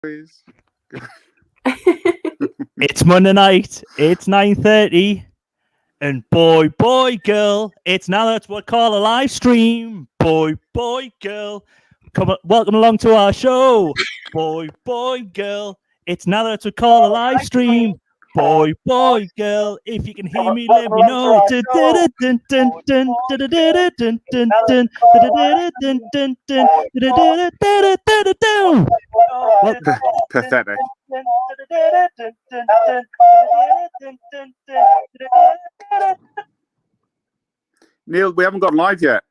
It's Monday night. It's 9:30. And boy, girl, it's now that's what we call a live stream. Boy, girl, welcome along to our show. Boy, girl, it's now that's what we call a live stream. Boy, girl, if you can hear me, let me know. Pathetic. Neil, we haven't gone live yet.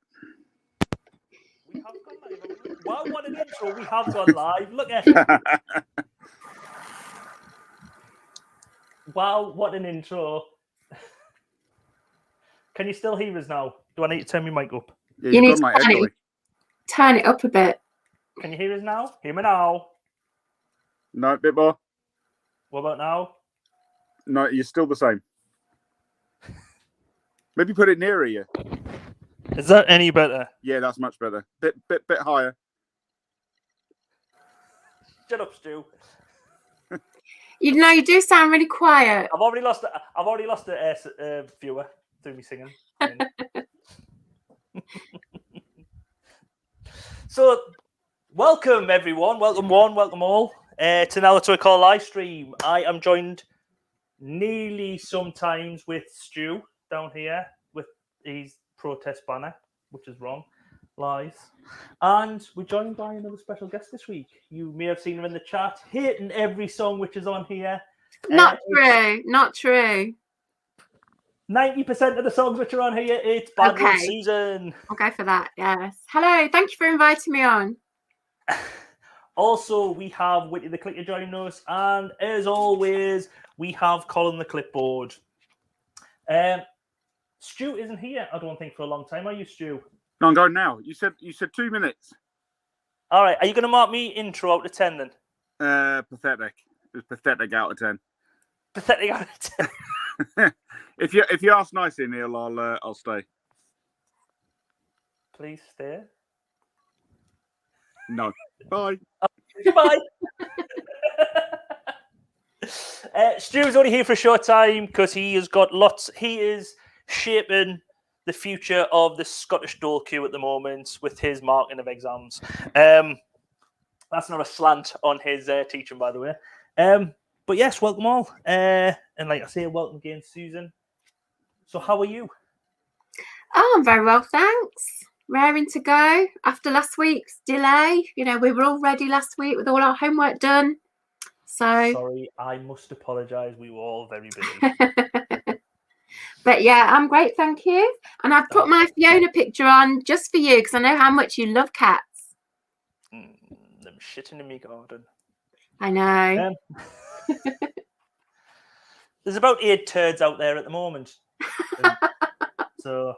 We have gone live. Wow, what an intro. We have gone live. Look at it. Wow, what an intro. Can you still hear us now? Do I need to turn my mic up? Yeah, you need to turn it up a bit. Can you hear us now? Hear me now? No, a bit more. What about now? No, you're still the same. Maybe put it nearer you. Is that any better? Yeah, that's much better. Bit higher. Shut up, Stu. You know, you do sound really quiet. I've already lost a viewer through me singing. So, welcome everyone. Welcome one, welcome all to now to a call live stream. I am joined nearly sometimes with Stu down here with his protest banner, which is wrong. Lies. And we're joined by another special guest this week. You may have seen him in the chat, hitting every song which is on here. Not true. 90% of the songs which are on here, it's Bad One Susan. I'll go for that, yes. Hello, thank you for inviting me on. Also, we have Whitty the Clicker joining us, and as always, we have Colin the Clipboard. Stu isn't here, I don't think, for a long time. Are you, Stu? No, I'm going now. You said 2 minutes. All right. Are you going to mark me intro out of 10 then? Pathetic. It was pathetic out of 10. Pathetic out of 10. If you ask nicely, Neil, I'll stay. Please stay. No. Bye. Goodbye. Stu's only here for a short time because he has got lots. He is shaping the future of the Scottish dole queue at the moment with his marking of exams. That's not a slant on his teaching, by the way. But yes, welcome all. And like I say, welcome again, Susan. So how are you? Oh, I'm very well, thanks. Raring to go after last week's delay. You know, we were all ready last week with all our homework done. So sorry, I must apologise. We were all very busy. But yeah, I'm great, thank you. And I've put my Fiona picture on just for you because I know how much you love cats. Them shitting in my garden. I know. There's about 8 turds out there at the moment. So,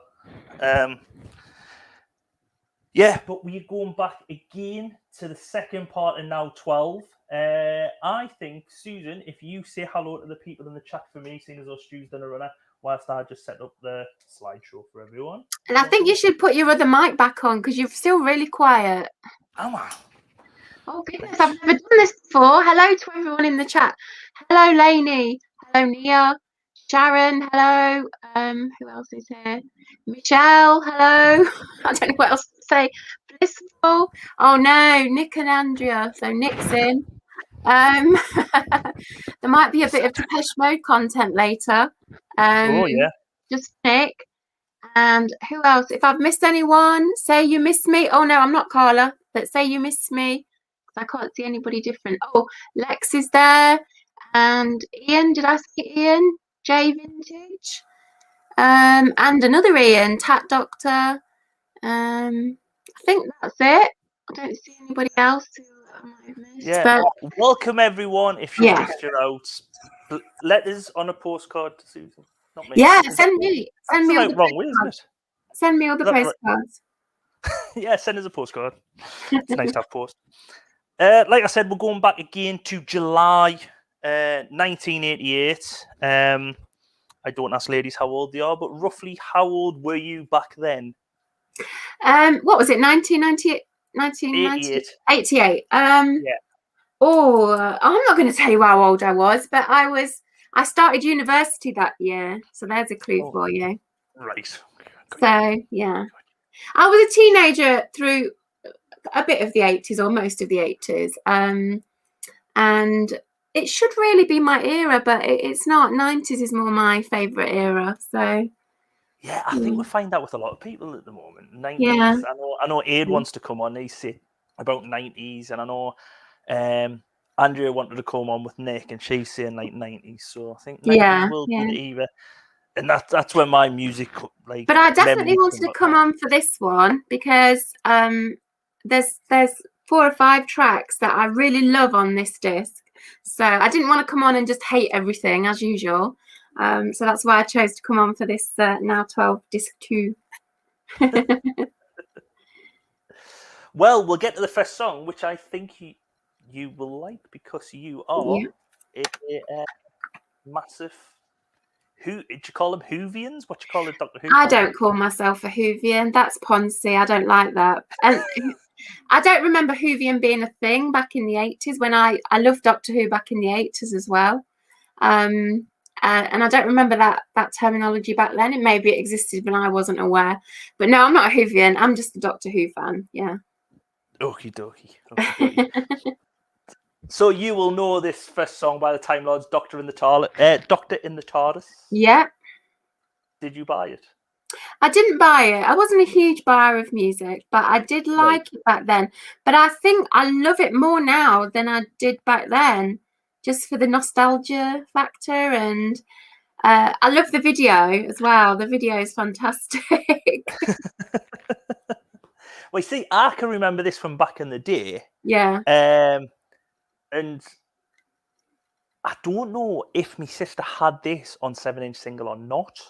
yeah, but we're going back again to the second part of now 12. I think, Susan, if you say hello to the people in the chat for me, seeing as though Stu's done a runner, whilst I just set up the slideshow for everyone. And I think you should put your other mic back on because you're still really quiet. Am I? Oh, goodness, I've never done this before. Hello to everyone in the chat. Hello, Lainey. Hello, Nia. Sharon, hello. Who else is here? Michelle, hello. I don't know what else to say. Blissful. Oh, no, Nick and Andrea. So Nick's in. There might be a bit of Depeche Mode content later. Oh, yeah. Just Nick. And who else? If I've missed anyone, say you miss me. Oh, no, I'm not Carla, but say you miss me. I can't see anybody different. Oh, Lex is there. And Ian, did I see Ian? J Vintage. And another Ian, Tat Doctor. I think that's it. I don't see anybody else who I might have missed. Yeah. But welcome everyone. If you missed your out, letters on a postcard to Susan. Not me. Yeah, send me all the wrong way, isn't it? Send me all the postcards. Yeah, send us a postcard. It's nice to have post. Like I said, we're going back again to July 1988. I don't ask ladies how old they are, but roughly how old were you back then? What was it? 1988. 88. Yeah. Oh, I'm not going to tell you how old I was, but I started university that year, so there's a clue for you. Right. So yeah, I was a teenager through a bit of the 80s or most of the 80s, and it should really be my era, but it's not. 90s is more my favourite era. So yeah, I think we find that with a lot of people at the moment. 90s. Yeah. I know Aid wants to come on. He said about 90s, and I know Andrea wanted to come on with Nick, and she's saying like 90s. So I think 90s will be the era, and that's where my music like. But I definitely memories wanted to come on for this one because there's 4 or 5 tracks that I really love on this disc. So I didn't want to come on and just hate everything as usual. So that's why I chose to come on for this Now 12 disc 2. Well, we'll get to the first song, which I think you will like because you are a massive. Who did you call them? Whovians? What you call it, Doctor Who? I don't call myself a Whovian. That's Ponzi. I don't like that. And I don't remember Whovian being a thing back in the 80s when I loved Doctor Who back in the 80s as well. And I don't remember that terminology back then. Maybe it existed when I wasn't aware. But no, I'm not a Whovian. I'm just a Doctor Who fan. Yeah. Okie dokie. So you will know this first song by the Time Lords, Doctor in the Tardis. Yeah. Did you buy it? I didn't buy it. I wasn't a huge buyer of music, but I did like it back then. But I think I love it more now than I did back then, just for the nostalgia factor. And I love the video as well. The video is fantastic. Well, you see, I can remember this from back in the day. Yeah. And I don't know if my sister had this on 7-inch single or not.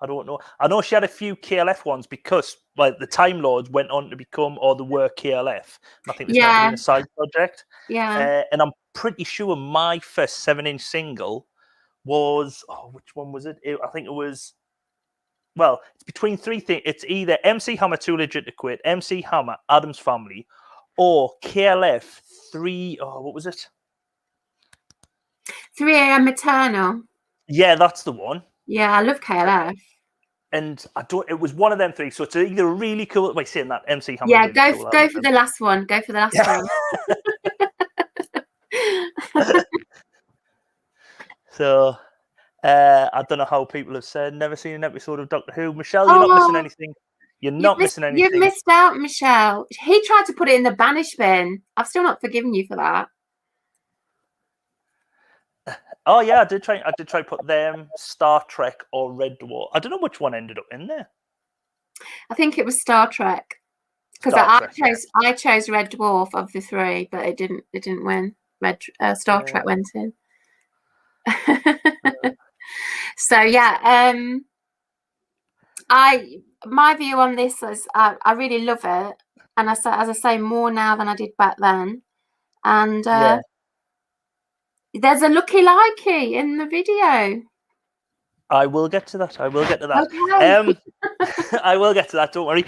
I don't know. I know she had a few KLF ones because the Time Lords went on to become, or they were KLF. And I think this might have been a side project. Yeah. And I'm pretty sure my first 7-inch single was, which one was it? I think it was, it's between 3 things. It's either MC Hammer, Too Legit to Quit, MC Hammer, Adam's Family, or KLF 3, what was it? 3 AM Eternal. Yeah, that's the one. Yeah, I love KLF. And it was one of them 3. So it's either a really cool, saying that MC Hammer. Yeah, go for the last one. Go for the last one. So I don't know how people have said never seen an episode of Doctor Who. Michelle, you're not missing anything. You're not missing anything. You've missed out, Michelle. He tried to put it in the banish bin. I've still not forgiven you for that. Oh yeah, I did try to put them, Star Trek or Red Dwarf. I don't know which one ended up in there. I think it was Star Trek. Because I chose Red Dwarf of the 3, but it didn't win. Star Trek went in. So yeah, my view on this is I really love it, and as I say, more now than I did back then. And there's a lookalikes in the video. I will get to that. Okay. I will get to that. Don't worry.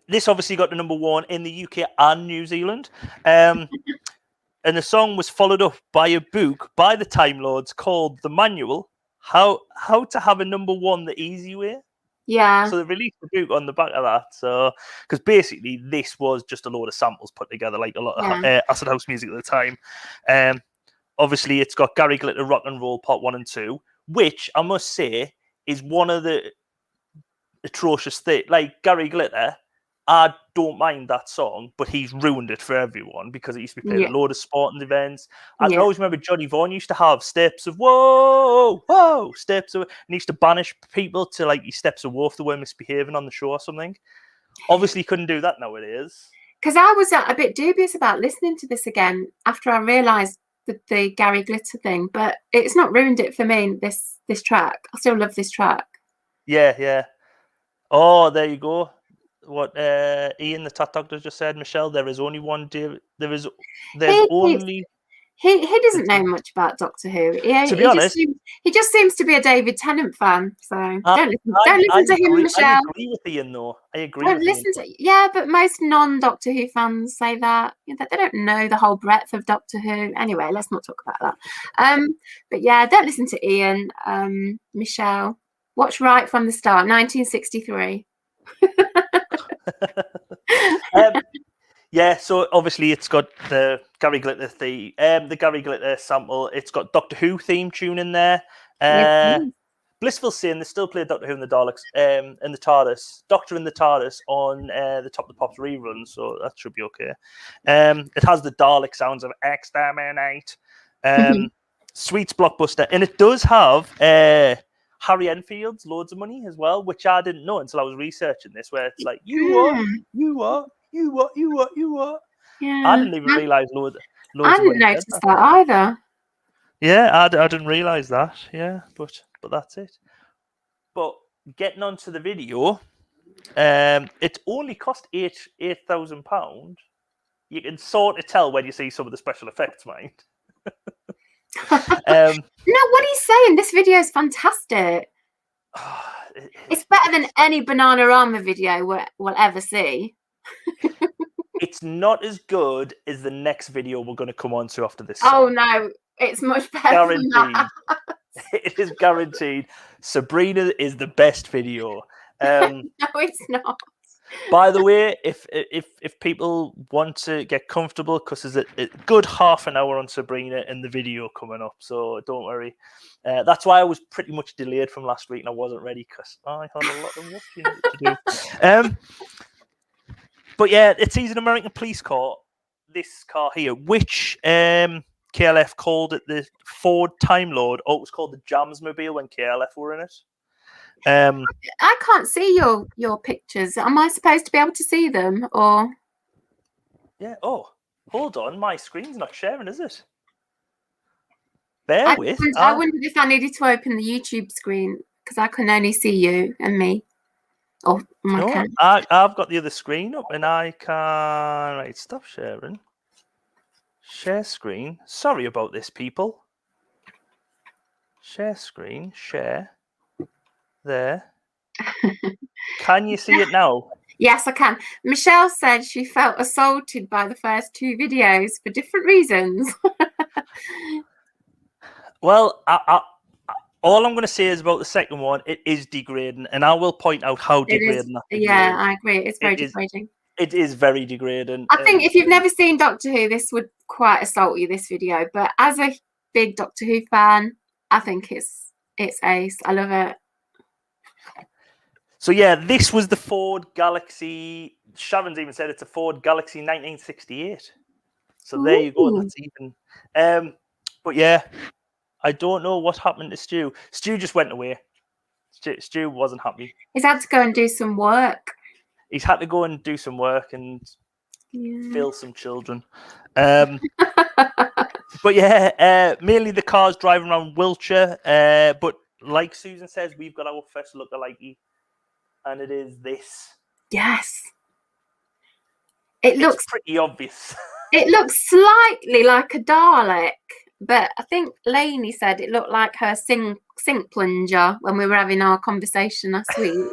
This obviously got to number 1 in the UK and New Zealand. And the song was followed up by a book by the Time Lords called The Manual, How to Have a Number 1 the Easy Way. Yeah. So they released the book on the back of that. So, because basically this was just a load of samples put together, like a lot of acid house music at the time. Obviously, it's got Gary Glitter Rock and Roll Part 1 and 2, which I must say is one of the atrocious things. Like Gary Glitter, I don't mind that song, but he's ruined it for everyone because it used to be played at a load of sporting events. I always remember Johnny Vaughan used to have steps of whoa, whoa, steps of, and he used to banish people to like these steps of whoa if they were misbehaving on the show or something. Obviously, couldn't do that nowadays. Because I was a bit dubious about listening to this again after I realised the Gary Glitter thing, but it's not ruined it for me. This track, I still love this track. Yeah. Oh, there you go. What Ian the Tat Doctor just said, Michelle. There is only one. There's only. He doesn't know much about Doctor Who. To be honest, he just seems to be a David Tennant fan. So don't listen to him, I Michelle. agree with Ian, though. I agree. Don't listen to. Yeah, but most non-Doctor Who fans say that they don't know the whole breadth of Doctor Who. Anyway, let's not talk about that. But yeah, don't listen to Ian. Michelle, watch right from the start, 1963. Yeah, so obviously it's got the Gary Glitter the Gary Glitter sample. It's got Doctor Who theme tune in there. Blissful Sin, they still play Doctor Who in the Daleks, in the Tardis, Doctor in the Tardis on the Top of the Pops rerun, so that should be okay. It has the Dalek sounds of Exterminate. Sweets Blockbuster, and it does have Harry Enfield's Loads of Money as well, which I didn't know until I was researching this, where it's like, you are. Yeah. I didn't even realise loads I didn't notice that either. Yeah, I didn't realise that. Yeah, but that's it. But getting onto the video, it only cost £8,000. You can sort of tell when you see some of the special effects, mind. No, what are you saying? This video is fantastic. It's better than any Bananarama video we'll ever see. It's not as good as the next video we're going to come on to after this. Oh no, it's much better. Guaranteed. Than that. It is guaranteed. Sabrina is the best video. No, it's not. By the way, if people want to get comfortable, because there's a good half an hour on Sabrina in the video coming up, so don't worry. That's why I was pretty much delayed from last week and I wasn't ready because I had a lot of watching to do. But yeah, it sees an American police car, this car here, which KLF called it the Ford Time Lord. Oh, it was called the Jamsmobile when KLF were in it. I can't see your pictures. Am I supposed to be able to see them, or? Yeah. Oh, hold on. My screen's not sharing, is it? I wondered if I needed to open the YouTube screen because I can only see you and me. Oh, I've got the other screen up, and I can. Right, stop sharing. Share screen. Sorry about this, people. Share screen. Share. There. Can you see it now? Yes, I can. Michelle said she felt assaulted by the first two videos for different reasons. Well, all I'm going to say is about the second one, it is degrading, and I will point out how degrading that video is. I agree. It's very degrading. It is very degrading. I think if you've never seen Doctor Who, this would quite assault you, this video. But as a big Doctor Who fan, I think it's ace. I love it. So yeah, this was the Ford Galaxy. Sharon's even said it's a Ford Galaxy 1968. So there you go. That's even. But yeah, I don't know what happened to Stu. Stu just went away. Stu wasn't happy. He's had to go and do some work. He's had to go and do some work and fill some children. But yeah, mainly the cars driving around Wiltshire. But like Susan says, we've got our first lookalike, and it is this. Yes. It looks pretty obvious. It looks slightly like a Dalek, but I think Lainey said it looked like her sink plunger when we were having our conversation last week.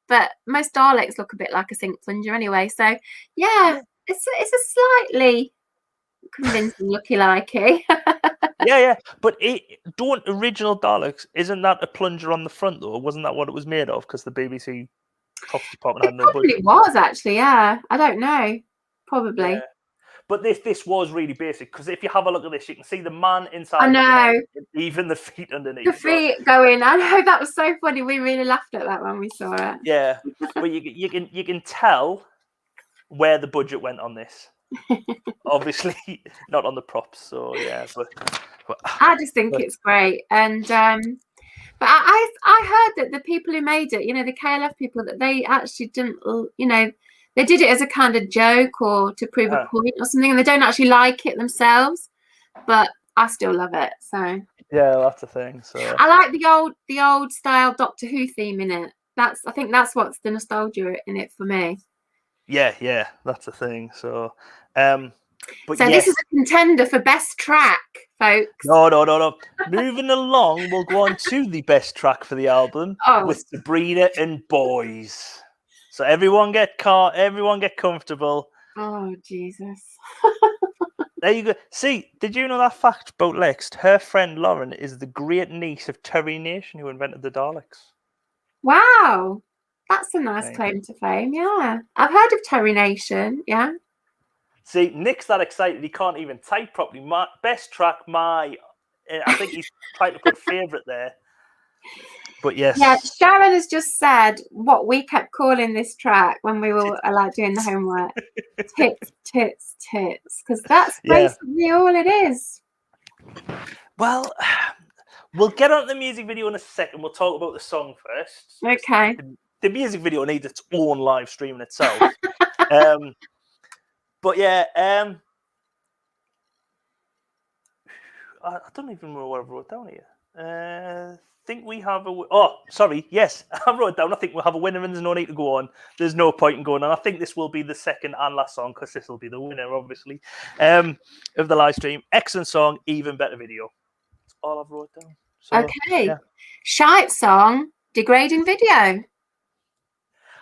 But most Daleks look a bit like a sink plunger anyway. So yeah, it's a slightly convincing looky-likey. yeah. But don't original Daleks, isn't that a plunger on the front though? Wasn't that what it was made of? Because the BBC Cops Department had no budget. It was actually, yeah. I don't know. Probably. Yeah. But this was really basic, because if you have a look at this, you can see the man inside. I know. Even the feet underneath. The feet going. I know, that was so funny. We really laughed at that when we saw it. Yeah, but you can tell where the budget went on this. Obviously, not on the props. So yeah, but I just think it's great, and but I heard that the people who made it, the KLF people, that they actually didn't, they did it as a kind of joke or to prove a point or something, and they don't actually like it themselves. But I still love it. So yeah, that's the thing. So I like the old style Doctor Who theme in it. I think that's what's the nostalgia in it for me. Yeah, that's the thing. So But So yes. this is a contender for best track, folks. No. Moving along, we'll go on to the best track for the album with Sabrina and Boys. So everyone get comfortable. Oh, Jesus. There you go. See, did you know that fact about Lex? Her friend Lauren is the great niece of Terry Nation, who invented the Daleks. Wow. That's a nice claim to fame, yeah. I've heard of Terry Nation, yeah. See, Nick's that excited he can't even type properly. My best track, I think he's trying to put favourite there. But yes. Yeah, Sharon has just said what we kept calling this track when we were doing the homework. Tits, tits, tits. Because that's basically all it is. Well, we'll get on to the music video in a second. We'll talk about the song first. Okay. The music video needs its own live stream in itself. But yeah, I don't even know what I wrote down here. Think we have yes, I wrote it down. I think we'll have a winner and there's no need to go on. There's no point in going on. I think this will be the second and last song because this will be the winner, obviously, of the live stream. Excellent song, even better video. That's all I've wrote down. So, okay. Yeah. Shite song, degrading video.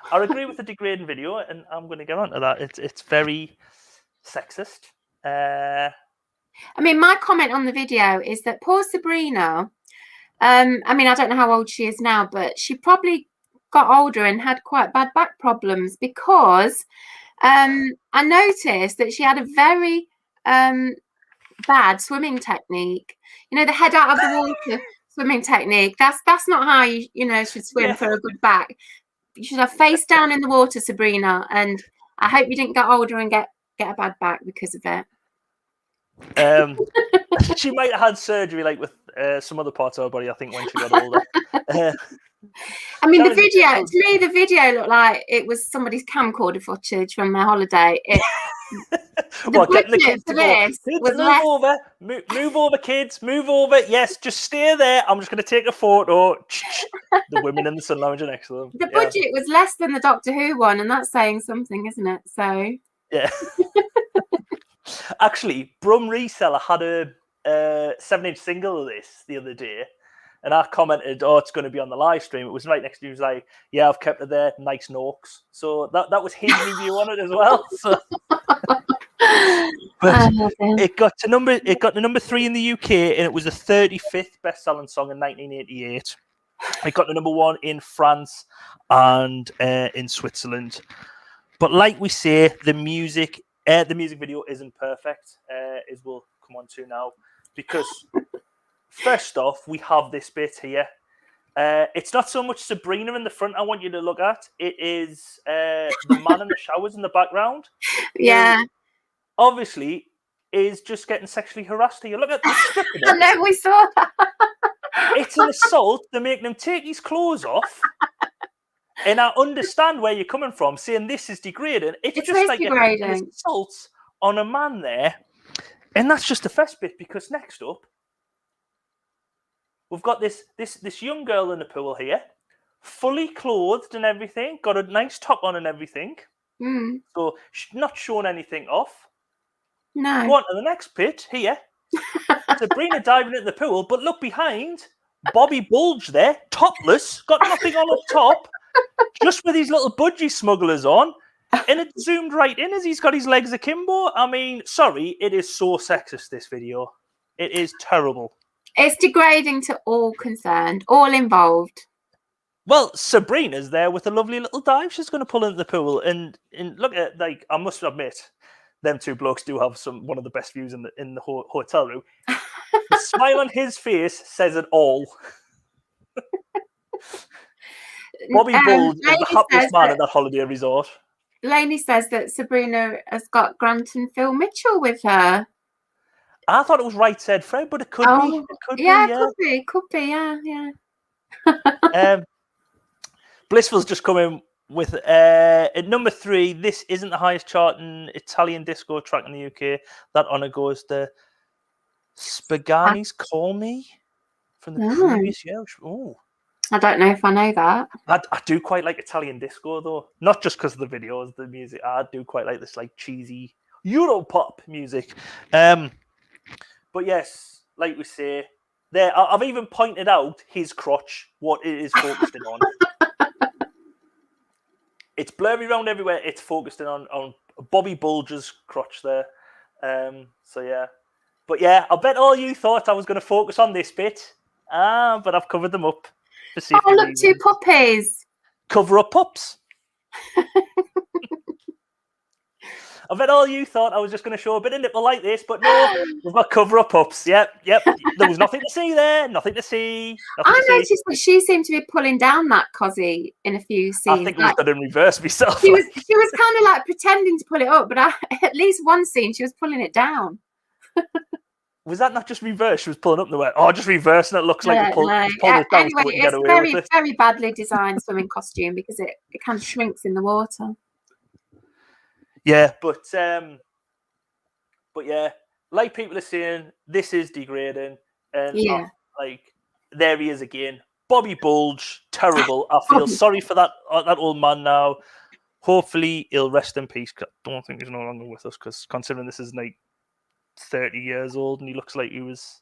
I agree with the degrading video, and I'm going to get onto that. It's very sexist. I mean, my comment on the video is that poor Sabrina. I mean, I don't know how old she is now, but she probably got older and had quite bad back problems because I noticed that she had a very bad swimming technique. You know, the head out of the water swimming technique. That's not how you should swim for a good back. You should have face down in the water, Sabrina. And I hope you didn't get older and get a bad back because of it. She might have had surgery like with some other parts of her body, I think, when she got older. I mean, the video looked like it was somebody's camcorder footage from their holiday. Well, getting the kids to go. Move over, kids. Move over. Yes, just stay there. I'm just going to take a photo. The women in the sun lounge next to them. The budget was less than the Doctor Who one, and that's saying something, isn't it? So yeah. Actually, Brum Reseller had a 7-inch single of this the other day, and I commented, "Oh, it's going to be on the live stream." It was right next to me. He was like, "Yeah, I've kept it there. Nice Norks." So that was his review on it as well. So. But it got to number 3 in the UK, and it was the 35th best-selling song in 1988. It got to number 1 in France and in Switzerland. But like we say, the music video isn't perfect, as we'll come on to now, because first off, we have this bit here. It's not so much Sabrina in the front I want you to look at. It is the man in the showers in the background. Yeah. Obviously, is just getting sexually harassed here. Look at the strip of it. I know, we saw that. It's an assault. They're making him take his clothes off. And I understand where you're coming from, saying this is degrading. It's just like an assault on a man there. And that's just the first bit, because next up, we've got this young girl in the pool here, fully clothed and everything, got a nice top on and everything. Mm. So she's not showing anything off. No. Go on to the next bit here. Sabrina diving into the pool, but look behind, Bobby Bulge there, topless, got nothing on up top, just with his little budgie smugglers on, and it zoomed right in as he's got his legs akimbo. I mean, sorry, it is so sexist, this video. It is terrible. It's degrading to all concerned, all involved. Well, Sabrina's there with a lovely little dive. She's going to pull into the pool, and look at, like, I must admit, them two blokes do have one of the best views in the hotel room. The smile on his face says it all. Bobby Bulge is the happiest man at that holiday resort. Lainey says that Sabrina has got Grant and Phil Mitchell with her. I thought it was Right Said Fred, but it could be. It could be, yeah. Blissful's just come in with at number 3. This isn't the highest charting Italian disco track in the UK. That honour goes to Spagani's "Call Me" from the previous year. Oh, I don't know if I know that. I do quite like Italian disco, though. Not just because of the videos, the music. I do quite like this, like, cheesy Europop music. But yes, like we say, there I've even pointed out his crotch, what it is focusing on. It's blurry around everywhere. It's focusing on Bobby Bulger's crotch there. So yeah. But yeah, I bet all you thought I was going to focus on this bit. But I've covered them up for safety Oh, look, reasons. 2 puppies. Cover up pups. I bet all you thought I was just going to show a bit of nipple like this, but no, we've got cover up pups. Yep. There was nothing to see there. Nothing to see. I noticed that she seemed to be pulling down that cozzy in a few scenes. I think it was done in reverse myself. She was kind of like pretending to pull it up, but at least one scene she was pulling it down. Was that not just reverse? She was pulling up the way. Oh, just reverse, and it looks like you pulled it down. Anyway, So it's very, very badly designed swimming costume because it kind of shrinks in the water. Yeah, but yeah, like people are saying, this is degrading, and Yeah. like there he is again, Bobby Bulge, terrible. I feel sorry for that old man now. Hopefully, he'll rest in peace. I don't think he's no longer with us because considering this is like 30 years old and he looks like he was,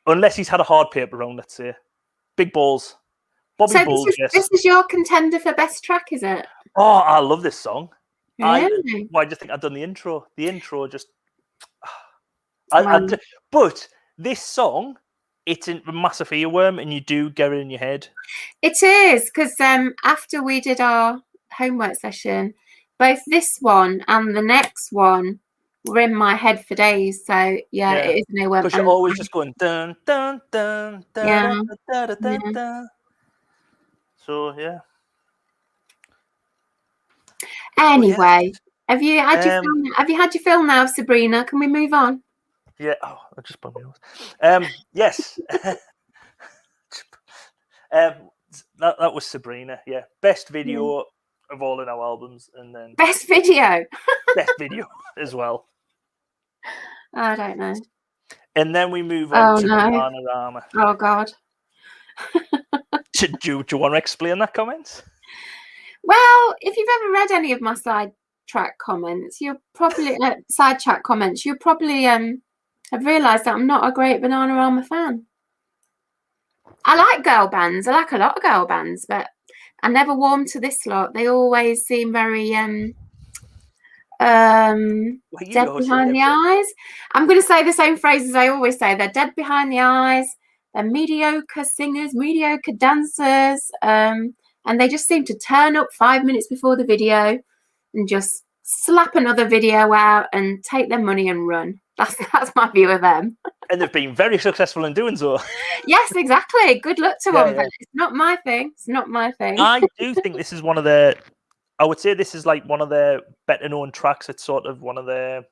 unless he's had a hard paper round, let's say. Big balls. Bobby Bulge, yes. This is your contender for best track, is it? Oh, I love this song. Really? Why do you think I've done the intro? The intro just... But this song, it's a massive earworm and you do get it in your head. It is, because after we did our homework session, both this one and the next one were in my head for days. So yeah. It is an earworm. Because you're always just going dun dun dun dun, yeah. dun, dun, dun, dun. So yeah. Anyway, have you had your fill now, Sabrina? Can we move on? Yeah. Oh, I just bumped my nose. Yes. That was Sabrina. Yeah, best video of all in our albums, and then best video as well. I don't know. And then we move on to Bananarama. Oh God. Do you want to explain that comment? Well, if you've ever read any of my sidetrack comments, you'll probably sidetrack comments. You'll probably have realised that I'm not a great Bananarama fan. I like girl bands. I like a lot of girl bands, but I never warmed to this lot. They always seem very dead behind the eyes. I'm going to say the same phrases I always say. They're dead behind the eyes. They're mediocre singers, mediocre dancers. And they just seem to turn up 5 minutes before the video and just slap another video out and take their money and run. That's my view of them. And they've been very successful in doing so. Yes, exactly. Good luck to them. But it's not my thing. It's not my thing. I do think this is one of their... I would say this is like one of their better known tracks. It's sort of one of their...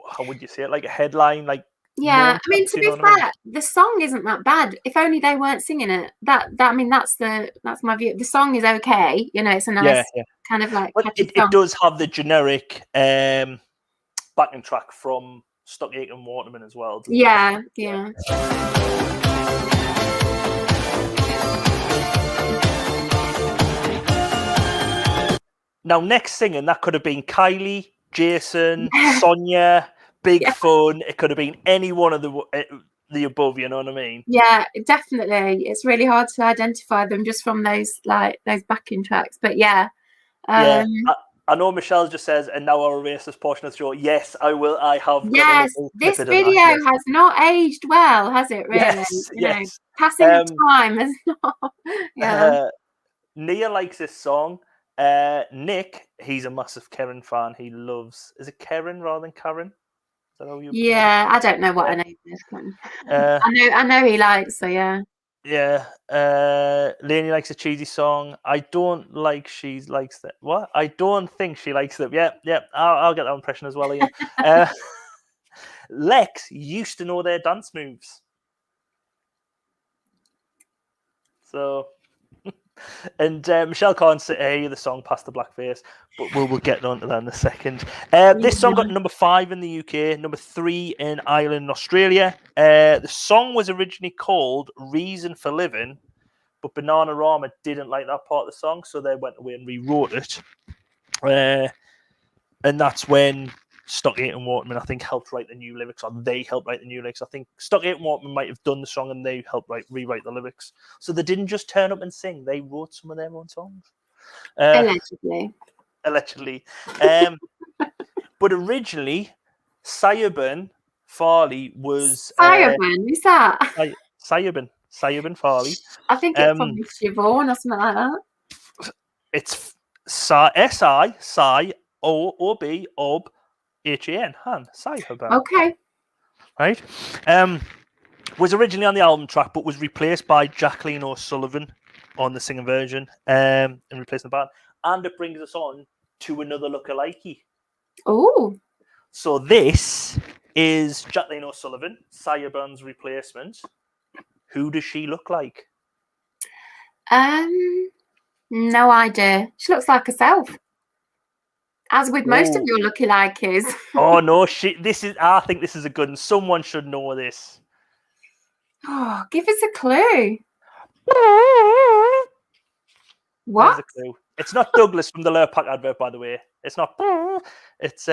How would you say it? Like a headline, like... Yeah, I mean, to be fair, the song isn't that bad. If only they weren't singing it. That's my view. The song is okay. You know, it's a nice kind of like. But it does have the generic backing track from Stockake and Waterman as well. Yeah. Now, next singing, that could have been Kylie, Jason, Sonia. Big Fun. It could have been any one of the above. You know what I mean? Yeah, definitely. It's really hard to identify them just from those backing tracks. But I know Michelle just says, and now I'll erase this portion of the show. Yes, I will. I have. Yes, this video has not aged well, has it? Really? Yes. Passing of time has not. Yeah. Nia likes this song. Nick, he's a massive Karen fan. He loves. Is it Karen rather than Karen? Yeah, I don't know what her name is. I know he likes, so yeah. Yeah. Lainey likes a cheesy song. I don't like she likes that. What? I don't think she likes them. Yeah. I'll get that impression as well, Ian. Lex used to know their dance moves. So and Michelle can't hear the song past the blackface, but we'll get on to that in a second. This song got number 5 in the UK, number 3 in Ireland and Australia. The song was originally called Reason for Living, but Bananarama didn't like that part of the song, so they went away and rewrote it. and that's when Stockgate and Waterman, I think, helped write the new lyrics, or they helped write the new lyrics. I think Stockgate and Waterman might have done the song, and they helped rewrite the lyrics. So they didn't just turn up and sing; they wrote some of their own songs. Allegedly. Allegedly. But originally, Siobhan Farley was... Siobhan, is that? Siobhan Farley. I think it's probably Siobhan or something like that. It's S-I, Sai, O-O-B, Ob, H-A-N, Han, Siobhan. Okay. Right? Was originally on the album track, but was replaced by Jacqueline O'Sullivan on the singing version, and replacing the band. And it brings us on to another lookalike. Oh. So this is Jacqueline O'Sullivan, Siobhan's replacement. Who does she look like? No idea. She looks like herself. As with most of your lookalikes. Oh no, I think this is a good one. Someone should know this. Oh, give us a clue. What? There's a clue. It's not Douglas from the Lurpak advert, by the way. It's not. It's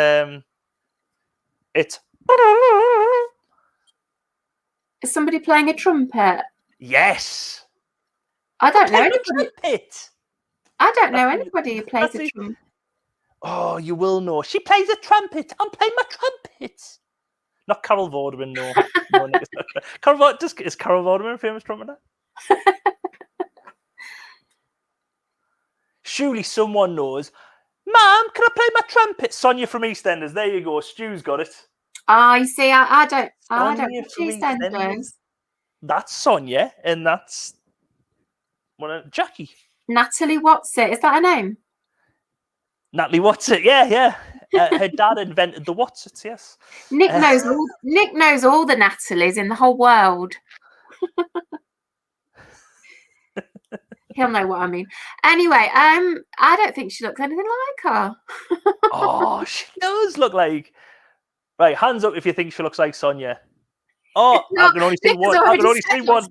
Is somebody playing a trumpet? Yes. I don't know anybody. Trumpet. I don't know anybody who plays a trumpet. Oh, you will know. She plays a trumpet. I'm playing my trumpet. Not Carol Vorderman, no. No, it's not. Is Carol Vorderman a famous trumpeter? Surely someone knows. Mum, can I play my trumpet? Sonia from EastEnders. There you go. Stu's got it. You see, I don't think EastEnders. That's Sonia, and that's Jackie. Natalie Watson. Is that her name? Natalie Watson. Yeah. Her dad invented the Watsons. Yes. Nick knows all the Natalies in the whole world. He'll know what I mean. Anyway, I don't think she looks anything like her. Oh, she does look like. Right, hands up if you think she looks like Sonia. Oh, I can only see one. I can only see one.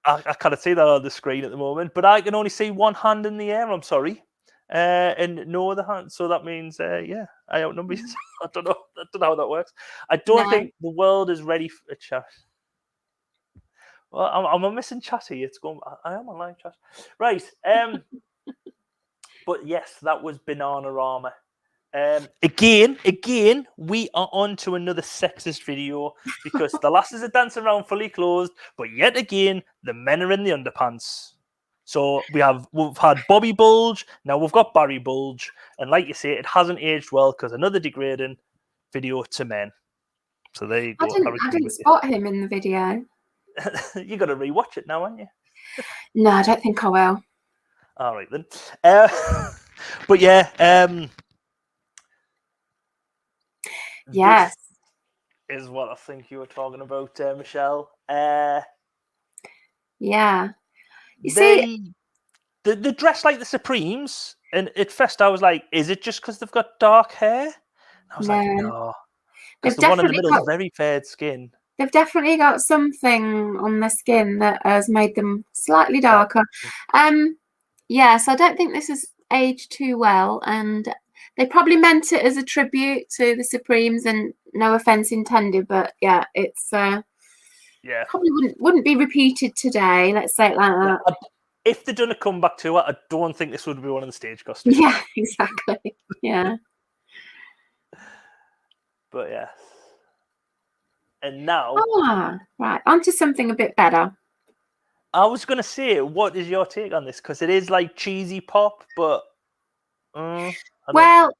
I can't see that on the screen at the moment, but I can only see one hand in the air. I'm sorry, and no other hand. So that means, I outnumber you. I don't know how that works. I don't think the world is ready for a chat. Well, I'm missing chatty. It's going. I am on live chat. Right. But yes, that was Bananarama. Again, we are on to another sexist video because the lasses are dancing around fully clothed, but yet again, the men are in the underpants. So we've had Bobby Bulge, now we've got Barry Bulge, and like you say, it hasn't aged well because another degrading video to men. So there you go. I didn't spot him in the video. You got to rewatch it now, haven't you? No, I don't think I will. All right then. But yeah, yes, is what I think you were talking about, Michelle. Yeah, you see, they dress like the Supremes, and at first I was like, "Is it just because they've got dark hair?" And I was like, "No," because the one in the middle is very fair skin. They've definitely got something on their skin that has made them slightly darker. So I don't think this has aged too well, and they probably meant it as a tribute to the Supremes, and no offense intended, but yeah, it's probably wouldn't be repeated today. Let's say it like that. If they'd done a comeback to it, I don't think this would be one of the stage costumes. Yeah, exactly. Yeah. But yeah. And now... right. On to something a bit better. I was going to say, what is your take on this? Because it is like cheesy pop, but... Well,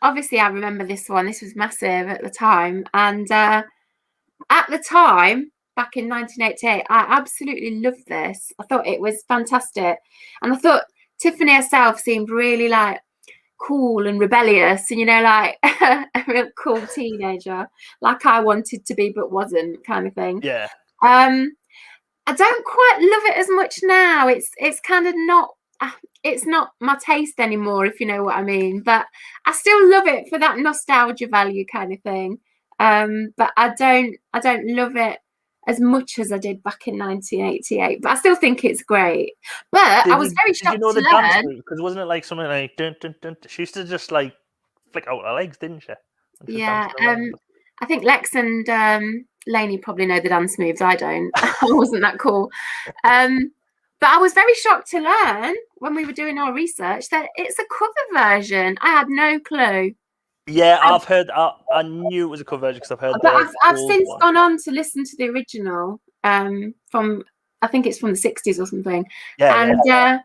obviously I remember this one. This was massive at the time. And at the time, back in 1988, I absolutely loved this. I thought it was fantastic. And I thought Tiffany herself seemed really like cool and rebellious, and like a real cool teenager, like I wanted to be but wasn't, kind of thing. Yeah. I don't quite love it as much now. It's kind of not. It's not my taste anymore, if you know what I mean. But I still love it for that nostalgia value kind of thing. But I don't love it as much as I did back in 1988, but I still think it's great. But I was very shocked Did you know to the dance learn. move? Because wasn't it like something like dun, dun, dun, dun? She used to just like flick out her legs, didn't she? When she was Yeah, dancing around. I think Lex and Lainey probably know the dance moves. I don't. I wasn't that cool. But I was very shocked to learn when we were doing our research that it's a cover version. I had no clue. Yeah, I've heard. I knew it was a cover version because I've heard. But The I've old since one. gone on to listen to the original from, I think it's from the 60s or something. Yeah, And yeah.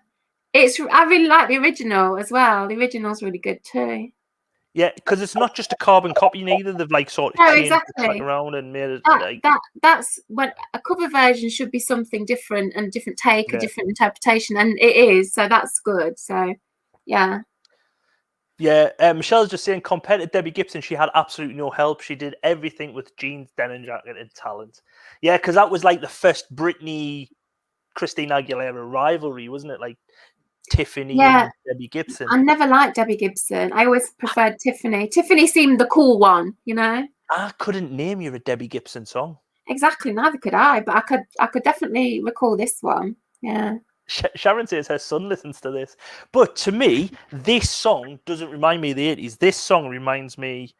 I really like the original as well. The original's really good too. Yeah, because it's not just a carbon copy neither. They've like sort of No, changed the track exactly. around and made it like That's when a cover version should be something different and different take, a Yeah. different interpretation, and it is. So that's good. So yeah. Yeah, Michelle's just saying compared to Debbie Gibson, she had absolutely no help. She did everything with jeans, denim jacket, and talent. Yeah, because that was like the first Britney, Christina Aguilera rivalry, wasn't it? Like Tiffany and Debbie Gibson. I never liked Debbie Gibson. I always preferred Tiffany. Tiffany seemed the cool one, you know. I couldn't name you a Debbie Gibson song. Exactly, neither could I, but I could definitely recall this one. Yeah. Sharon says her son listens to this. But to me, this song doesn't remind me of the 80s. This song reminds me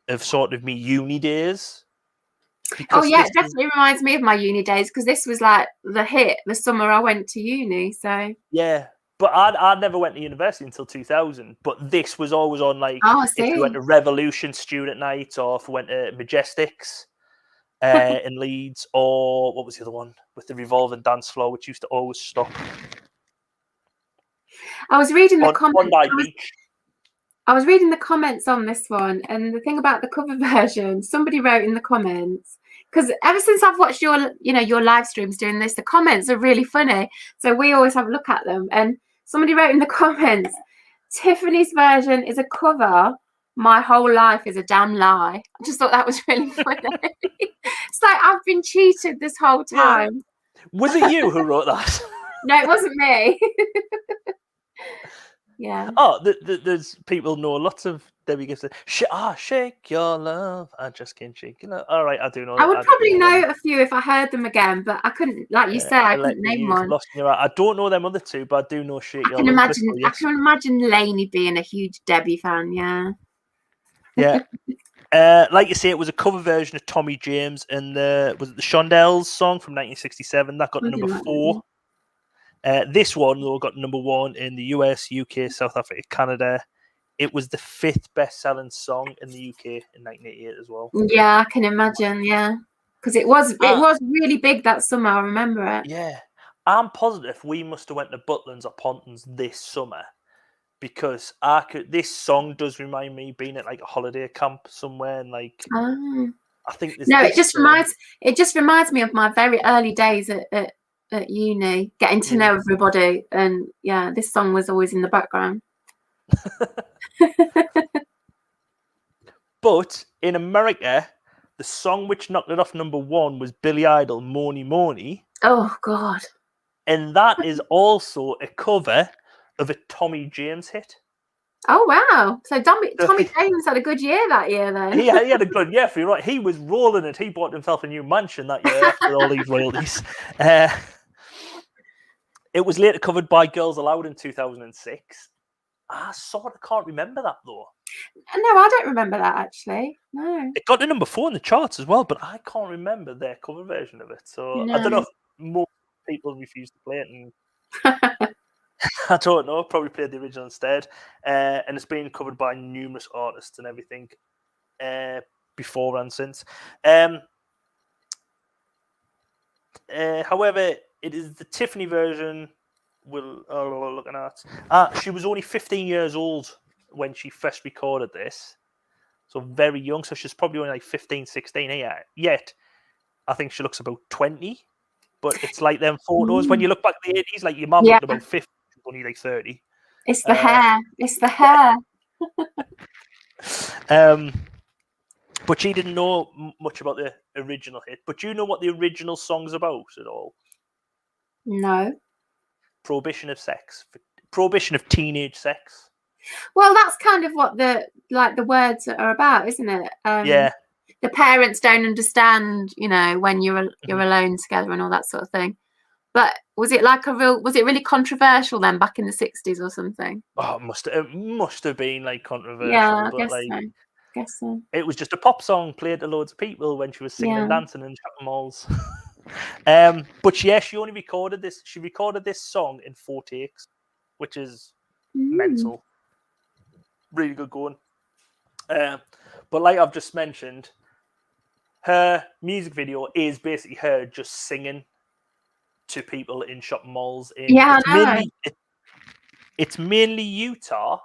of sort of me uni days. Oh yeah, it definitely reminds me of my uni days because this was like the hit the summer I went to uni. So yeah, but I never went to university until 2000. But this was always on like if you went to Revolution student night or if we went to Majestics in Leeds, or what was the other one with the revolving dance floor, which used to always stop. I was reading the comments. I was reading the comments on this one, and the thing about the cover version, somebody wrote in the comments, because ever since I've watched your live streams doing this, the comments are really funny. So we always have a look at them. And somebody wrote in the comments, Tiffany's version is a cover. My whole life is a damn lie. I just thought that was really funny. It's like I've been cheated this whole time. Yeah. Was it you who wrote that? No, it wasn't me. Yeah. Oh, there's people know lots of Debbie Gibson. Shake your love. I just can't shake your love. All right, I do know. I would probably know a few if I heard them again, but I couldn't. Like you said, I couldn't name one. Lost in your eye. I don't know them other two, but I do know Shake Your Love. Crystal, I can imagine Lainey being a huge Debbie fan. Yeah. Yeah. Like you say, it was a cover version of Tommy James and was it the Shondells song from 1967 that got number 4. This one though got number 1 in the US, UK, South Africa, Canada. It was the 5th best-selling song in the UK in 1988 as well. Yeah, I can imagine. Yeah, because it was really big that summer. I remember it. Yeah, I'm positive we must have went to Butlins or Pontons this summer because this song does remind me being at like a holiday camp somewhere and like I think it just reminds me of my very early days at uni, getting to know everybody, and yeah, this song was always in the background. But in America, the song which knocked it off number 1 was Billy Idol, Money Money. Oh God! And that is also a cover of a Tommy James hit. Oh wow! So Tommy James had a good year that year, then. He had a good year. For you, right? He was rolling it. He bought himself a new mansion that year after all these royalties. It was later covered by Girls Aloud in 2006. I sort of can't remember that though. No, I don't remember that actually. No. It got to number 4 in the charts as well, but I can't remember their cover version of it. So I don't know if most people refuse to play it, and I don't know. Probably played the original instead. And it's been covered by numerous artists and everything before and since. However, it is the Tiffany version. Looking at. She was only 15 years old when she first recorded this. So very young. So she's probably only like 15, 16 here. Yet, I think she looks about 20. But it's like them photos. When you look back at the 80s, like your mum looked about 50. She's only like 30. It's the hair. It's the hair. But she didn't know much about the original hit. But do you know what the original song's about at all? No. Prohibition of sex. Prohibition of teenage sex. Well, that's kind of what the words are about, isn't it? Yeah. the parents don't understand, you know, when you're alone together and all that sort of thing. But was it really controversial then back in the 60s or something? Oh, it must have been like controversial. Yeah, I but guess like so. Guess so. it was just a pop song played to loads of people when she was singing and Yeah. dancing in shopping malls. But yeah, she only recorded this. She recorded this song in 4 takes, which is mental. Really good going. But like I've just mentioned, her music video is basically her just singing to people in shopping malls. Yeah, I know. It's mainly Utah,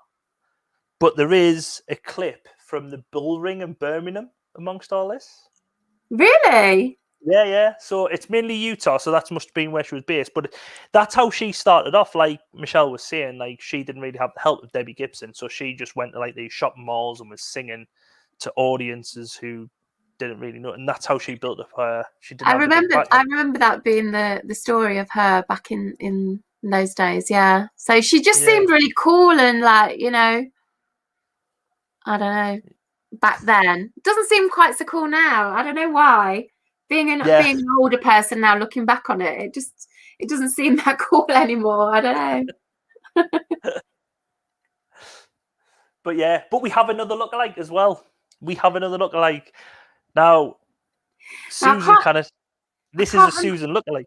but there is a clip from the Bull Ring in Birmingham amongst all this. Really? Yeah. So it's mainly Utah, so that must have been where she was based. But that's how she started off. Like Michelle was saying, like she didn't really have the help of Debbie Gibson, so she just went to like these shopping malls and was singing to audiences who didn't really know, and that's how she built up her. She didn't. I remember that being the story of her back in those days. Yeah. So she just seemed really cool and like, you know, I don't know. Back then, it doesn't seem quite so cool now. I don't know why. Being an older person now, looking back on it, it doesn't seem that cool anymore. I don't know. But we have another lookalike as well. We have another lookalike now. Susan kind of. This is a Susan lookalike.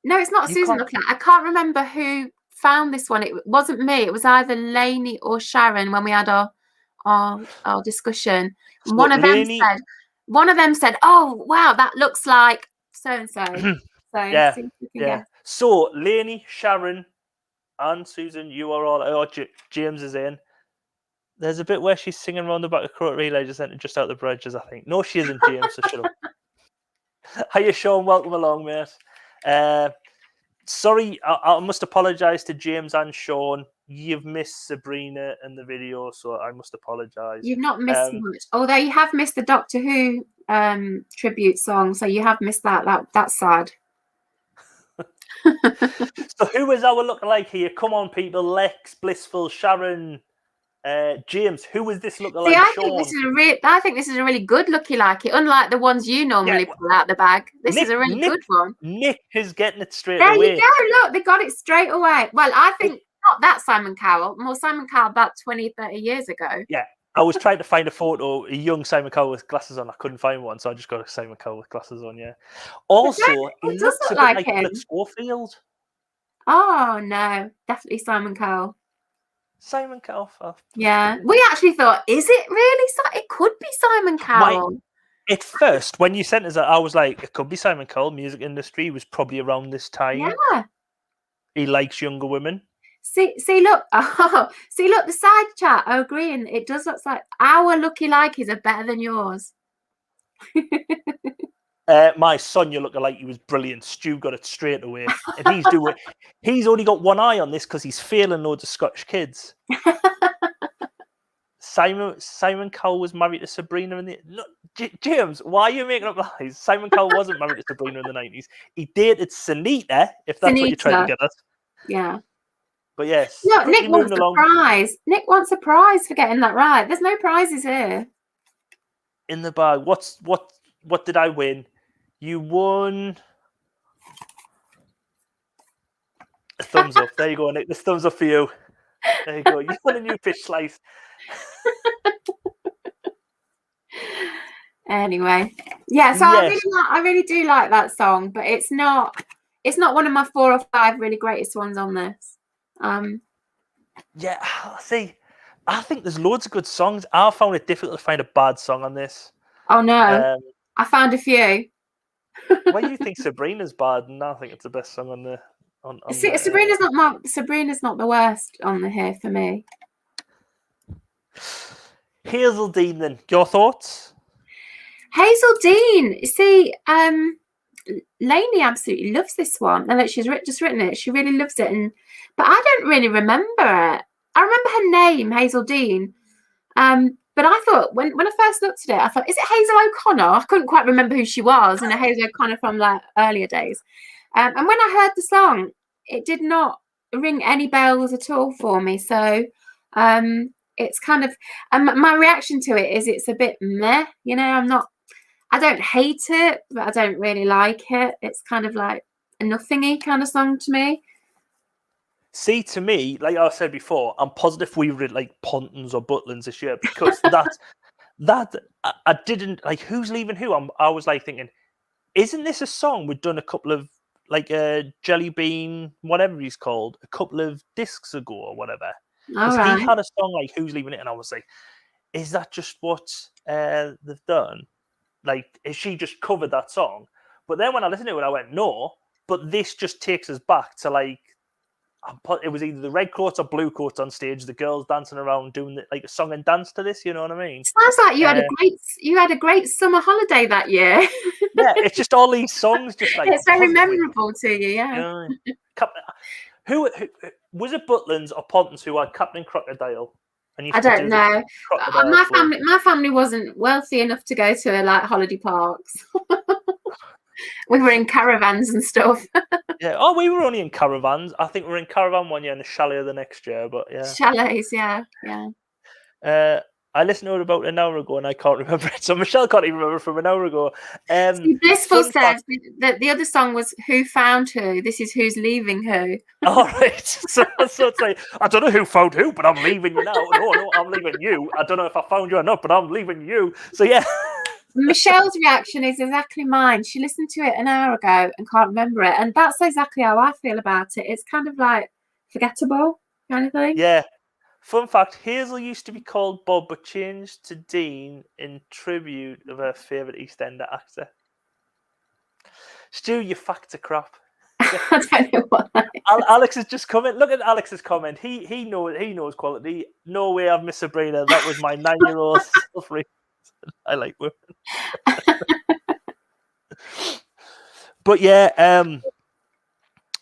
No, it's not a Susan lookalike. I can't remember who found this one. It wasn't me. It was either Lainey or Sharon when we had our discussion. So one of them said, "Oh wow, that looks like so and so." So yeah. So Lainey, Sharon, and Susan, you are all. James is in. There's a bit where she's singing around the back of Croat Relay just out the bridges, I think. No, she isn't, James. So shut up. Hiya, Sean. Welcome along, mate. Sorry, I must apologise to James and Sean. You've missed Sabrina in the video, so I must apologise. You've not missed much, although you have missed the Doctor Who tribute song, so you have missed that. That's sad. So who is our lookalike here? Come on, people. Lex, Blissful, Sharon, James. Who is this lookalike? See, I think this is a really good lookalike. Unlike the ones you normally pull out the bag, this is a really good one. Nick is getting it straight away. There you go. Look, they got it straight away. Well, I think not that Simon Cowell. More Simon Cowell about 20, 30 years ago. Yeah. I was trying to find a photo, a young Simon Cowell with glasses on. I couldn't find one, so I just got a Simon Cowell with glasses on, yeah. Also, he looks a bit like Philip Schofield. Oh, no. Definitely Simon Cowell. Simon Cowell. Yeah. We actually thought, is it really? It could be Simon Cowell. At first, when you sent us that, I was like, it could be Simon Cowell. Music industry was probably around this time. Yeah. He likes younger women. See, look. Look, the side chat are agreeing. It does look like our lookalikes are better than yours. My son, you look like he was brilliant. Stu got it straight away. And he's only got one eye on this because he's failing loads of Scottish kids. Simon Cowell was married to Sabrina in the... Look, James, why are you making up lies? Simon Cowell wasn't married to Sabrina in the 90s. He dated Sunita, if that's what you're trying to get at. Yeah. But yes. Look, Nick wants a prize. Nick wants a prize for getting that right. There's no prizes here. In the bag. What did I win? You won a thumbs up. There you go, Nick. This thumbs up for you. There you go. You won a new fish slice. Anyway, yeah. So yes. I really do like that song, but it's not one of my 4 or 5 really greatest ones on this. Yeah. See, I think there's loads of good songs. I found it difficult to find a bad song on this. Oh no, I found a few. Well, you think Sabrina's bad, and I think it's the best song on the. Sabrina's not the worst on the here for me. Hazel Dean, then your thoughts? Hazel Dean. See, Lainey absolutely loves this one, and that she's just written it. She really loves it, but I don't really remember it. I remember her name, Hazel Dean. But I thought when I first looked at it, I thought, is it Hazel O'Connor? I couldn't quite remember who she was, and Hazel O'Connor from like earlier days. And when I heard the song, it did not ring any bells at all for me. So it's kind of my reaction to it is it's a bit meh. You know, I'm not I don't hate it, but I don't really like it. It's kind of like a nothingy kind of song to me. See, to me, like I said before, I'm positive we read like Pontons or Butlins this year because I didn't like Who's Leaving Who. I was like thinking, isn't this a song we've done a couple of like Jellybean, whatever he's called, a couple of discs ago or whatever? All Because right. he had a song like Who's Leaving It, and I was like, is that just what they've done? Like, is she just covered that song? But then when I listened to it, I went, no. But this just takes us back to like. It was either the red coats or blue coats on stage. The girls dancing around doing like a song and dance to this. You know what I mean? Sounds like you had a great summer holiday that year. Yeah, it's just all these songs, just like It's very positive. memorable to you, yeah. You know, who was it? Butlins or Pontons who had Captain Crocodile? And I don't know. My family wasn't wealthy enough to go to like holiday parks. We were in caravans and stuff. Yeah. Oh, we were only in caravans. I think we were in caravan one year and a chalet the next year. But yeah, Chalets, yeah. I listened to it about an hour ago and I can't remember it. So Michelle can't even remember from an hour ago. Blissful says that the other song was Who Found Who. This is Who's Leaving Who. All right. So it's like, I don't know who found who, but I'm leaving you now. No, I'm leaving you. I don't know if I found you or not, but I'm leaving you. So yeah. Michelle's reaction is exactly mine. She listened to it an hour ago and can't remember it. And that's exactly how I feel about it. It's kind of like forgettable kind of thing. Yeah. Fun fact, Hazel used to be called Bob, but changed to Dean in tribute of her favourite EastEnder actor. Stu, your facts are crap. I don't know what that is. Alex has just come in. Look at Alex's comment. He knows quality. No way I've missed Sabrina. That was my 9-year-old suffering. I like women. But yeah,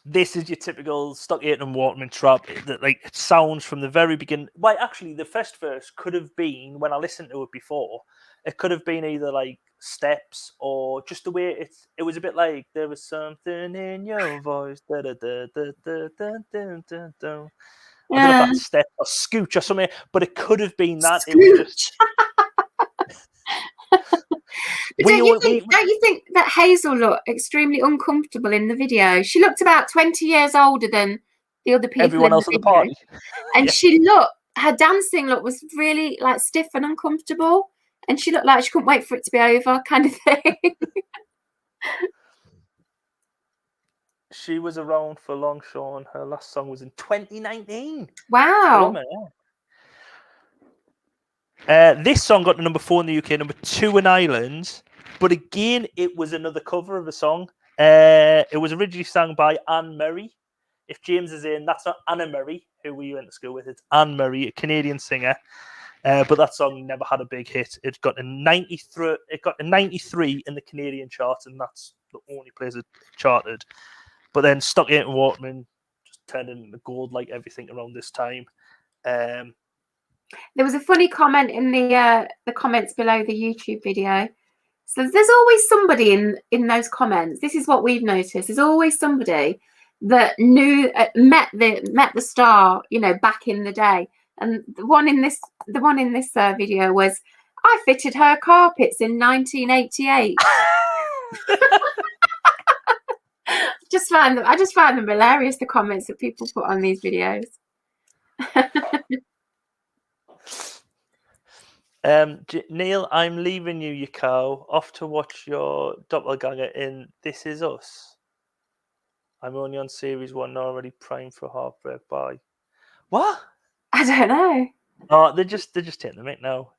this is your typical Stock Aitken and Waterman trap that like it sounds from the very beginning. Well, actually, the first verse could have been, when I listened to it before, it could have been either like steps or just the way it was a bit like there was something in your voice. Da, da, da, da, da, da, da, da, da. I don't know if that's step or scooch or something, but it could have been that. Scooch. It was just. Don't you think that Hazel looked extremely uncomfortable in the video? She looked about 20 years older than the other people. Everyone else at the party. And her dancing look was really like stiff and uncomfortable. And she looked like she couldn't wait for it to be over, kind of thing. She was around for long, Sean. Her last song was in 2019. Wow. This song got to number 4 in the UK, number 2 in Ireland. But again, it was another cover of a song. It was originally sung by Anne Murray. If James is in, that's not Anna Murray, who we went to school with. It's Anne Murray, a Canadian singer. But that song never had a big hit. It got a 93. It got a 93 in the Canadian charts, and that's the only place it charted. But then Stock Aitken and Waterman just turned into gold, like everything around this time. There was a funny comment in the comments below the YouTube video. So there's always somebody in those comments. This is what we've noticed. There's always somebody that met the star, back in the day. And the one in this video was, I fitted her carpets in 1988. I just find them hilarious, the comments that people put on these videos. Neil, I'm leaving you, you cow. Off to watch your doppelganger in This Is Us. I'm only on series 1, already primed for heartbreak. Bye. What? I don't know. Oh, they're just taking the mic now.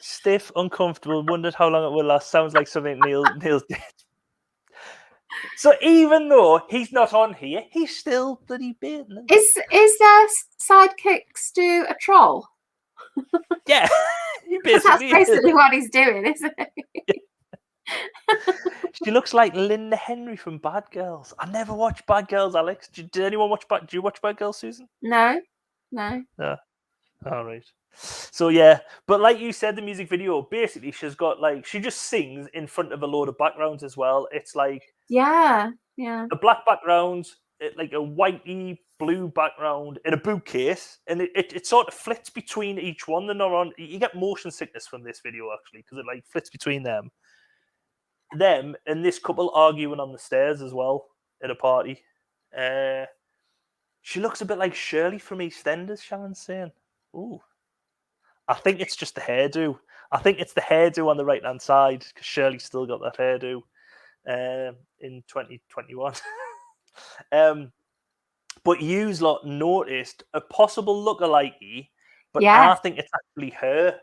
Stiff, uncomfortable. Wondered how long it will last. Sounds like something Neil's did. So even though he's not on here, he's still bloody baiting. Is sidekick Stu a troll? Yeah, that's basically what he's doing, isn't it? She looks like Linda Henry from Bad Girls. I never watched Bad Girls, Alex. Did anyone watch Bad? Do you watch Bad Girls, Susan? No. No. All right. So yeah, but like you said, the music video basically she just sings in front of a load of backgrounds as well. It's like yeah, a black background, like a whitey blue background in a bookcase, and it sort of flits between each one. They're not on. You get motion sickness from this video actually because it like flits between them and this couple arguing on the stairs as well at a party. She looks a bit like Shirley from EastEnders. Sharon's saying, "Ooh, I think it's just the hairdo. I think it's the hairdo on the right hand side because Shirley's still got that hairdo in 2021." But you's lot noticed a possible lookalike, but I think it's actually her.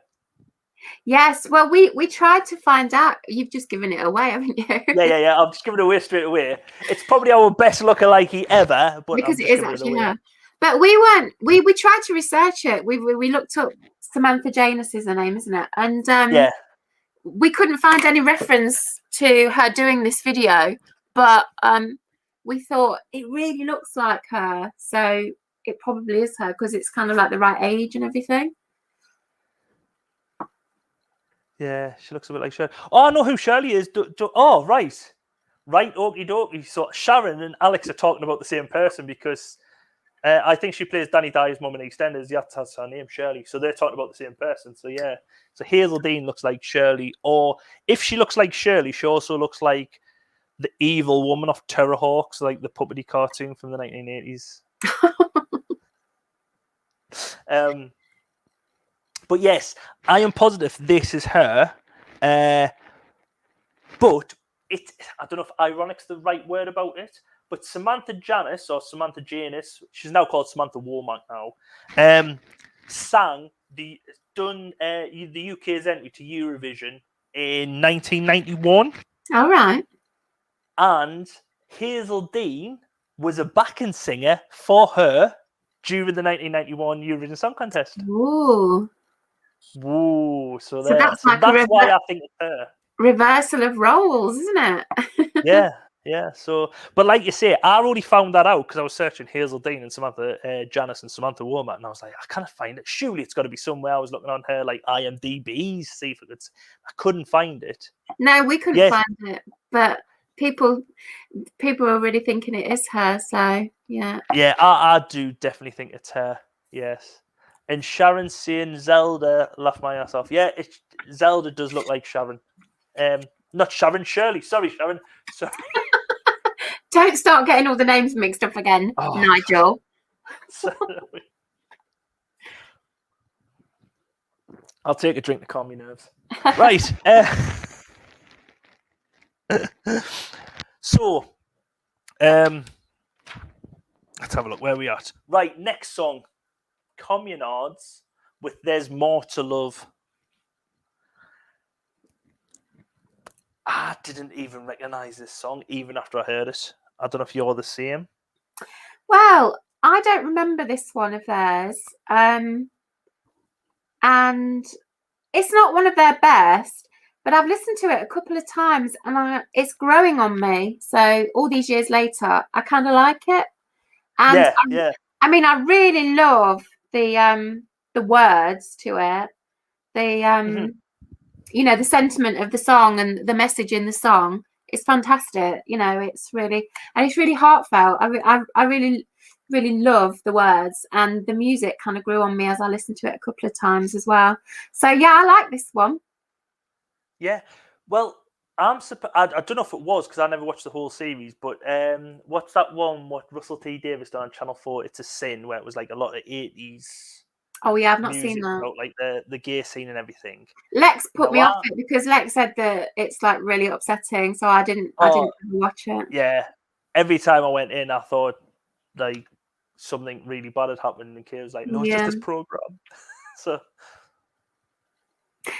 Yes, well, we tried to find out. You've just given it away, haven't you? Yeah. I'm just giving it away straight away. It's probably our best lookalike ever, but because it is actually her. But we weren't. We tried to research it. We looked up Samantha Janus is her name, isn't it? And we couldn't find any reference to her doing this video. But we thought it really looks like her, so it probably is her because it's kind of like the right age and everything. Yeah, she looks a bit like Shirley. Oh, I know who Shirley is. Oh, right. Okie dokie. So Sharon and Alex are talking about the same person because I think she plays Danny Dyer's mum in EastEnders. That's her name, Shirley. So they're talking about the same person. So yeah. So Hazel Dean looks like Shirley. Or if she looks like Shirley, she also looks like the evil woman of Terrorhawks, like the puppety cartoon from the 1980s. But yes, I am positive this is her. But I don't know if ironic's the right word about it, but Samantha Janus, or Samantha Janus, she's now called Samantha Womack now, sang the UK's entry to Eurovision in 1991. All right. And Hazel Dean was a backing singer for her during the 1991 Eurovision Song Contest. Ooh. Whoa! So that's why I think it's her. Reversal of roles, isn't it? Yeah. So, but like you say, I already found that out because I was searching Hazel Dean and Samantha Janus and Samantha Womack, and I was like, I can't find it. Surely it's got to be somewhere. I was looking on her like IMDb, see if I couldn't find it. No, we couldn't find it, but people are really thinking it is her. So yeah. Yeah, I do definitely think it's her. Yes. And Sharon's saying Zelda, laugh my ass off. Yeah, Zelda does look like Sharon. Not Sharon, Shirley. Sorry, Sharon. Sorry. Don't start getting all the names mixed up again, Nigel. Sorry. I'll take a drink to calm my nerves. Right. So, let's have a look. Where are we at? Right, next song. Communards with There's More to Love. I didn't even recognise this song even after I heard it. I don't know if you're the same. Well, I don't remember this one of theirs. And it's not one of their best, but I've listened to it a couple of times and it's growing on me. So all these years later, I kind of like it. And I mean, I really love the words to it, the sentiment of the song and the message in the song is fantastic. It's really heartfelt. I really love the words, and the music kind of grew on me as I listened to it a couple of times as well. So yeah, I like this one. Yeah, well, I don't know if it was because I never watched the whole series, but what's that one? What Russell T Davies done on Channel 4? It's a Sin, where it was like a lot of 80s. Oh yeah, I've not seen that. About, like the gay scene and everything. Lex put me off it because Lex said that it's like really upsetting, so I didn't watch it. Yeah, every time I went in, I thought like something really bad had happened, and Kay was like, "No, it's just this program." So.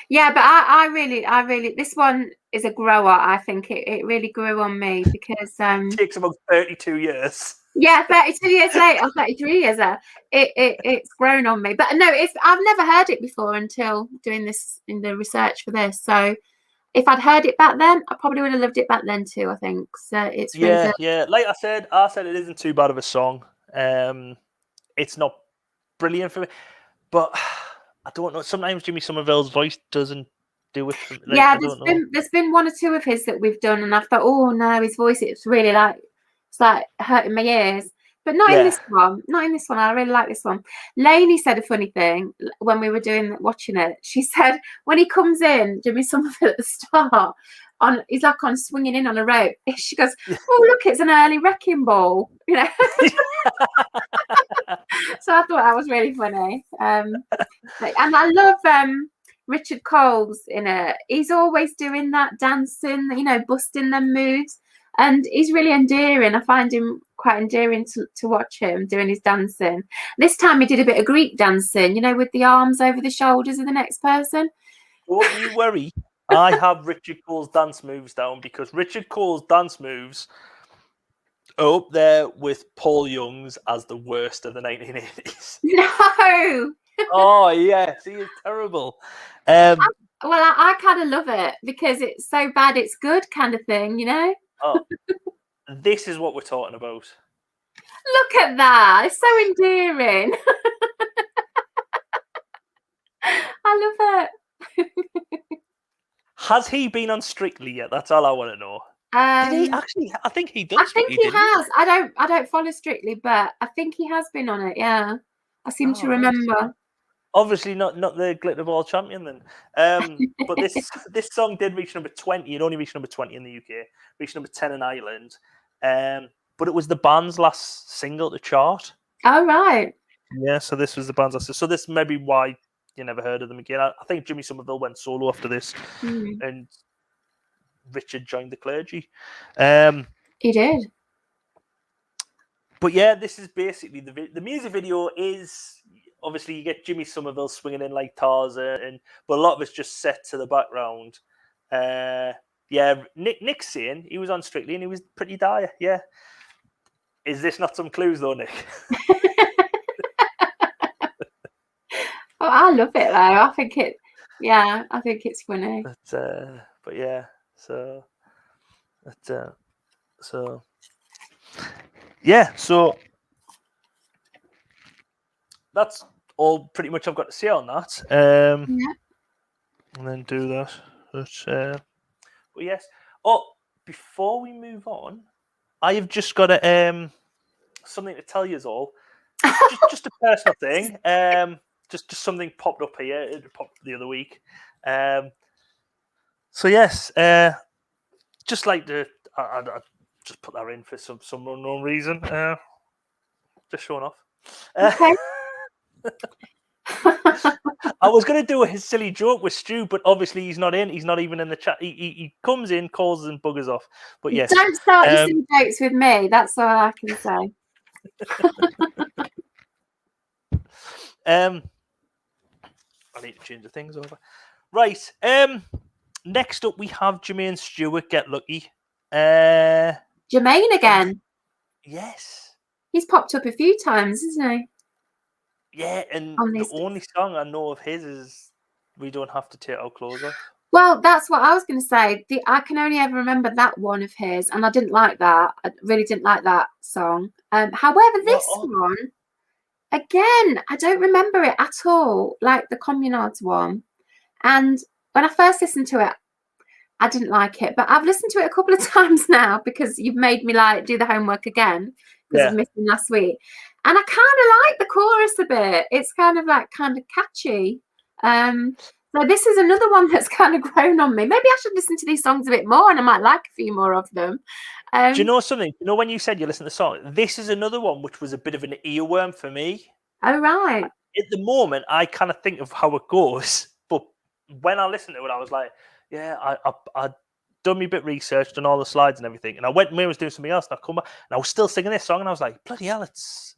Yeah, but I really, this one is a grower. I think it really grew on me because it takes about 32 years. Yeah, 32 years later, or 33 years later, it's grown on me. But no, I've never heard it before until doing this in the research for this. So if I'd heard it back then, I probably would have loved it back then too. I think so. It's really good. Yeah. Like I said it isn't too bad of a song. It's not brilliant for me, but. I don't know. Sometimes Jimmy Somerville's voice doesn't do it. There's been one or two of his that we've done, and I thought, oh no, his voice, it's really like It's like hurting my ears. But not in this one. Not in this one. I really like this one. Lainey said a funny thing when we were watching it. She said when he comes in, Jimmy Somerville at the start, he's like on swinging in on a rope. She goes, "Oh look, it's an early wrecking ball," you know. So I thought that was really funny. And I love Richard Cole's in it. He's always doing that dancing, you know, busting them moves. And he's really endearing. I find him quite endearing to watch him doing his dancing. This time he did a bit of Greek dancing, you know, with the arms over the shoulders of the next person. Don't you worry. I have Richard Cole's dance moves down because Richard Cole's dance moves are up there with Paul Young's as the worst of the 1980s. No! Oh, yes, he is terrible. Well, I kind of love it because it's so bad it's good kind of thing, you know? Oh, this is what we're talking about. Look at that. It's so endearing. I love it. Has he been on Strictly yet? That's all I want to know. Did he actually? I think he does. I think he has. I don't follow Strictly, but I think he has been on it. Yeah, I seem to remember. Obviously, not the glitter ball champion then. But this song did reach number 20. It only reached number 20 in the UK. Reached number 10 in Ireland. But it was the band's last single to chart. Oh right. Yeah. So this was the band's last. So this may be why you never heard of them again. I think Jimmy Somerville went solo after this, and Richard joined the clergy. He did. But yeah, this is basically the music video is obviously you get Jimmy Somerville swinging in like Tarzan, but a lot of it's just set to the background. Yeah, Nick's saying he was on Strictly and he was pretty dire. Yeah, is this not some clues though, Nick? Oh, I love it though. I think it's funny. But yeah, so yeah, so that's all pretty much I've got to say on that. And then do that. But yes. Oh, before we move on, I have just got something to tell you all. just a personal thing. Just something popped up here. It popped up the other week. So yes, just like to I just put that in for some unknown reason. Just showing off. Okay. I was going to do a silly joke with Stu, but obviously he's not in. He's not even in the chat. He comes in, calls and buggers off. But yes, don't start your silly jokes with me. That's all I can say. I need to change the things over. Right. Next up, we have Jermaine Stewart. Get lucky. Jermaine again. Yes. He's popped up a few times, isn't he? Yeah, and the only song I know of his is "We Don't Have to Take Our Clothes Off." Well, that's what I was going to say. I can only ever remember that one of his, and I didn't like that. I really didn't like that song. However, this one, again, I don't remember it at all, like the Communards one. And when I first listened to it, I didn't like it. But I've listened to it a couple of times now because you've made me like do the homework again because of missing last week. And I kind of like the chorus a bit. It's kind of catchy. So this is another one that's kind of grown on me. Maybe I should listen to these songs a bit more and I might like a few more of them. Do you know something? You know when you said you listen to the song, this is another one which was a bit of an earworm for me. Oh, right. At the moment, I kind of think of how it goes. But when I listened to it, I was like, yeah, I'd done me a bit of research, done all the slides and everything. And I went and I was doing something else and I come back and I was still singing this song and I was like, bloody hell, it's...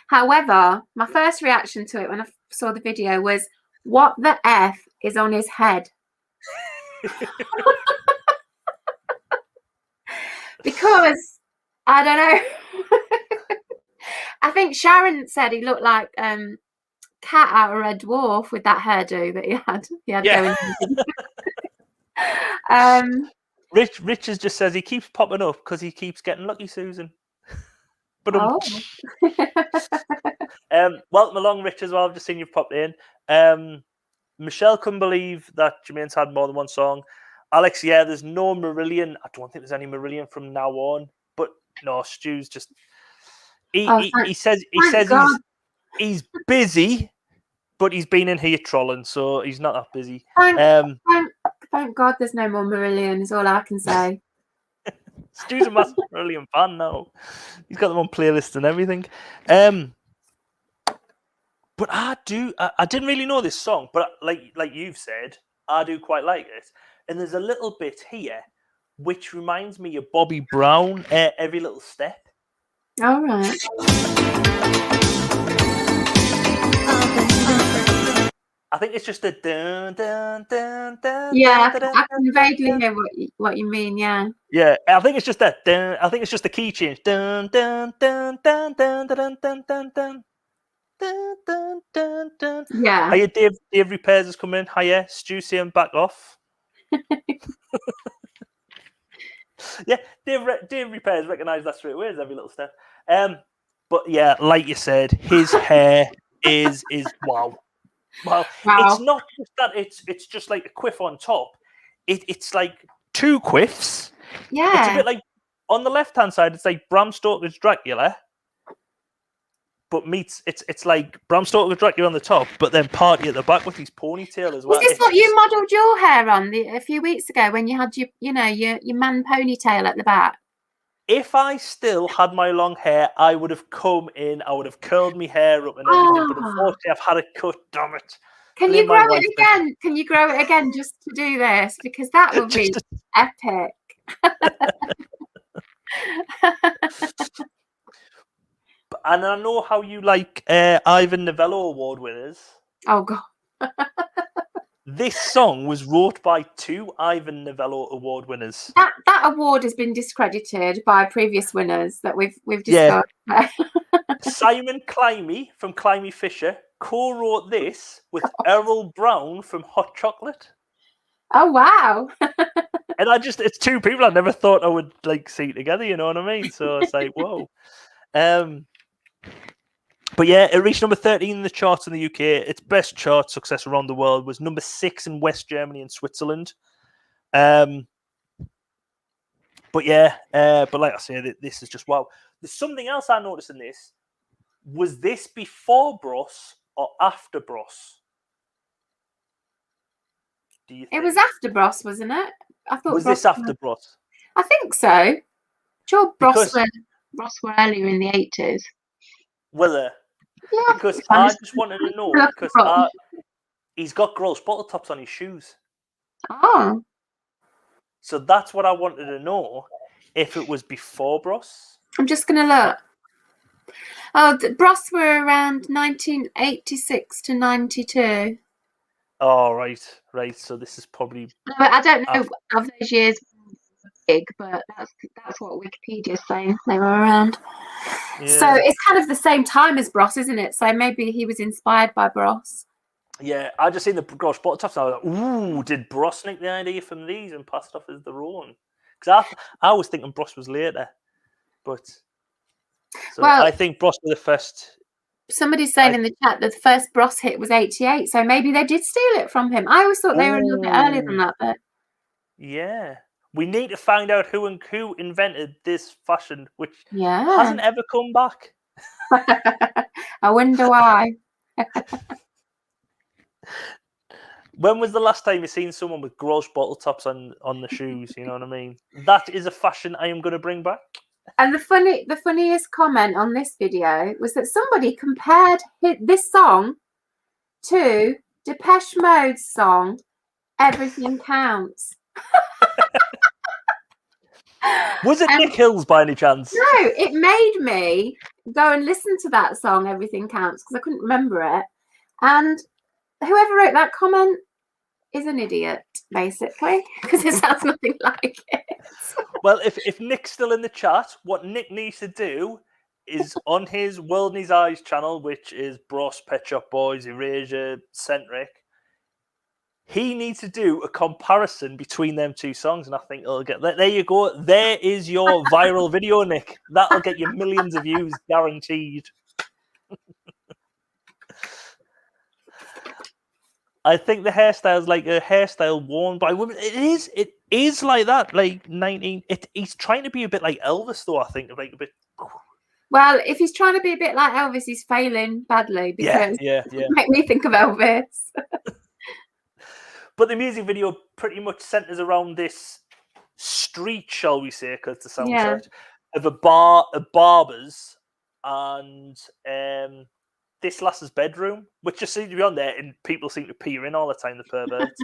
However, my first reaction to it when I saw the video was, what the F is on his head? Because, I don't know. I think Sharon said he looked like Cat out of Red Dwarf with that hairdo that he had. Going Richard just says he keeps popping up because he keeps getting lucky, Susan. But welcome along, Rich, as well. I've just seen you've popped in. Michelle couldn't believe that Jermaine's had more than one song. Alex, yeah, there's no Marillion. I don't think there's any Marillion from now on. But no, Stu's just he Oh, he says God. he's busy, but he's been in here trolling, so he's not that busy. Thank God there's no more Marillion, is all I can say. Stu's a massive Marillion fan now. He's got them on playlists and everything. But I didn't really know this song, but like you've said, I do quite like it. And there's a little bit here which reminds me of Bobby Brown, Every Little Step. All right. I think it's just a dun dun dun dun. Yeah, dun, dun, I can vaguely hear what you mean. Yeah. Yeah, I think it's just that. Dun, I think it's just the key change. Dun dun dun dun dun dun dun dun dun. Dun, dun, dun, dun. Yeah. Hiya, Dave Repairs is coming. Hiya, Stu saying back off. Yeah, Dave Repairs recognised that straight away as Every Little Step. But yeah, like you said, his hair is wow. Well, it's not just that; it's just like a quiff on top. It's like two quiffs. Yeah. It's a bit like on the left hand side, it's like Bram Stoker's Dracula. But meets it's like Bram Stoker's Dracula on the top, but then Party at the back with his ponytail as well. Was this what you modelled your hair on a few weeks ago when you had your man ponytail at the back? If I still had my long hair, I would have come in. I would have curled my hair up and everything. But unfortunately, I've had it cut. Damn it! Can you grow it again? Can you grow it again just to do this? Because that would be epic. And I know how you like Ivan Novello Award winners. Oh God! This song was wrote by two Ivan Novello Award winners. That award has been discredited by previous winners that we've discussed. Yeah. Simon Climby from Climby Fisher co-wrote this with Errol Brown from Hot Chocolate. Oh wow! And it's two people I never thought I would like see together. You know what I mean? So it's like whoa. But yeah, it reached number 13 in the charts in the UK. Its best chart success around the world was number 6 in West Germany and Switzerland. But yeah, but like I said, this is just wow. There's something else I noticed in this. Was this before Bros or after Bros? Do you think? It was after Bros, wasn't it? I thought. Was this after Bros? I think so. Sure, Bros were earlier in the 80s. Were they? Yeah. Because I just wanted to know because he's got gross bottle tops on his shoes. Oh. So that's what I wanted to know. If it was before Bros. I'm just going to look. Oh, Bros were around 1986 to 92. Oh, right. So this is probably. I don't know of those years big, but that's what Wikipedia's saying. They were around. Yeah. So it's kind of the same time as Bros, isn't it? So maybe he was inspired by Bros. Yeah, I just seen the gross bottle tops. And I was like, ooh, did Bros nick the idea from these and pass it off as their own? Because I was thinking Bros was later, but I think Bros were the first. Somebody's saying in the chat that the first Bros hit was 88, so maybe they did steal it from him. I always thought they were a little bit earlier than that, but yeah, we need to find out who invented this fashion, which hasn't ever come back. I wonder why. When was the last time you seen someone with gross bottle tops on the shoes? You know what I mean? That is a fashion I am going to bring back. And the funniest comment on this video was that somebody compared this song to Depeche Mode's song "Everything Counts." Was it Nick Hills by any chance? No, it made me go and listen to that song "Everything Counts" because I couldn't remember it. And whoever wrote that comment is an idiot, basically, because it sounds nothing like it. Well, if Nick's still in the chat, what Nick needs to do is on his World in His Eyes channel, which is Bros, Pet Shop Boys, Erasure, Centric, he needs to do a comparison between them two songs, and I think it'll get there. You go. There is your viral video, Nick. That'll get you millions of views, guaranteed. I think the hairstyle is like a hairstyle worn by women. It is like that. Like 19. He's trying to be a bit like Elvis, though. I think like a bit. Well, if he's trying to be a bit like Elvis, he's failing badly because Yeah. make me think of Elvis. But the music video pretty much centers around this street, shall we say, because the sound church, of a barber's and this lass's bedroom, which just seems to be on there, and people seem to peer in all the time, the perverts.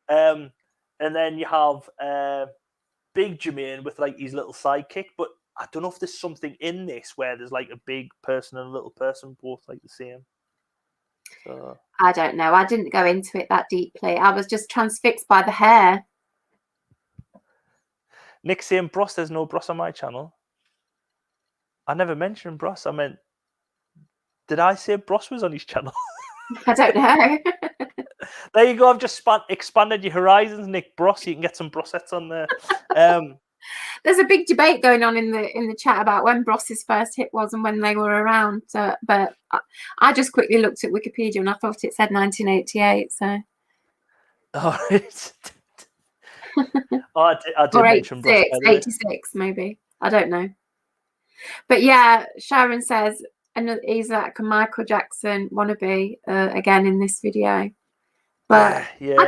And then you have Big Jermaine with like his little sidekick, but I don't know if there's something in this where there's like a big person and a little person both like the same. So I don't know. I didn't go into it that deeply. I was just transfixed by the hair. Nick saying, Bros, there's no Bros on my channel. I never mentioned Bros. I meant, did I say Bros was on his channel? I don't know. There you go. I've just expanded your horizons, Nick. Bros, you can get some Brosettes on there. There's a big debate going on in the chat about when Bros's first hit was and when they were around. So, but I just quickly looked at Wikipedia and I thought it said 1988. So, all right. I did or mention Bros. 86 maybe. I don't know. But yeah, Sharon says, and he's like a Michael Jackson wannabe again in this video. But yeah. I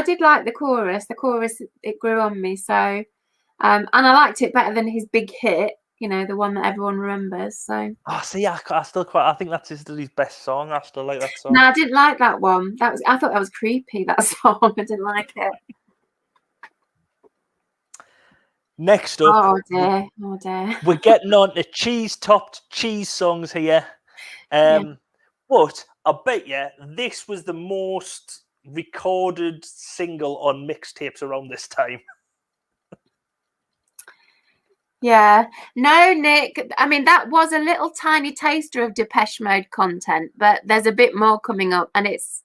did like the chorus. The chorus, it grew on me. So, and I liked it better than his big hit, you know, the one that everyone remembers. So, see, I think that's his best song. I still like that song. No, I didn't like that one. I thought that was creepy, that song. I didn't like it. Next up, oh dear, we're getting on to cheese-topped cheese songs here. But I bet you this was the most recorded single on mixtapes around this time. Yeah. No, Nick. I mean, that was a little tiny taster of Depeche Mode content, but there's a bit more coming up, and it's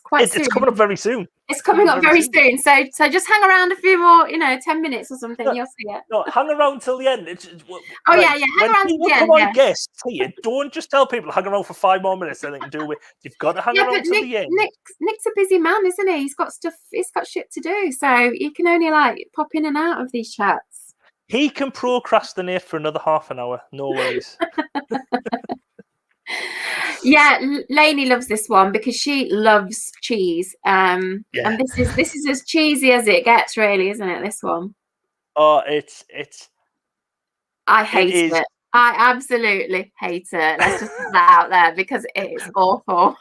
quite soon. It's coming up very soon. It's coming up very soon. So just hang around a few more, 10 minutes or something. You'll see it. No, hang around till the end. Yeah. Hang around till the end. Come on, guests here. Don't just tell people to hang around for 5 more minutes and they can do it. You've got to hang around till the end. Nick's a busy man, isn't he? He's got stuff. He's got shit to do. So he can only pop in and out of these chats. He can procrastinate for another half an hour. No worries. Yeah, Lainey loves this one because she loves cheese. And this is as cheesy as it gets, really, isn't it? This one. Oh, it's. I hate it. I absolutely hate it. Let's just put that out there because it is awful.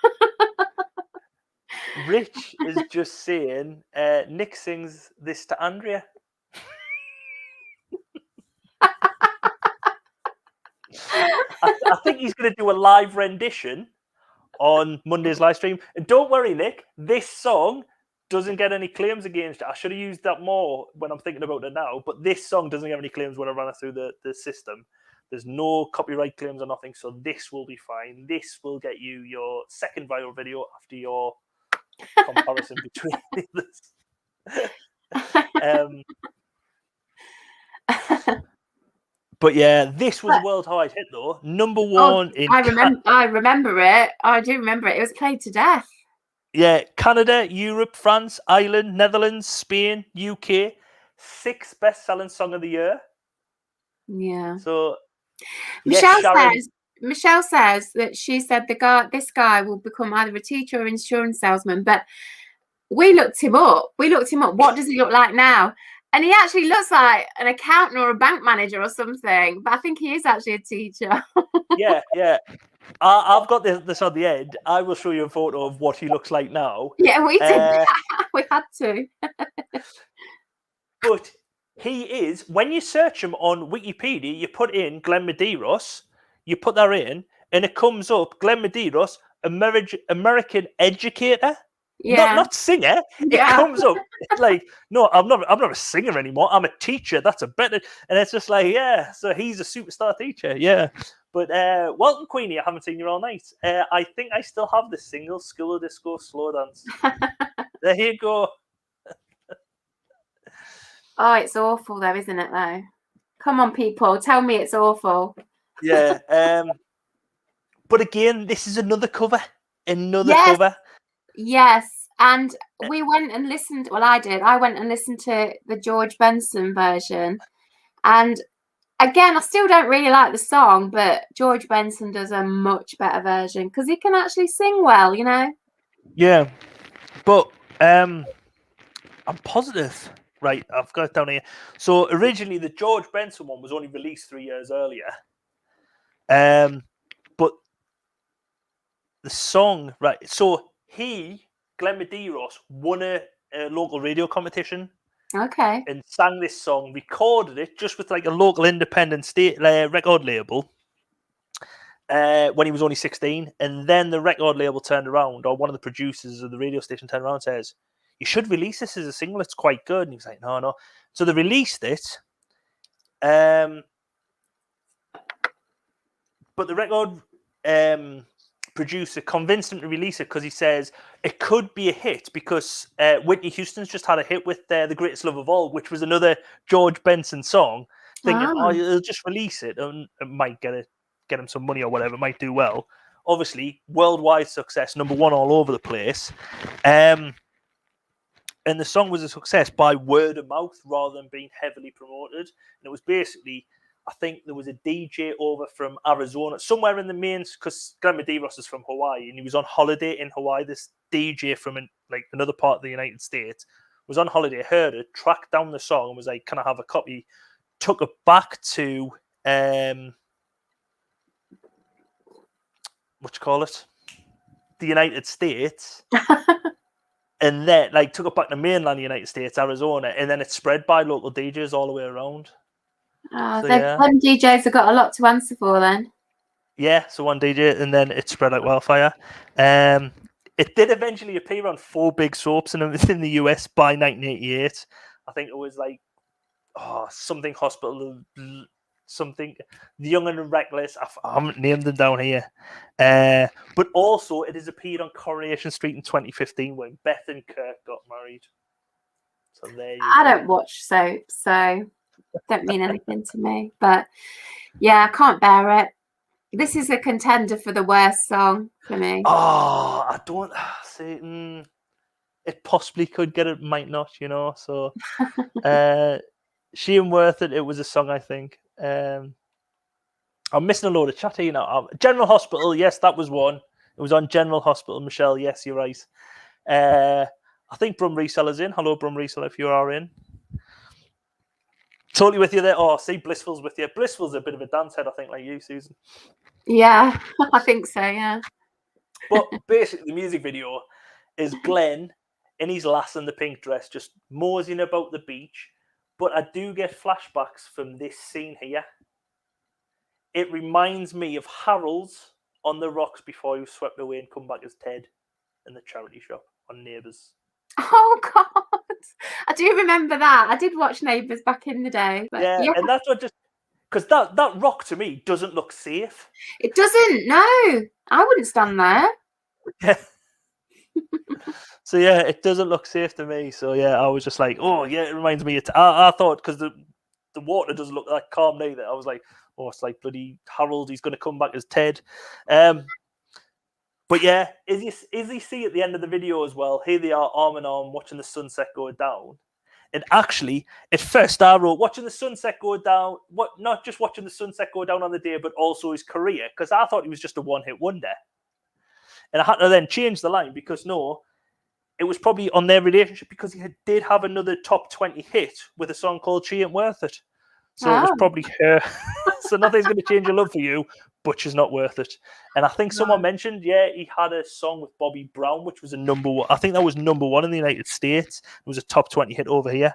Rich is just saying, Nick sings this to Andrea. I think he's going to do a live rendition on Monday's live stream. And don't worry, Nick, this song doesn't get any claims against it. I should have used that more when I'm thinking about it now, but this song doesn't have any claims when I run it through the system. There's no copyright claims or nothing, so this will be fine. This will get you your second viral video after your comparison between the others. But yeah, this was a worldwide hit though. Number one in I remember it. I do remember it. It was played to death. Yeah, Canada, Europe, France, Ireland, Netherlands, Spain, UK. 6 best-selling song of the year. Yeah. So Michelle says that she said this guy will become either a teacher or insurance salesman. But we looked him up. What does he look like now? And he actually looks like an accountant or a bank manager or something. But I think he is actually a teacher. Yeah. I've got this on the end. I will show you a photo of what he looks like now. Yeah, we did. We had to. But he is, when you search him on Wikipedia, you put in Glenn Medeiros, you put that in, and it comes up, Glenn Medeiros, American educator. Yeah. Not singer. It comes up. It's like, no, I'm not a singer anymore. I'm a teacher. That's a better. And it's just like, yeah. So he's a superstar teacher. Yeah. But welcome, Queenie. I haven't seen you all night. I think I still have the single School of Disco Slow Dance. There you go. Oh, it's awful though, isn't it? Though. Come on, people. Tell me it's awful. Yeah. But again, this is another cover. Cover. Yes, and we went and listened. Well, I did. I went and listened to the George Benson version, and again, I still don't really like the song, but George Benson does a much better version because he can actually sing well, you know. Yeah, but I'm positive. Right, I've got it down here. So originally, the George Benson one was only released 3 years earlier. But the song, right? So Glenn Medeiros, won a local radio competition Okay. and sang this song, recorded it just with like a local independent state record label when he was only 16. And then the record label turned around, or one of the producers of the radio station turned around and says, "You should release this as a single. It's quite good." And he was like, "No, no." So they released it. But the record producer convinced him to release it because he says it could be a hit because Whitney Houston's just had a hit with The Greatest Love of All, which was another George Benson song, thinking, Ah. oh, he'll just release it and it might get him some money or whatever, it might do well. Obviously, worldwide success, number one all over the place. And the song was a success by word of mouth rather than being heavily promoted. And it was basically, I think there was a DJ over from Arizona, somewhere in the mains, because Glenn Medeiros is from Hawaii, and he was on holiday in Hawaii. This DJ from another part of the United States was on holiday, heard it, tracked down the song, and was like, "Can I have a copy?" Took it back to what you call it, the United States. And then, took it back to mainland United States, Arizona, and then it spread by local DJs all the way around. So them DJs have got a lot to answer for then. Yeah, so one DJ, and then it spread like wildfire. It did eventually appear on 4 big soaps in the US by 1988. I think it was something hospital, something The Young and Reckless. I haven't named them down here. But also, it has appeared on Coronation Street in 2015 when Beth and Kirk got married. So there you I go. don't watch soaps, so don't mean anything to me. But yeah, I can't bear it. This is a contender for the worst song for me. Oh, I don't see. It possibly could get it, might not, So, She and Worth It. It was a song, I think. I'm missing a load of chat here now. General Hospital, yes, that was one. It was on General Hospital. Michelle, yes, you're right. I think Brum Reseller's in. Hello, Brum Reseller, if you are in. Totally with you there. Oh, see, Blissful's with you. Blissful's a bit of a dance head, I think, like you, Susan. Yeah, I think so, yeah. But basically, the music video is Glenn in his lass in the pink dress, just moseying about the beach. But I do get flashbacks from this scene here. It reminds me of Harold's on the rocks before he was swept away and come back as Ted in the charity shop on Neighbours. Oh, God. I do remember that. I did watch Neighbours back in the day. But yeah, and that's what just... Because that rock, to me, doesn't look safe. It doesn't, no. I wouldn't stand there. Yeah. So, yeah, it doesn't look safe to me. So, yeah, I was just like, oh, yeah, it reminds me. I thought, because the water doesn't look that calm neither. I was like, oh, it's like bloody Harold. He's going to come back as Ted. But yeah, as you see at the end of the video as well, here they are arm in arm watching the sunset go down. And actually, at first I wrote watching the sunset go down, not just watching the sunset go down on the day, but also his career, because I thought he was just a one-hit wonder. And I had to then change the line because no, it was probably on their relationship because he did have another top 20 hit with a song called She Ain't Worth It. So it was probably her. So nothing's going to change your love for you, but she's not worth it. And I think someone mentioned, he had a song with Bobby Brown, which was a number one. I think that was number one in the United States. It was a top 20 hit over here.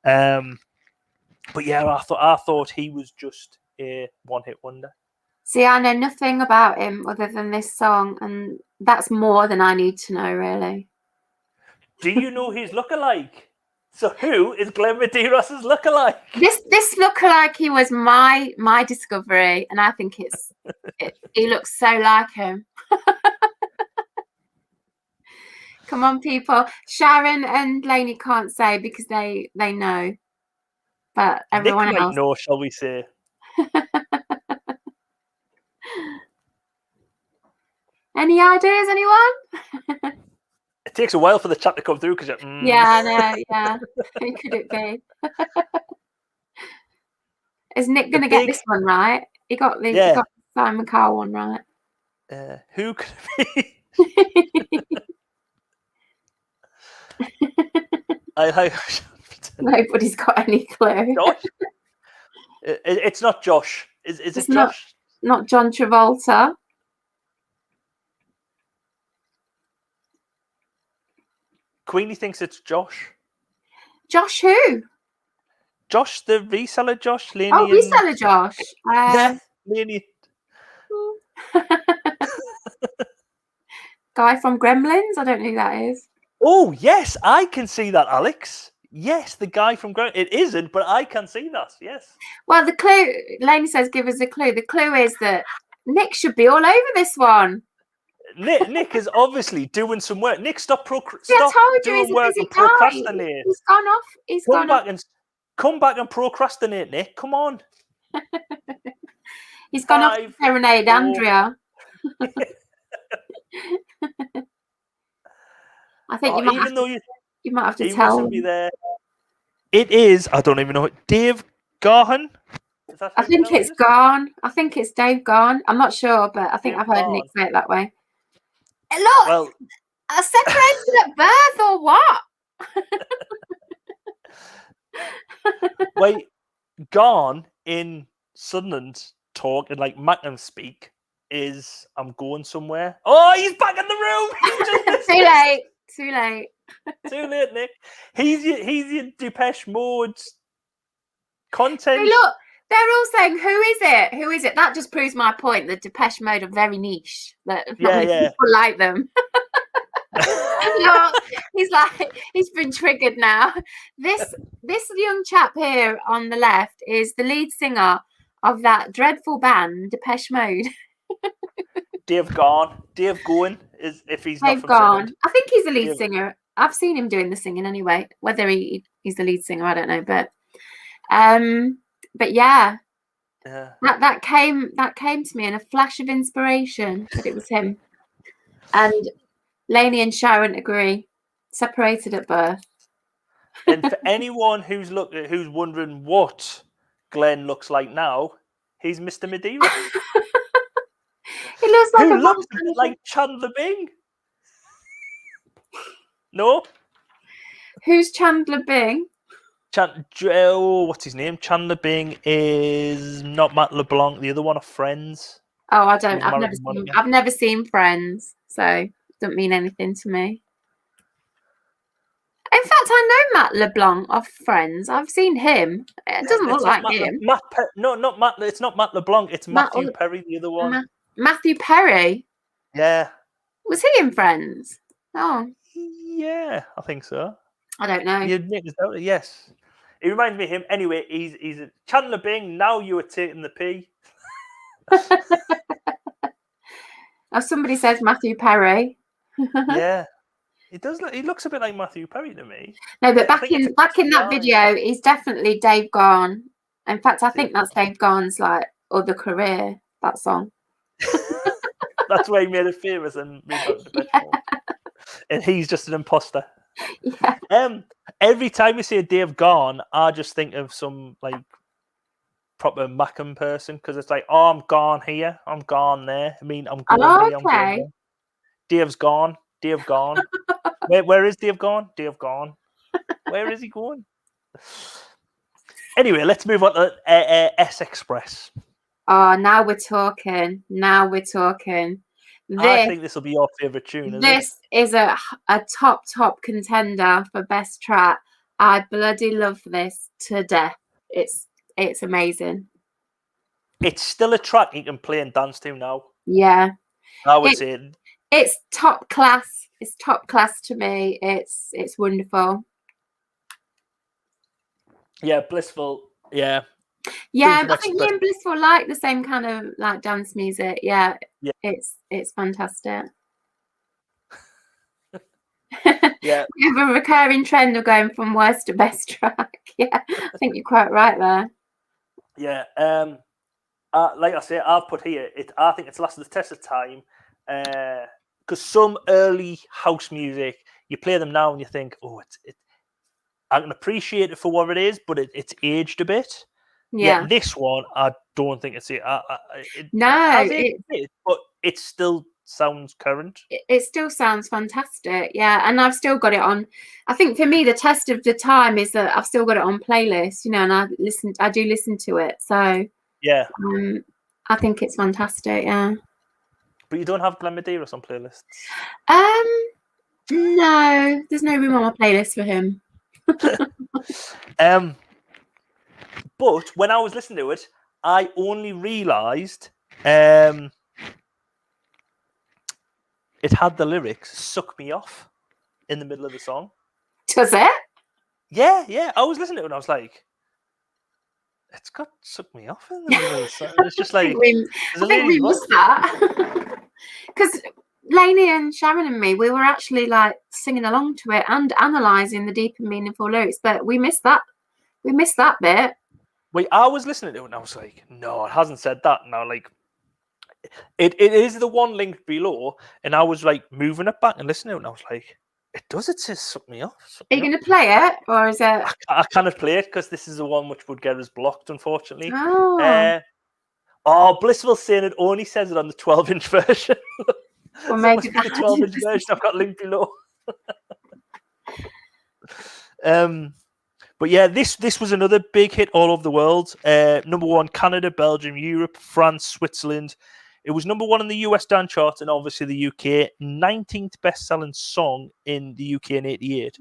But yeah, I thought he was just a one-hit wonder. See, I know nothing about him other than this song, and that's more than I need to know, really. Do you know his lookalike? So who is Glenn Medeiros' lookalike? This lookalike, he was my discovery, and I think he looks so like him. Come on, people. Sharon and Lainey can't say because they know, but everyone Nick might else know, shall we say? Any ideas, anyone? It takes a while for the chat to come through because Yeah, I know. Yeah, who could it be? Is Nick going to get this one right? He got the Simon Cowell one right. Who could it be? Nobody's got any clue. Josh? It's not Josh. Is it Josh? Not John Travolta. Queenie thinks it's Josh. Josh who? Josh, the reseller Josh. Laney reseller Josh. Yeah, Laney. Guy from Gremlins? I don't know who that is. Oh, yes, I can see that, Alex. Yes, the guy from Gremlins. It isn't, but I can see that, yes. Well, the clue, Laney says, give us a clue. The clue is that Nick should be all over this one. Nick is obviously doing some work. Nick, stop doing work and procrastinate. He's gone off. Come back and procrastinate, Nick. Come on. He's gone off to serenade Andrea. I think you might have to tell him. There. It is. I don't even know. Dave Gahan. I think it's Gone. I think it's Dave Gone. I'm not sure, but I think I've heard Nick say it that way. Hey, look, well, I separated at birth or what? Wait, Gone in Sunderland talk and like Macklin speak is I'm going somewhere. Oh, he's back in the room. Too late, Nick. He's your Depeche Mode content. Hey, look, they're all saying, "Who is it? Who is it?" That just proves my point. The Depeche Mode are very niche. That not many people like them. Look, he's been triggered now. This young chap here on the left is the lead singer of that dreadful band Depeche Mode. Dave Gahan. Dave Gahan is if he's Dave not from Gahan. I think he's the lead singer. I've seen him doing the singing anyway. Whether he's the lead singer, I don't know. But yeah. That came to me in a flash of inspiration that it was him. And Laney and Sharon agree. Separated at birth. And for anyone who's wondering what Glenn looks like now, he's Mr. Medeiros. He looks like a bit like Chandler Bing. No? Who's Chandler Bing? What's his name? Chandler Bing is not Matt LeBlanc, the other one of Friends. Oh, I don't. I've never seen Friends, so it doesn't mean anything to me. In fact, I know Matt LeBlanc of Friends. I've seen him. It doesn't look like him. Not Matt. It's not Matt LeBlanc. It's Matthew Perry, the other one. Matthew Perry. Yeah. Was he in Friends? Oh. Yeah, I think so. I don't know. Yes. It reminds me of him. Anyway, he's a Chandler Bing. Now you are taking the P. Oh, somebody says Matthew Perry. Yeah. He does. He looks a bit like Matthew Perry to me. No, but back in that video, he's definitely Dave Gahan. In fact, I think that's Dave Gahan's like other career. That song. That's why he made it famous and moved on to the best. And he's just an imposter. Yeah. Every time you see a Dave Gahan, I just think of some like proper Mackham person because it's like, oh, I'm gone here, I'm gone there. I mean, I'm going here, I'm going there. Dave's gone. Dave gone. Where is Dave gone? Dave gone. Where is he going? Anyway, let's move on to S Express. Oh, now we're talking. I think this will be your favourite tune. This is a top contender for best track. I bloody love this to death. It's amazing. It's still a track you can play and dance to now. Yeah. I would say it's top class. It's top class to me. It's wonderful. Yeah, Blissful. Yeah. Yeah, I think me and Blissful like the same kind of like dance music. Yeah. It's fantastic. Yeah. We have a recurring trend of going from worst to best track. Yeah, I think you're quite right there. Yeah. Like I say, I've put here. I think it's lasted the test of time. Because some early house music, you play them now and you think, oh, I can appreciate it for what it is, but it's aged a bit. Yeah. This one, I don't think it's it. No, has aged a bit, but it still sounds current. It still sounds fantastic. Yeah, and I've still got it on. I think for me, the test of the time is that I've still got it on playlist, and I do listen to it. So yeah, I think it's fantastic. Yeah. But you don't have Glenn Medeiros on playlists? No, there's no room on my playlist for him. But when I was listening to it, I only realised it had the lyrics "suck me off" in the middle of the song. Does it? Yeah. I was listening to it and I was like, it's got "suck me off" in the middle of the song. It's just like, I think we missed that. Because Lainey and Sharon and me, we were actually like singing along to it and analysing the deep and meaningful lyrics, but we missed that. We missed that bit. Wait, I was listening to it and I was like, no, it hasn't said that. Now, like, it is the one linked below, and I was like moving it back and listening to it, and I was like, it does. It says "suck me off." Are you going to play it, or is it? I cannot play it because this is the one which would get us blocked, unfortunately. Oh, Blissful's saying it only says it on the 12-inch version. Well, So maybe the 12-inch version I've got linked below. But yeah, this was another big hit all over the world. Number 1, Canada, Belgium, Europe, France, Switzerland. It was number 1 in the US dance chart and obviously the UK. 19th best-selling song in the UK in '88,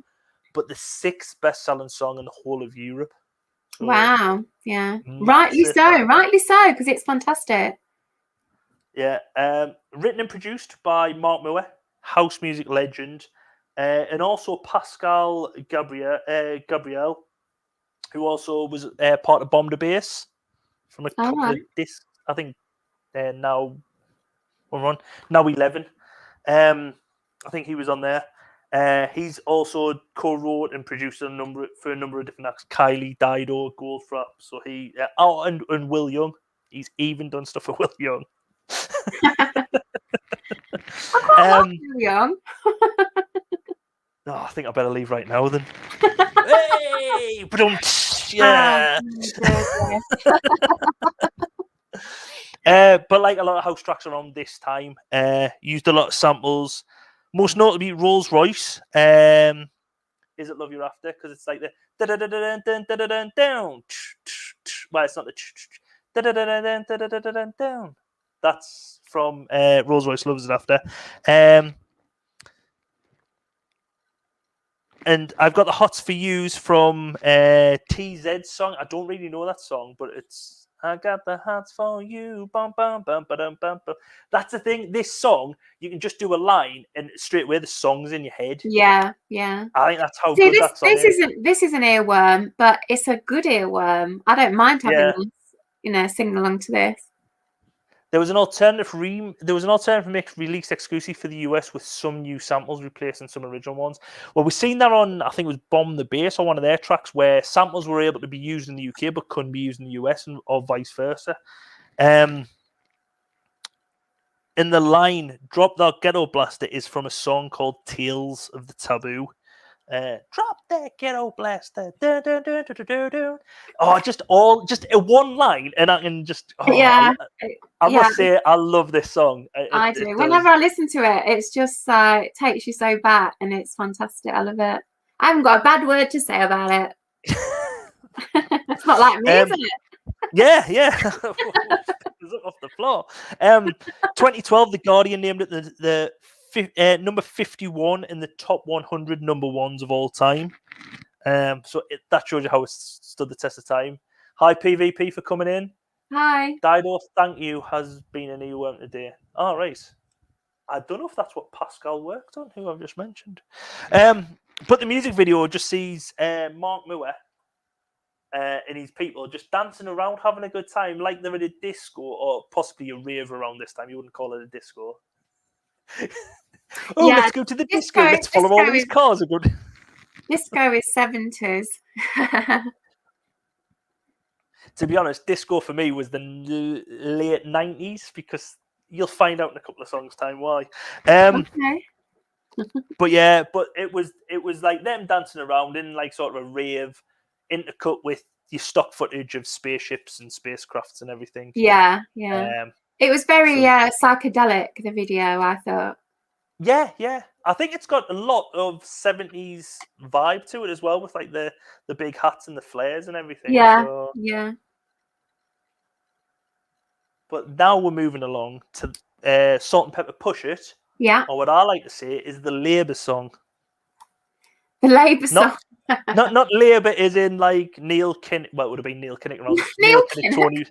but the 6th best-selling song in the whole of Europe. So, wow, yeah, rightly so, because it's fantastic. Yeah, written and produced by Mark Moore, house music legend, and also Pascal Gabriel, who also was part of Bomb the Bass from a couple of discs. I think now 11. I think he was on there. He's also co-wrote and produced for a number of different acts. Kylie, Dido, Goldfrapp. So he and Will Young. He's even done stuff for Will Young. Will Young. I think I better leave right now then. Hey, yeah. But like a lot of house tracks around this time, used a lot of samples. Most notably, Rolls Royce. Is it Love You're After? Because it's like the down. Well, it's not the down. That's from Rolls Royce Loves It After. And I've got the Hots for Yous from TZ's song. I don't really know that song, but it's I got the hots for you. Bum, bum, bum, ba-dum, bum, bum. That's the thing. This song, you can just do a line and straight away the song's in your head. Yeah. I think that's how good that song is. This is an earworm, but it's a good earworm. I don't mind having this, singing along to this. There was an alternative mix released exclusive for the US with some new samples replacing some original ones. Well, we've seen that on, I think it was Bomb the Bass on one of their tracks, where samples were able to be used in the UK but couldn't be used in the US, or vice versa. In the line, Drop That Ghetto Blaster is from a song called Tales of the Taboo. Drop that ghetto blaster. Dun, dun, dun, dun, dun, dun. Oh, just a one line, and I can just. I must say, I love this song. I do. Whenever I listen to it, it's just it takes you so back, and it's fantastic. I love it. I haven't got a bad word to say about it. It's not like me, is it? Yeah. Off the floor. 2012, The Guardian named it the number 51 in the top 100 number ones of all time. So that shows you how it stood the test of time. Hi, PvP, for coming in. Hi. Dido, thank you, has been an earworm today. All right. I don't know if that's what Pascal worked on, who I've just mentioned. But the music video just sees Mark Moore and his people just dancing around, having a good time, like they're at a disco or possibly a rave around this time. You wouldn't call it a disco. Let's go to the disco. Let's follow all these cars. Disco is 70s. To be honest, disco for me was the late 90s, because you'll find out in a couple of songs' time why. Okay. But yeah, but it was like them dancing around in like sort of a rave, intercut with your stock footage of spaceships and spacecrafts and everything. Yeah. It was very So- psychedelic, the video, I thought. Yeah. I think it's got a lot of 70s vibe to it as well, with like the big hats and the flares and everything. Yeah. So, Yeah. but now we're moving along to Salt-N-Pepa Push It, Yeah. or what I like to say is the Labour song. The Labour song. Not Labour is in like Neil Kinnock. Well, it would have been Neil Kinnock around Neil Kinnock, Kinnock. Tony.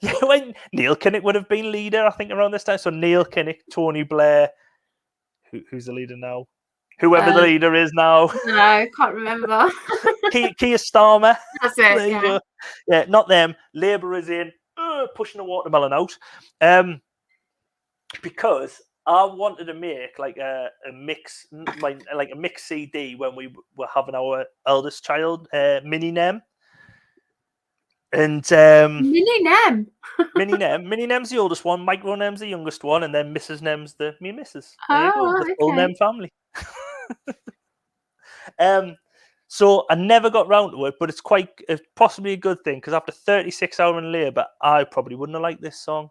Yeah, when Neil Kinnock would have been leader, I think, around this time. So Neil Kinnock, Tony Blair. Who's the leader now? Whoever the leader is now. No, can't remember. Keir Starmer. That's There it. you go. Yeah, not them. Labour is in pushing the watermelon out. Because I wanted to make like a mix, like a mix CD when we were having our eldest child, Mini Nem. And Mini Nem. Mini Nem's the oldest one, Micro Nem's the youngest one, and then Mrs. Nem's me and Mrs. There you go, the full okay. Nem family. So I never got round to it, but it's possibly a good thing, because after 36 hours in labour, I probably wouldn't have liked this song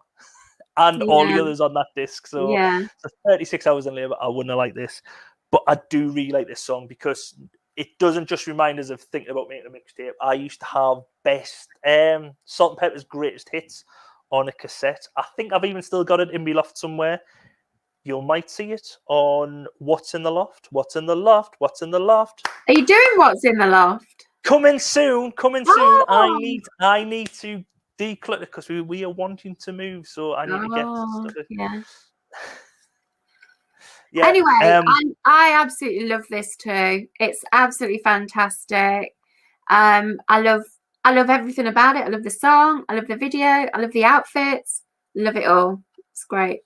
and all the others on that disc. So, so 36 hours in labour, I wouldn't have liked this, but I do really like this song because it doesn't just remind us of thinking about making a mixtape. I used to have best Salt-N-Pepa's greatest hits on a cassette. I think I've even still got it in my loft somewhere. You might see it on What's in the Loft. What's in the Loft? What's in the Loft? Are you doing What's in the Loft? Coming soon. Oh. I need to declutter because we are wanting to move, so I need to get stuff. Yeah. Anyway, I absolutely love this too. It's absolutely fantastic. I love everything about it. I love the song. I love the video. I love the outfits. Love it all. It's great.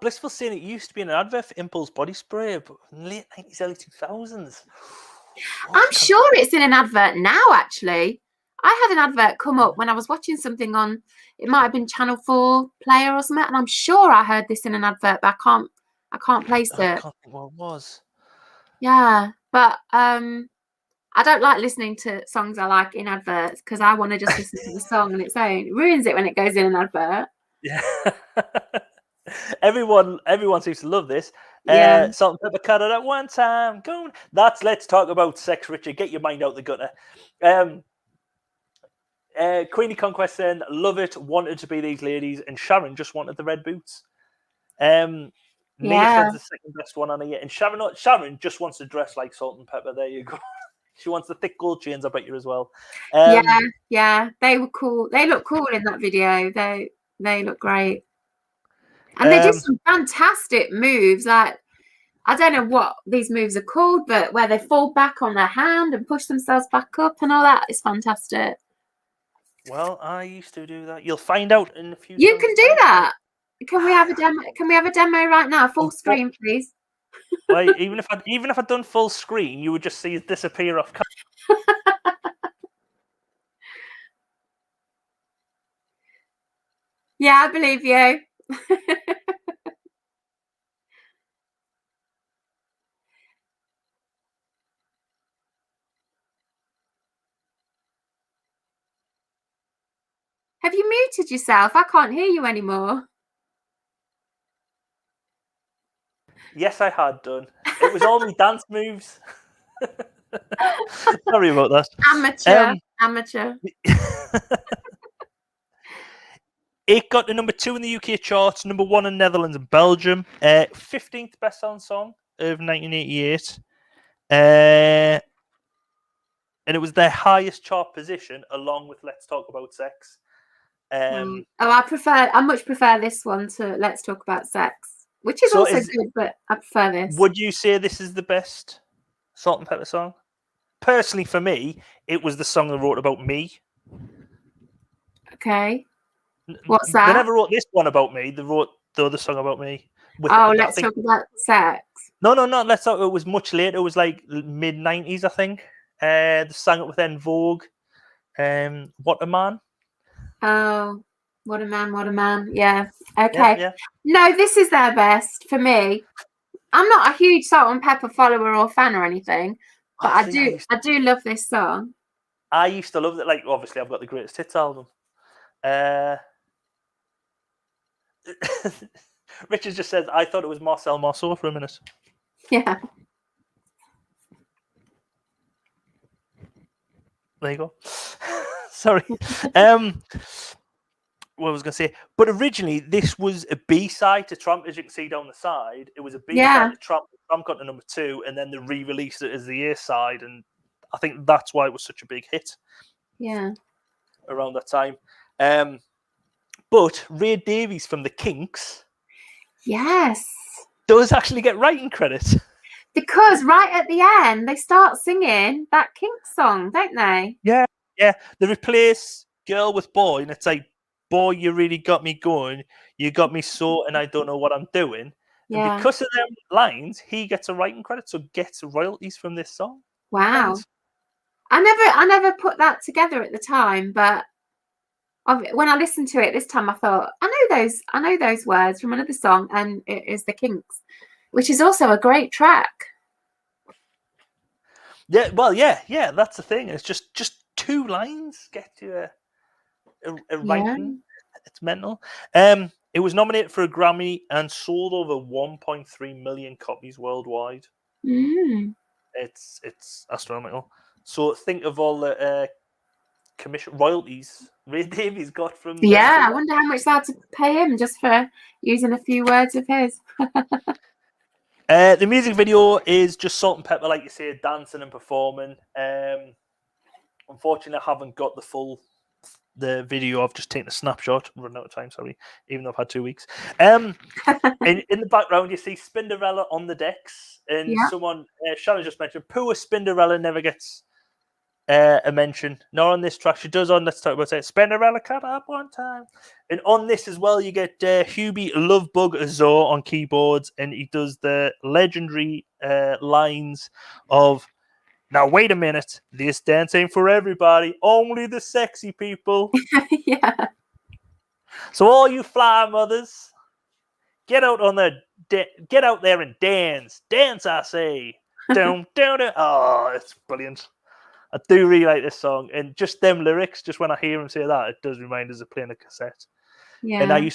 Blissful saying it used to be an advert for Impulse body spray, but in the late 90s, early 2000s. I'm sure it's in an advert now, actually. I had an advert come up when I was watching something on, it might have been Channel 4 Player or something, and I'm sure I heard this in an advert, but I can't place it. I can't think what it was. Yeah, but I don't like listening to songs I like in adverts because I want to just listen to the song on its own. It ruins it when it goes in an advert. Yeah. Everyone seems to love this. Yeah. Salt-N-Pepa cut it at one time. Let's talk about sex, Richard. Get your mind out the gutter. Queenie Conquest saying, love it, wanted to be these ladies, and Sharon just wanted the red boots. Nia says the second best one on here, and Sharon just wants to dress like Salt-N-Pepa. There you go. She wants the thick gold chains, I bet you, as well. Yeah, they were cool. They look cool in that video. They look great. And they did some fantastic moves. Like, I don't know what these moves are called, but where they fall back on their hand and push themselves back up and all that is fantastic. Well, I used to do that. You'll find out in a few. You can do that. Can we have a demo? Can we have a demo right now? Full screen, please. Well, even if I'd done full screen, you would just see it disappear off camera. Yeah, I believe you. Have you muted yourself? I can't hear you anymore. Yes, I had done. It was all my dance moves. Sorry about that. Amateur. It got to number 2 in the UK charts, number 1 in Netherlands and Belgium, 15th best-selling song of 1988. And it was their highest chart position, along with Let's Talk About Sex. I much prefer this one to Let's Talk About Sex, which is also good, but I prefer this. Would you say this is the best Salt-N-Pepa song? Personally, for me, it was the song that wrote about me. Okay. What's that? They never wrote this one about me. They wrote the other song about me. Let's Talk About Sex. No, not Let's Talk. It was much later. It was like mid-90s, I think. They sang it with En Vogue. What a Man. Oh, what a man. Yeah. Okay. Yeah. No, this is their best for me. I'm not a huge Salt-N-Pepa follower or fan or anything, but I do love this song. I used to love it. Like, obviously, I've got the Greatest Hits album. Richard just says, I thought it was Marcel Marceau for a minute. Yeah. There you go. Sorry. What I was going to say, but originally this was a B-side to Tramp, as you can see down the side. It was a B-side to Tramp. Tramp got to number 2, and then they re-released it as the A-side, and I think that's why it was such a big hit. Yeah. Around that time. But Ray Davies from the Kinks, yes, does actually get writing credit. Because right at the end, they start singing that Kinks song, don't they? Yeah. They replace girl with boy, and it's like, boy, you really got me going. You got me so, and I don't know what I'm doing. Yeah. And because of them lines, he gets a writing credit, so gets royalties from this song. Wow. And I never put that together at the time, but when I listened to it this time, I thought, I know those words from another song, and it is the Kinks, which is also a great track. Yeah, well, yeah, that's the thing. It's just 2 lines get you a writing. It's mental. It was nominated for a Grammy and sold over 1.3 million copies worldwide. It's astronomical. So think of all the commission royalties Ray Davies got from. Yeah, I wonder how much they had to pay him just for using a few words of his. The music video is just Salt-N-Pepa, like you say, dancing and performing. Unfortunately, I haven't got the video. I've just taken a snapshot. Run out of time, sorry, even though I've had 2 weeks. In the background, you see Spinderella on the decks, and someone, Shannon just mentioned, poor Spinderella never gets a mention. Not on this track. She does on Let's Talk About It. Spinderella cut up one time. And on this as well, you get Hubie Lovebug Azor on keyboards, and he does the legendary lines of, now wait a minute, this dance ain't for everybody, only the sexy people. Yeah. So all you fly mothers, get out there and dance. Dance, I say. Down. Oh, it's brilliant. I do really like this song, and just them lyrics, just when I hear him say that, it does remind us of playing a cassette. Yeah. And I'm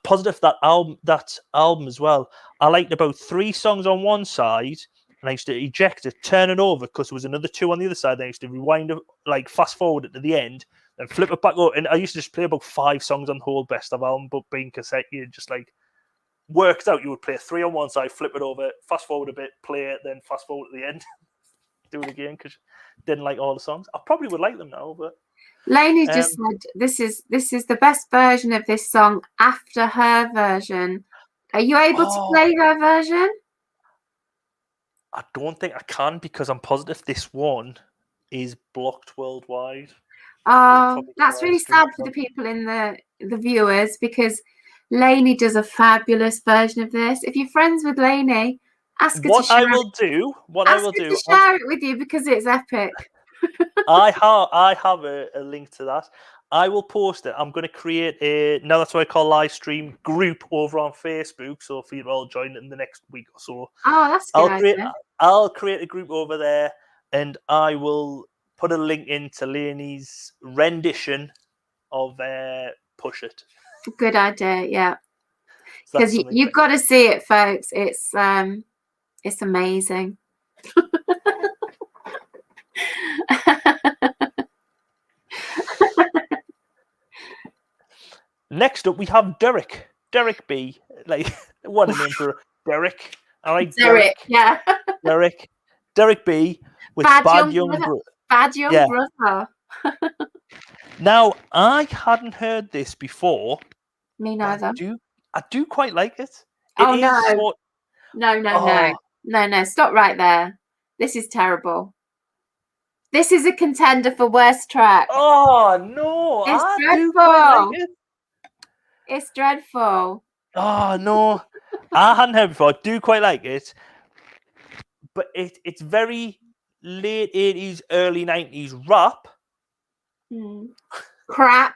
positive that album as well, I liked about 3 songs on one side, and I used to eject it, turn it over, because there was another 2 on the other side. Then I used to rewind it, like fast forward it to the end, then flip it back up. And I used to just play about 5 songs on the whole best of album, but being cassette, you just like worked out. You would play 3 on one side, flip it over, fast forward a bit, play it, then fast forward at the end, do it again, because didn't like all the songs. I probably would like them now, but Lainey just said this is the best version of this song after her version. Are you able to play her version? I don't think I can, because I'm positive this one is blocked worldwide. Oh, that's really sad for the people in the viewers, because Lainey does a fabulous version of this. If you're friends with Lainey, ask her to share I will do share it with you, because it's epic. I have a link to that. I will post it. I'm going to create now that's what I call live stream group over on Facebook. So if you're all join it in the next week or so. Oh, that's good. I'll create a group over there, and I will put a link into Lainey's rendition of Push It. Good idea, yeah. Because you've got to see it, folks. It's amazing. Next up, we have Derrick. Derrick B. Like, what a name for Derrick. I like Derrick. Yeah. Derrick B. with Bad Young Brother. Bad Young Brother. Now, I hadn't heard this before. Me neither. I do quite like it. No. No. Stop right there. This is terrible. This is a contender for worst track. Oh, no. It's dreadful. It's dreadful. Oh, no. I hadn't heard it before. I do quite like it. But it's very late 80s, early 90s rap. Crap.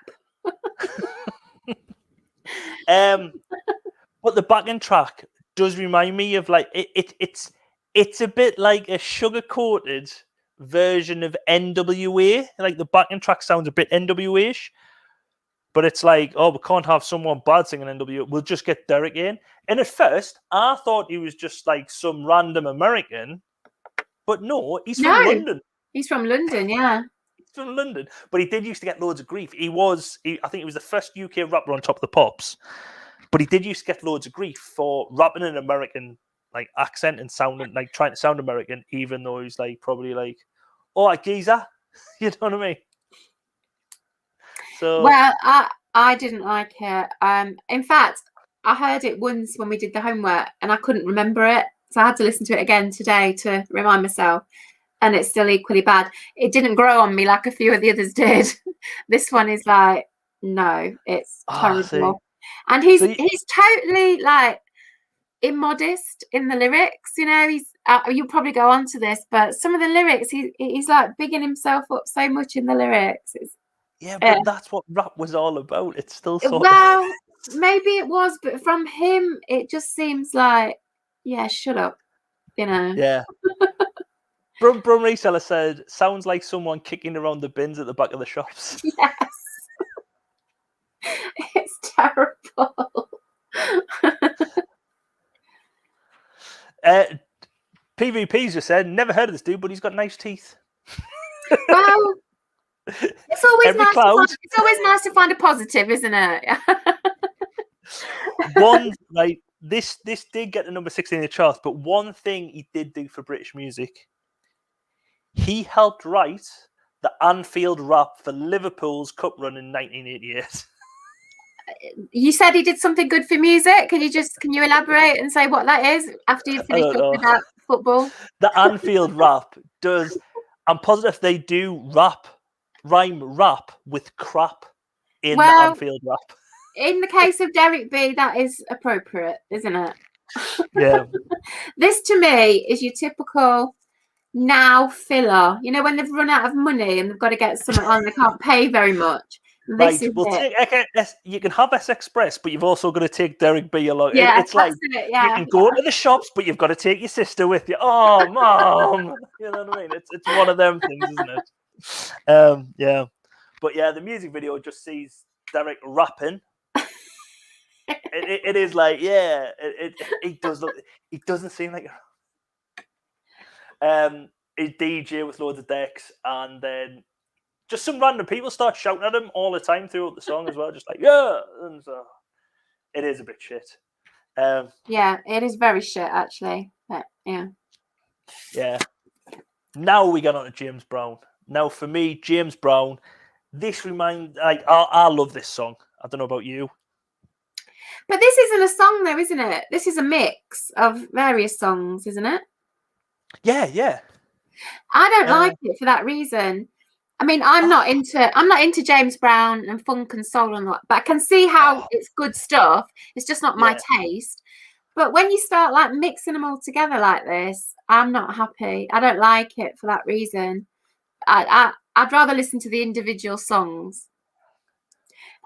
But the backing track does remind me of like it's a bit like a sugar-coated version of NWA. Like the backing track sounds a bit NWA-ish, but it's like, oh, we can't have someone bad singing NWA. We'll just get Derrick in. And at first, I thought he was just like some random American, but no, he's from London. He's from London, yeah. He's from London, but he did used to get loads of grief. I think he was the first UK rapper on Top of the Pops, but he did used to get loads of grief for rapping an American like accent and sounding like trying to sound American, even though he's like probably like, oh, like geezer, you know what I mean? So well, I didn't like it. In fact, I heard it once when we did the homework, and I couldn't remember it, so I had to listen to it again today to remind myself. And it's still equally bad. It didn't grow on me like a few of the others did. This one is like, no, it's terrible. And he's totally like immodest in the lyrics, you know. He's you'll probably go on to this, but some of the lyrics he's like bigging himself up so much in the lyrics. But that's what rap was all about. It's still maybe it was, but from him it just seems like, yeah, shut up, you know. Yeah. Brum Reseller said, sounds like someone kicking around the bins at the back of the shops. Yes. It's terrible. PvP's just said, never heard of this dude, but he's got nice teeth. Well, it's always nice to find a positive, isn't it? This did get to number 16 in the charts, but one thing he did do for British music, he helped write the Anfield rap for Liverpool's cup run in 1988. You said he did something good for music. Can you elaborate and say what that is after you finish talking about football? The Anfield rap does. I'm positive they do rhyme rap with crap in the Anfield rap. In the case of Derrick B, that is appropriate, isn't it? Yeah. This to me is your typical now filler. You know, when they've run out of money and they've got to get something on, they can't pay very much. This is it. You can have S Express, but you've also got to take Derrick B along. Yeah, it's like you can go to the shops, but you've got to take your sister with you. Oh, mom, you know what I mean? It's one of them things, isn't it? Yeah, but yeah, the music video just sees Derrick rapping. It is like, yeah, it does look. It doesn't seem like his DJ with loads of decks, and then just some random people start shouting at him all the time throughout the song as well, just like, yeah. And so it is a bit shit. Yeah, it is very shit, actually. But, yeah. Yeah. Now we get on to James Brown. Now, for me, James Brown, this reminds, like, I love this song. I don't know about you. But this isn't a song, though, isn't it? This is a mix of various songs, isn't it? Yeah, yeah. I don't like it for that reason. I mean, I'm not into James Brown and funk and soul and that, but I can see how it's good stuff. It's just not my taste. But when you start like mixing them all together like this, I'm not happy. I don't like it for that reason. I'd rather listen to the individual songs.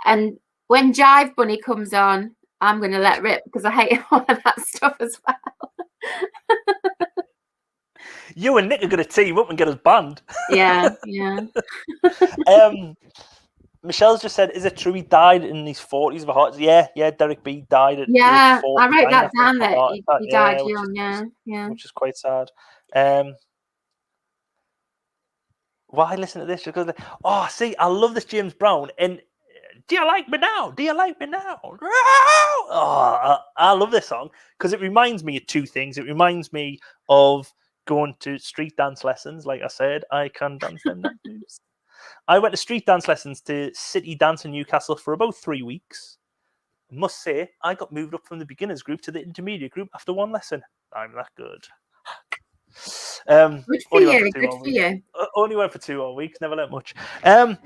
And when Jive Bunny comes on, I'm going to let rip because I hate all of that stuff as well. You and Nick are going to team up and get us banned. Yeah, yeah. Michelle's just said, is it true he died in his 40s of a heart? Yeah, Derrick B died at 40. I wrote that down that he died young, yeah. Which is quite sad. Why listen to this? Because, see, I love this James Brown. And do you like me now? Do you like me now? Oh, I love this song because it reminds me of two things. It reminds me of going to street dance lessons. Like I said, I can dance them moves. I went to street dance lessons to City Dance in Newcastle for about 3 weeks. I must say, I got moved up from the beginners group to the intermediate group after one lesson. I'm that good. Good for you. Good for you. Only went for 2 more weeks. Never learnt much. And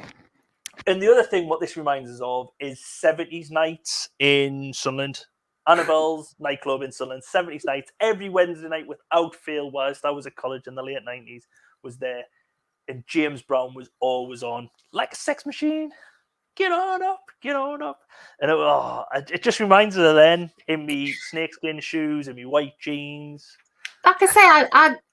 the other thing, what this reminds us of, is 70s nights in Sunderland. Annabelle's nightclub in Sunderland. 70s nights every Wednesday night without fail. Whilst I was at college in the late 90s, was there, and James Brown was always on, like a sex machine. get on up, get on up. And it just reminds us of then in me snakeskin shoes and me white jeans. Like I say,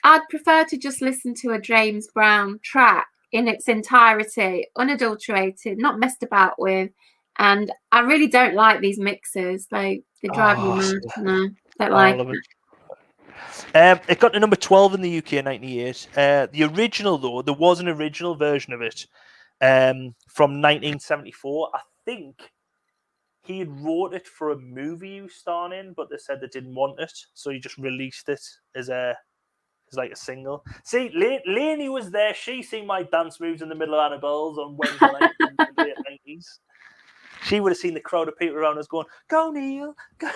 I'd prefer to just listen to a James Brown track in its entirety, unadulterated, not messed about with. And I really don't like these mixes. They drive me mad. No, don't like it. It got to number 12 in the UK in 98. The original, though, there was an original version of it from 1974. I think he had wrote it for a movie he was starring in, but they said they didn't want it, so he just released it as like a single. See, Lainey was there. She seen my dance moves in the middle of Annabelle's on Wednesday night in the late 90s. She would have seen the crowd of people around us going, "Go Neil!" Go.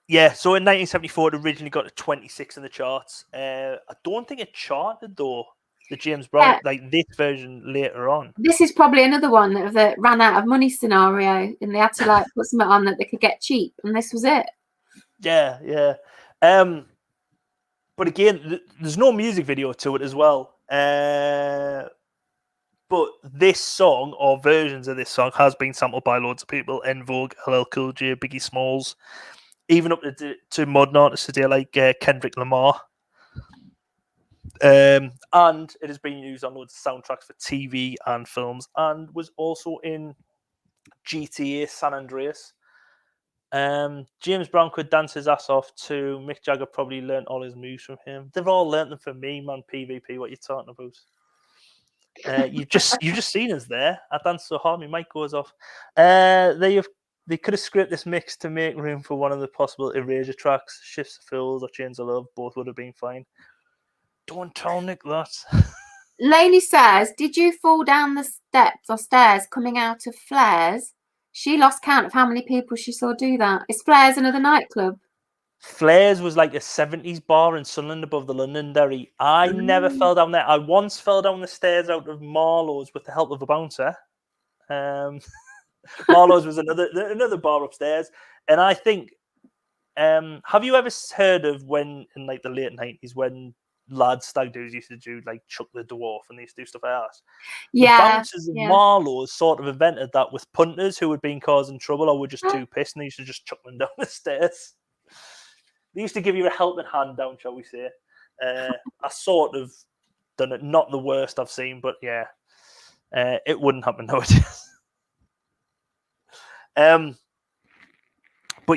Yeah, so in 1974, it originally got to 26 in the charts. I don't think it charted, though, the James Brown, like this version later on. This is probably another one that ran out of money scenario, and they had to like put something on that they could get cheap, and this was it. Yeah. But again, there's no music video to it as well. But this song, or versions of this song, has been sampled by loads of people. En Vogue, LL Cool J, Biggie Smalls, even up to modern artists today like Kendrick Lamar. And it has been used on loads of soundtracks for TV and films, and was also in GTA San Andreas. James Brown could dance his ass off too. Mick Jagger probably learnt all his moves from him. They've all learnt them from me, man. PvP, what you talking about? You've just seen us there. I danced so hard, my mic goes off. They could have scripted this mix to make room for one of the possible Erasure tracks. Shifts of Fools or Chains of Love, both would have been fine. Don't tell Nick that. Lainey says, "Did you fall down the steps or stairs coming out of Flares?" She lost count of how many people she saw do that. Is Flares another nightclub? Flares was like a 70s bar in Sunderland above the Londonderry. I never fell down there. I once fell down the stairs out of Marlowe's with the help of a bouncer. Marlowe's was another bar upstairs. And I think, have you ever heard of when, in like the late 90s, when lads stag do's used to do like Chuck the Dwarf and they used to do stuff like that? Yeah. The bouncers of Marlowe's sort of invented that with punters who had been causing trouble or were just too pissed, and they used to just chuck them down the stairs. They used to give you a helping hand down, shall we say. I sort of done it. Not the worst I've seen, but yeah. It wouldn't happen nowadays. But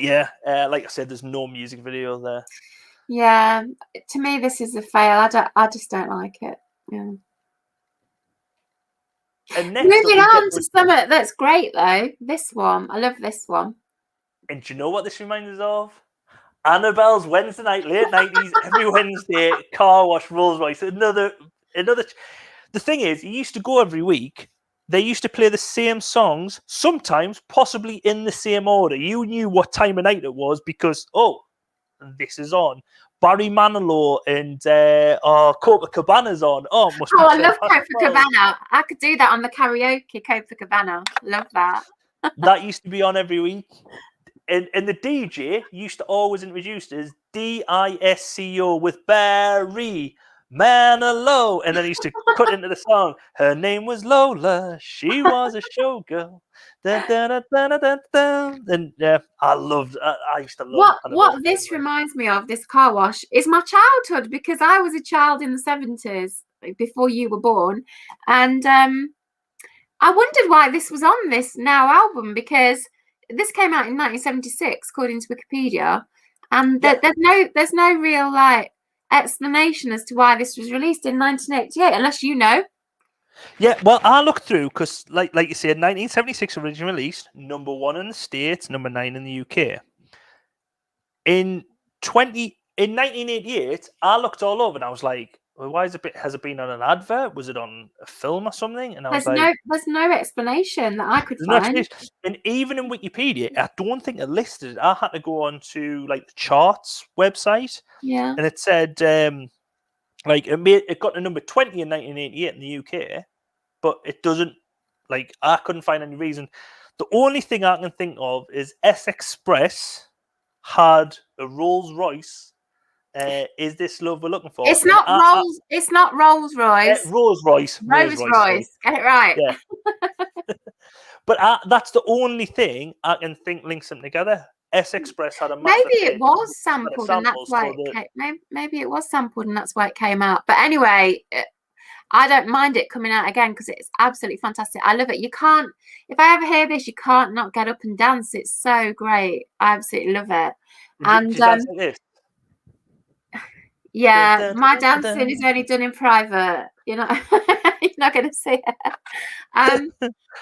yeah, like I said, there's no music video there. Yeah, to me, this is a fail. I just don't like it. Yeah. And next moving on to something that's great, though. This one. I love this one. And do you know what this reminds us of? Annabelle's Wednesday night, late 90s, every Wednesday, car wash, Rolls Royce. Another. The thing is, you used to go every week. They used to play the same songs, sometimes possibly in the same order. You knew what time of night it was because, this is on. Barry Manilow and Copacabana's on. I love Copacabana. I could do that on the karaoke, Copacabana. Love that. That used to be on every week. And the DJ used to always introduce as DISCO with Barry Manilow. And then he used to cut into the song. Her name was Lola. She was a showgirl. Dun, dun, dun, dun, dun, dun. And yeah, I used to love what this reminds me of, this car wash, is my childhood, because I was a child in the 70s before you were born. And I wondered why this was on this Now album, because this came out in 1976, according to Wikipedia, and there's no real like explanation as to why this was released in 1988, unless you know. Yeah, well, I looked through because, like you said, 1976 original release, number 1 in the States, number 9 in the UK. In 1988, I looked all over and I was like, well, why has it been on an advert? Was it on a film or something? And there's no explanation that I could find. And even in Wikipedia, I don't think it listed it. I had to go on to like the charts website. Yeah. And it said it got to number 20 in 1988 in the UK, but it doesn't, like, I couldn't find any reason. The only thing I can think of is S Express had a Rolls Royce Is this love we're looking for? It's not Rolls. It's not Rolls Royce. Rolls Royce. Rolls Royce. Get it right. Yeah. But that's the only thing I can think links them together. S Express had a massive Maybe it hit. was sampled, and that's why maybe it was sampled, and that's why it came out. But anyway, I don't mind it coming out again because it's absolutely fantastic. I love it. You can't, if I ever hear this, you can't not get up and dance. It's so great. I absolutely love it. And yeah, my dancing is only done in private. You're not going to see it.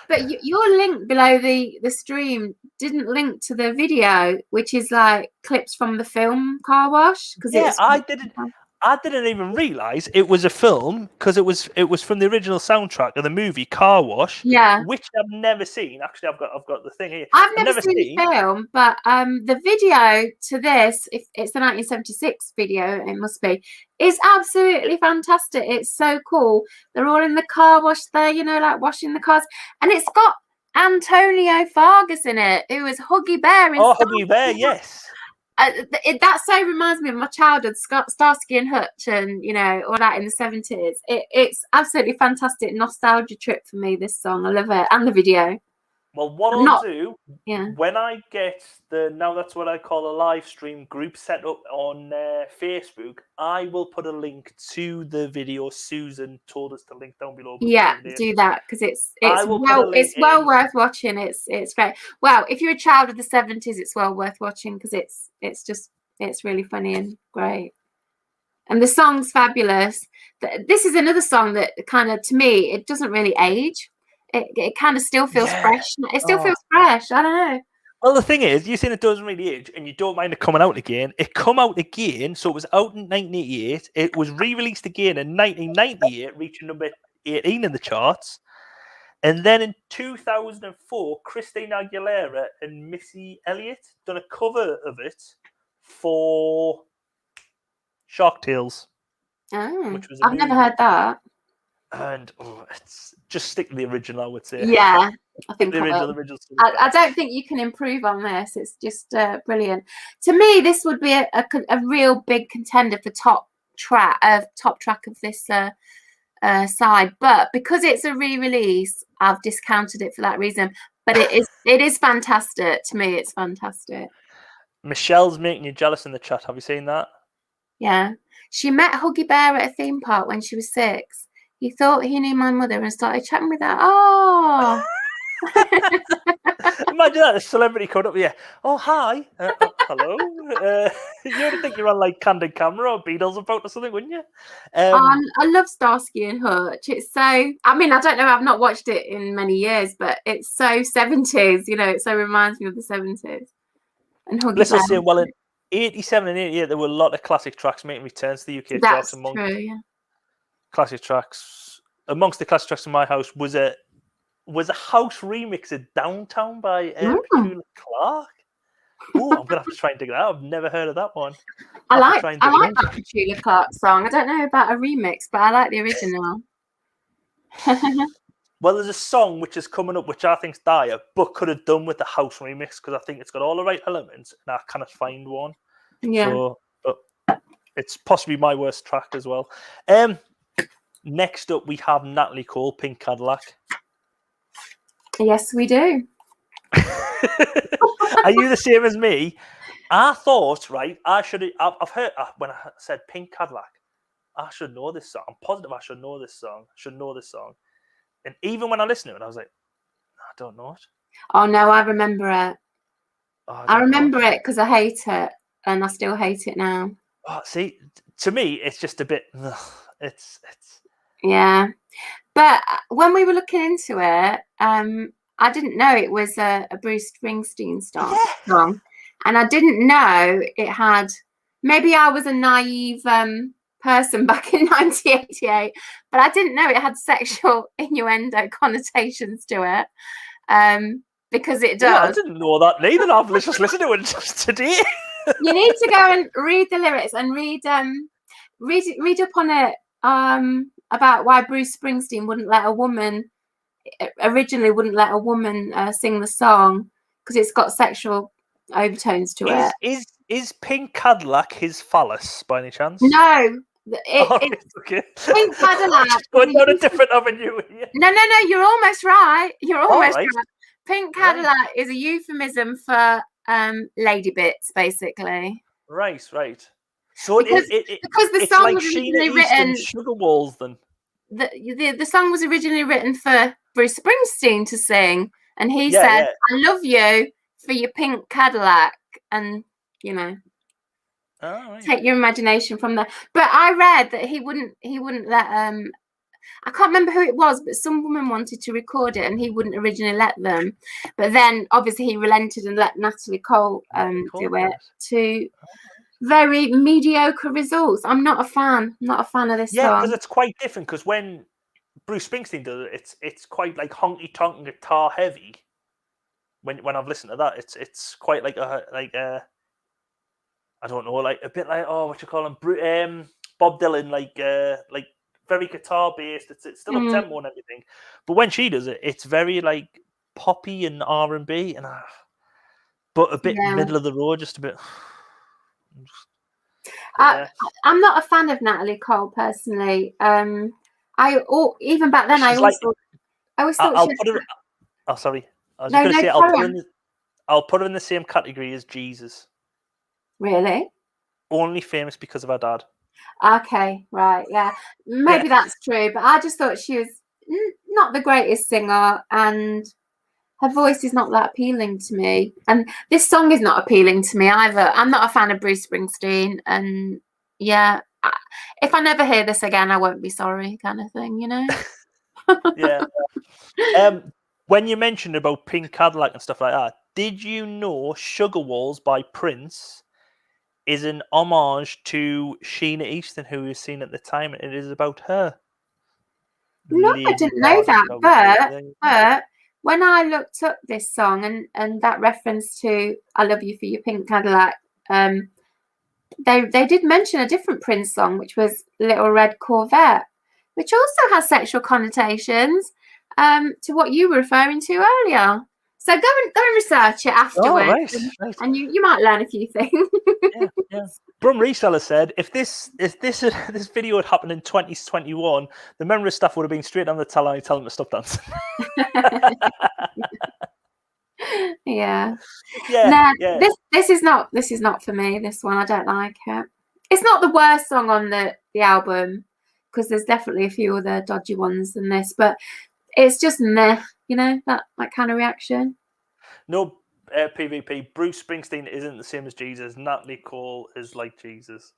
But your link below the stream didn't link to the video, which is like clips from the film Car Wash. Yeah, I didn't even realise it was a film because it was from the original soundtrack of the movie Car Wash. Yeah, which I've never seen. Actually, I've got the thing here. I've never seen the film, but the video to this, if it's the 1976 video, it must be, is absolutely fantastic. It's so cool. They're all in the car wash there, like washing the cars, and it's got Antonio Fargas in it, who was Huggy Bear. Huggy Bear, yes. That so reminds me of my childhood, Starsky and Hutch, and all that in the 70s. It's absolutely fantastic nostalgia trip for me. This song, I love it, and the video. Well, what I'll do when I get now that's what I call a live stream group set up on Facebook, I will put a link to the video Susan told us to link down below. Yeah, do that because it's well worth watching. It's great. Well, if you're a child of the 70s, it's well worth watching because it's really funny and great. And the song's fabulous. This is another song that kind of, to me, it doesn't really age. It kind of still feels fresh. It still feels fresh. I don't know. Well, the thing is, you're saying it doesn't really age, and you don't mind it coming out again. It come out again, so it was out in 1988. It was re-released again in 1998, reaching number 18 in the charts. And then in 2004, Christina Aguilera and Missy Elliott done a cover of it for Shark Tales. Oh, which was I've never heard that. And it's just stick to the original, I would say. Yeah, I think the original. I don't think you can improve on this. It's just brilliant. To me, this would be a real big contender for top track of this side. But because it's a re-release, I've discounted it for that reason. But it is fantastic. To me, it's fantastic. Michelle's making you jealous in the chat. Have you seen that? Yeah, she met Huggy Bear at a theme park when she was 6. He thought he knew my mother and started chatting with her. Oh! Imagine that, a celebrity coming up with you. Oh, hi. Hello. You would think you're on like Candid Camera or Beatles about or something, wouldn't you? I love Starsky and Hutch. It's so, I mean, I don't know, I've not watched it in many years, but it's so 70s, it so reminds me of the 70s. And let's just say, well, in 87 and 88, there were a lot of classic tracks making returns to the UK charts. That's true, yeah. Classic tracks. Amongst the classic tracks in my house was a house remix of Downtown by Petula Clark. Oh, I'm gonna have to try and dig that out. I've never heard of that one. I like that Petula Clark song. I don't know about a remix, but I like the original. Well, there's a song which is coming up which I think's dire, but could have done with the house remix because I think it's got all the right elements, and I cannot find one. Yeah. So, it's possibly my worst track as well. Next up, we have Natalie Cole, Pink Cadillac. Yes, we do. Are you the same as me? I thought, right, I've heard, when I said Pink Cadillac, I should know this song. I'm positive I should know this song. And even when I listened to it, I was like, I don't know it. Oh, no, I remember it. I remember it because I hate it, and I still hate it now. Oh, see, to me, it's just a bit, it's... Yeah, but when we were looking into it, I didn't know it was a Bruce Springsteen song, and I didn't know it had. Maybe I was a naive person back in 1988, but I didn't know it had sexual innuendo connotations to it, because it does. Yeah, I didn't know that neither. I've just listened to it just today. You need to go and read the lyrics and read up on it. About why Bruce Springsteen originally wouldn't let a woman sing the song because it's got sexual overtones to it. Is Pink Cadillac his phallus by any chance? No. It's okay. Pink Cadillac. Just going down a different avenue here. No. You're almost right. You're almost right. right. Pink Cadillac is a euphemism for lady bits, basically. Right. So because the it's song like was Sheena originally East written. and Sugar Walls, then. The song was originally written for Bruce Springsteen to sing, and he said, "I love you for your pink Cadillac," and take your imagination from there. But I read that he wouldn't let I can't remember who it was, but some woman wanted to record it, and he wouldn't originally let them. But then, obviously, he relented and let Natalie Cole do it to very mediocre results. I'm not a fan. I'm not a fan of this song. Yeah, because it's quite different. Because when Bruce Springsteen does it, it's quite like honky tonk guitar heavy. When I've listened to that, it's quite like a I don't know, like a bit like what you call him, Bob Dylan, like very guitar based. It's still up tempo and everything, but when she does it, it's very like poppy and R&B, but a bit middle of the road, just a bit. I'm not a fan of Natalie Cole personally. Even back then, I always thought I'll put her. Oh, sorry. I was going to say I'll put her in the same category as Jesus. Really? Only famous because of her dad. Okay, right, yeah. Maybe that's true, but I just thought she was not the greatest singer, and her voice is not that appealing to me. And this song is not appealing to me either. I'm not a fan of Bruce Springsteen, and if I never hear this again, I won't be sorry, kind of thing, Yeah. When you mentioned about Pink Cadillac and stuff like that, did you know Sugar Walls by Prince is an homage to Sheena Easton, who we were seeing at the time, and it is about her? No, I didn't know that. But when I looked up this song and that reference to "I Love You for Your Pink Cadillac," they did mention a different Prince song, which was "Little Red Corvette," which also has sexual connotations to what you were referring to earlier. So go and research it afterwards, and you might learn a few things. Yeah. Brum Reseller said, if this video had happened in 2021, the memory staff would have been straight on the telling them to stop dancing. Yeah. This is not for me. This one, I don't like it. It's not the worst song on the album, because there's definitely a few other dodgy ones than this, but it's just meh, that kind of reaction. No, PvP. Bruce Springsteen isn't the same as Jesus. Natalie Cole is like Jesus.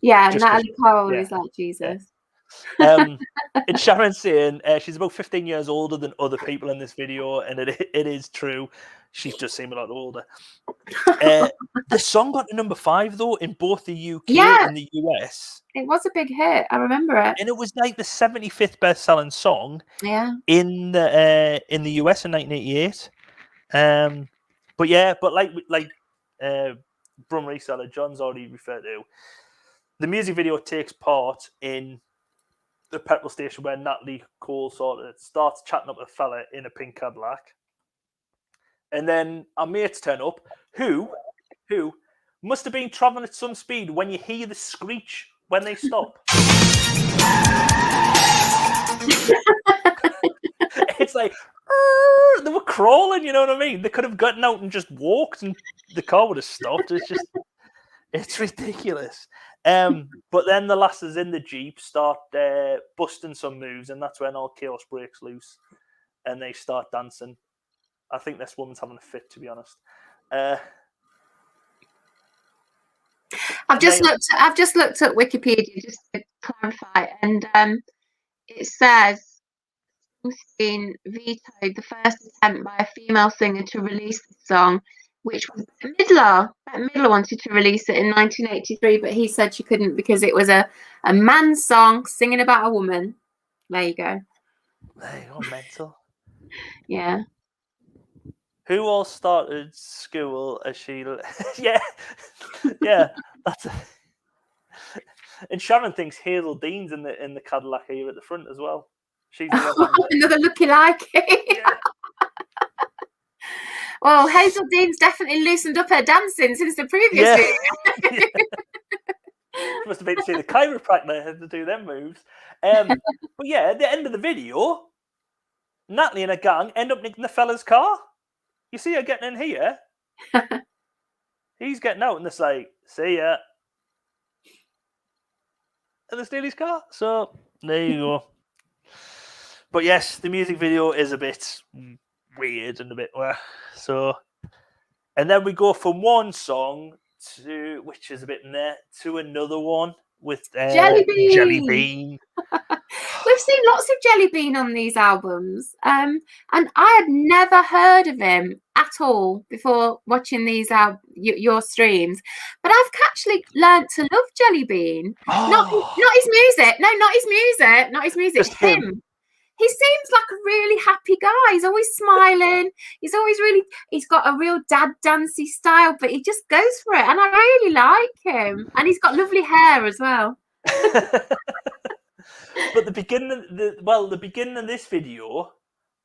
Yeah, Natalie Cole is like Jesus. And Sharon's saying she's about 15 years older than other people in this video, and it is true. She does seem a lot older. The song got to number 5 though in both the UK and the US. It was a big hit. I remember it, and it was like the 75th best-selling song. In the US in 1988. But like Brum Reseller, John's already referred to, the music video takes part in the petrol station where Natalie Cole sort of starts chatting up a fella in a pink Cadillac, and then our mates turn up, who must have been traveling at some speed when you hear the screech when they stop. It's like they were crawling, you know what I mean? They could have gotten out and just walked, and the car would have stopped. It's ridiculous. But then the lasses in the Jeep start busting some moves, and that's when all chaos breaks loose, and they start dancing. I think this woman's having a fit, to be honest. I've just looked at Wikipedia just to clarify, and it says Springsteen vetoed the first attempt by a female singer to release the song, which was Bette Midler. Bette Midler wanted to release it in 1983, but he said she couldn't because it was a man's song singing about a woman. There you go. There you go, mental. Yeah. Who all started school as she? Yeah. That's. And Sharon thinks Hazel Dean's in the Cadillac here at the front as well. She's another lookalike. Well, Hazel Dean's definitely loosened up her dancing since the previous Yeah. video. Must have been to see the chiropractor had to do them moves. But yeah, at the end of the video, Natalie and her gang end up nicking the fella's car. You see her getting in here. He's getting out, and it's like, see ya. And they steal his car. So there you go. But yes, the music video is a bit weird and a bit so. And then we go from one song to, which is a bit meh, to another one with Jellybean. Jellybean. We've seen lots of Jellybean on these albums, and I had never heard of him at all before watching these your streams. But I've actually learnt to love Jellybean. Not his music. No, not his music. Not his music. Just him. He seems like a really happy guy. He's always smiling. He's got a real dad dancey style, but he just goes for it. And I really like him. And he's got lovely hair as well. But the beginning of this video,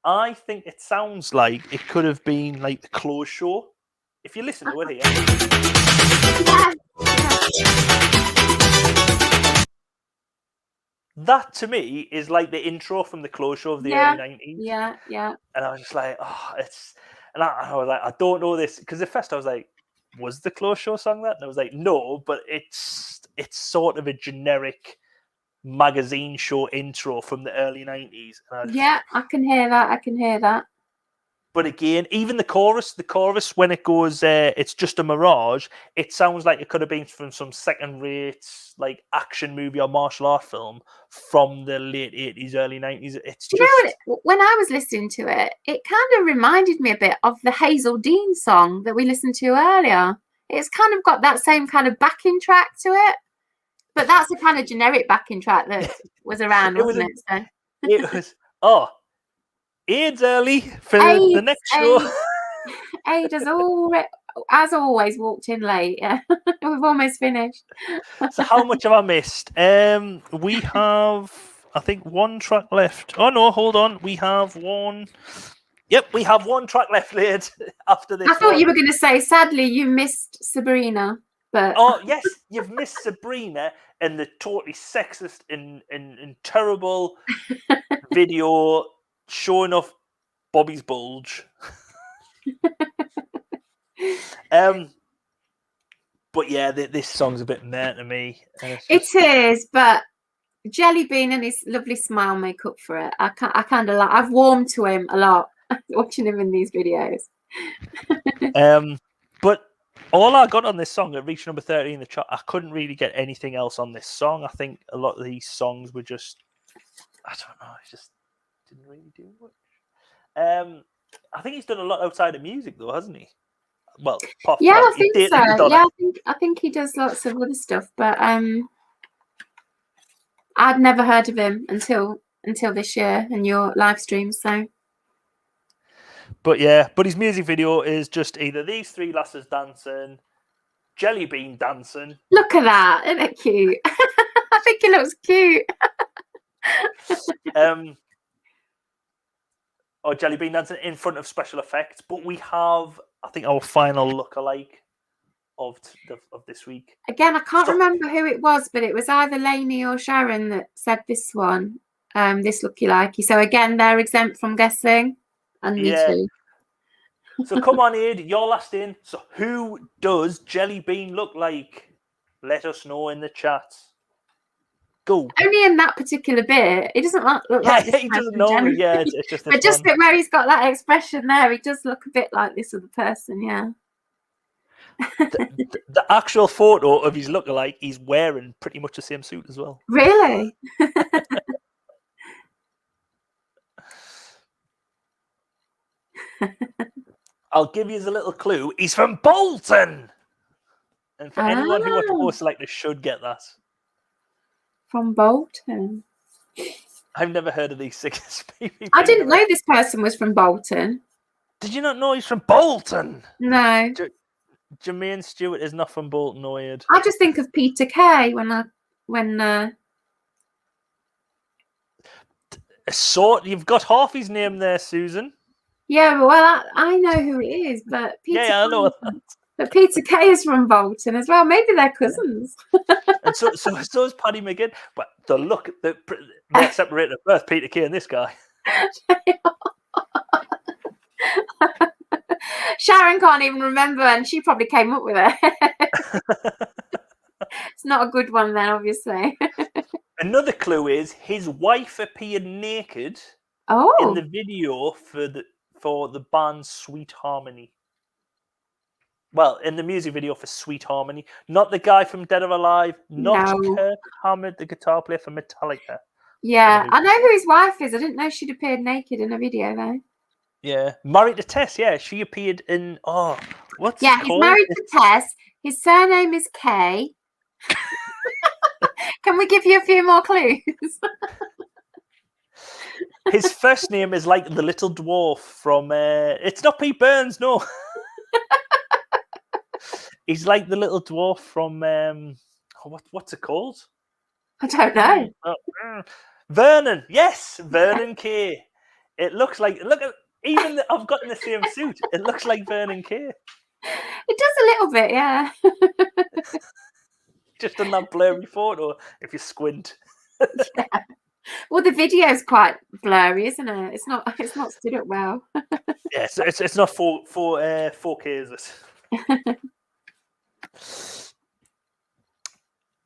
I think it sounds like it could have been like the clothes show. If you listen to it here. Yeah. That to me is like the intro from the clothes show of the early 90s. Yeah, yeah. And I was just like, and I was like, I don't know this. Because at first I was like, was the clothes show song that? And I was like, no, but it's sort of a generic magazine show intro from the early 90s. And I can hear that. But again, even the chorus when it goes, it's just a mirage, it sounds like it could have been from some second-rate like action movie or martial art film from the late 80s, early 90s. It's just... You know, when I was listening to it, it kind of reminded me a bit of the Hazel Dean song that we listened to earlier. It's kind of got that same kind of backing track to it. But that's the kind of generic backing track that was around, wasn't it? So. It was, AIDS early for the next show. Aid has always walked in late. Yeah. We've almost finished. So how much have I missed? We have, I think, one track left. Oh no, hold on. We have one. Yep, we have one track left, Lade, after this. I thought you were going to say, sadly, you missed Sabrina. But oh yes, you've missed Sabrina and the totally sexist and terrible video showing off Bobby's bulge. But yeah, this song's a bit meh to me. It is, but Jellybean and his lovely smile make up for it. I kind of like. I've warmed to him a lot watching him in these videos. But all I got on this song, it reached number 30 in the chart. I couldn't really get anything else on this song. I think a lot of these songs were just, I don't know, it just didn't really do much. I think he's done a lot outside of music, though, hasn't he? Well, pop. Yeah, I think so. Yeah, I think he does lots of other stuff, but I'd never heard of him until this year and your live stream. So, but yeah, but his music video is just either these three lasses dancing, Jellybean dancing. Look at that, isn't it cute? I think it looks cute. Or Jellybean dancing in front of special effects, but we have, I think, our final lookalike of this week. Again, I can't remember who it was, but it was either Lainey or Sharon that said this one, this lookalike. So again, they're exempt from guessing, and me too. So come on, Ed, you're last in. So who does Jellybean look like? Let us know in the chat. Go. Only in that particular bit. It doesn't look like this. He doesn't know. Yeah, it's just this. But just bit where he's got that expression there, he does look a bit like this other person. Yeah. The actual photo of his lookalike, he's wearing pretty much the same suit as well. Really? I'll give you a little clue. He's from Bolton. And for anyone who watched Post Selector should get that. From Bolton. I've never heard of these six people. I didn't know this person was from Bolton. Did you not know he's from Bolton? No. Jermaine Stewart is not from Bolton, no. I just think of Peter Kay So you've got half his name there, Susan. Yeah, well, I know who it is, but Peter. Yeah, I know. But Peter Kay is from Bolton as well. Maybe they're cousins. And so is Paddy McGinn. But the look, they're separated at birth, Peter Kay and this guy. Sharon can't even remember, and she probably came up with it. It's not a good one then, obviously. Another clue is his wife appeared naked in the video for the band Sweet Harmony. Well, in the music video for Sweet Harmony, not the guy from Dead or Alive, not Kirk Hammett, the guitar player for Metallica. Yeah, I know who his wife is. I didn't know she'd appeared naked in a video though. Yeah, married to Tess. Yeah, she appeared in. Oh, what's yeah? It He's called? married to Tess. His surname is Kay. Can we give you a few more clues? His first name is like the little dwarf from. It's not Pete Burns, no. He's like the little dwarf from. What's it called? I don't know. Vernon. Yes, Vernon Kay. It looks like. Even I've got in the same suit. It looks like Vernon Kay. It does a little bit, yeah. Just in that blurry photo, if you squint. Yeah. Well, the video's quite blurry, isn't it? It's not stood up well. Yeah, so it's not 4K, is it?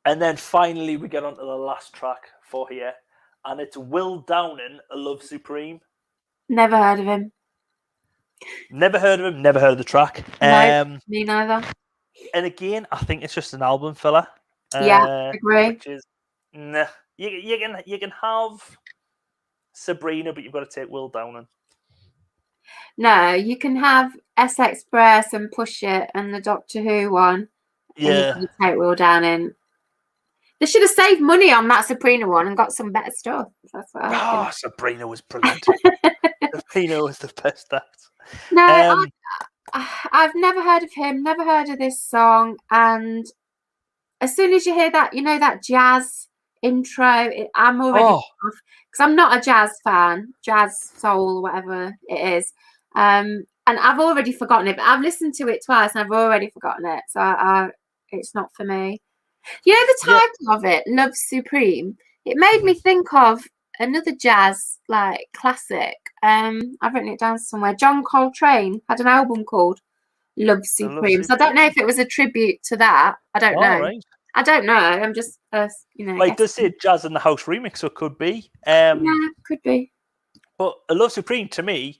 And then finally we get onto the last track for here, and it's Will Downing, A Love Supreme. Never heard of him. Never heard of him, never heard of the track. No, me neither. And again, I think it's just an album filler. Yeah, agree. Which is, nah. You can have Sabrina, but you've got to take Will Downing. No, you can have S Express and Push It and the Doctor Who one. Yeah. And you can take Will Downing. They should have saved money on that Sabrina one and got some better stuff. That's what I think. Sabrina was brilliant. Sabrina was the best act. No, I've never heard of him, never heard of this song. And as soon as you hear that, you know, that jazz intro, I'm already off. Because I'm not a jazz fan, jazz, soul, whatever it is. And I've already forgotten it. But I've listened to it twice and I've already forgotten it. So it's not for me. You know the title of it, Love Supreme? It made me think of another jazz like classic. I've written it down somewhere. John Coltrane had an album called Love Supreme. So I don't know if it was a tribute to that. I don't know. Right. I don't know. I'm just like does say Jazz in the House remix, so it could be. Yeah, could be. But A Love Supreme to me,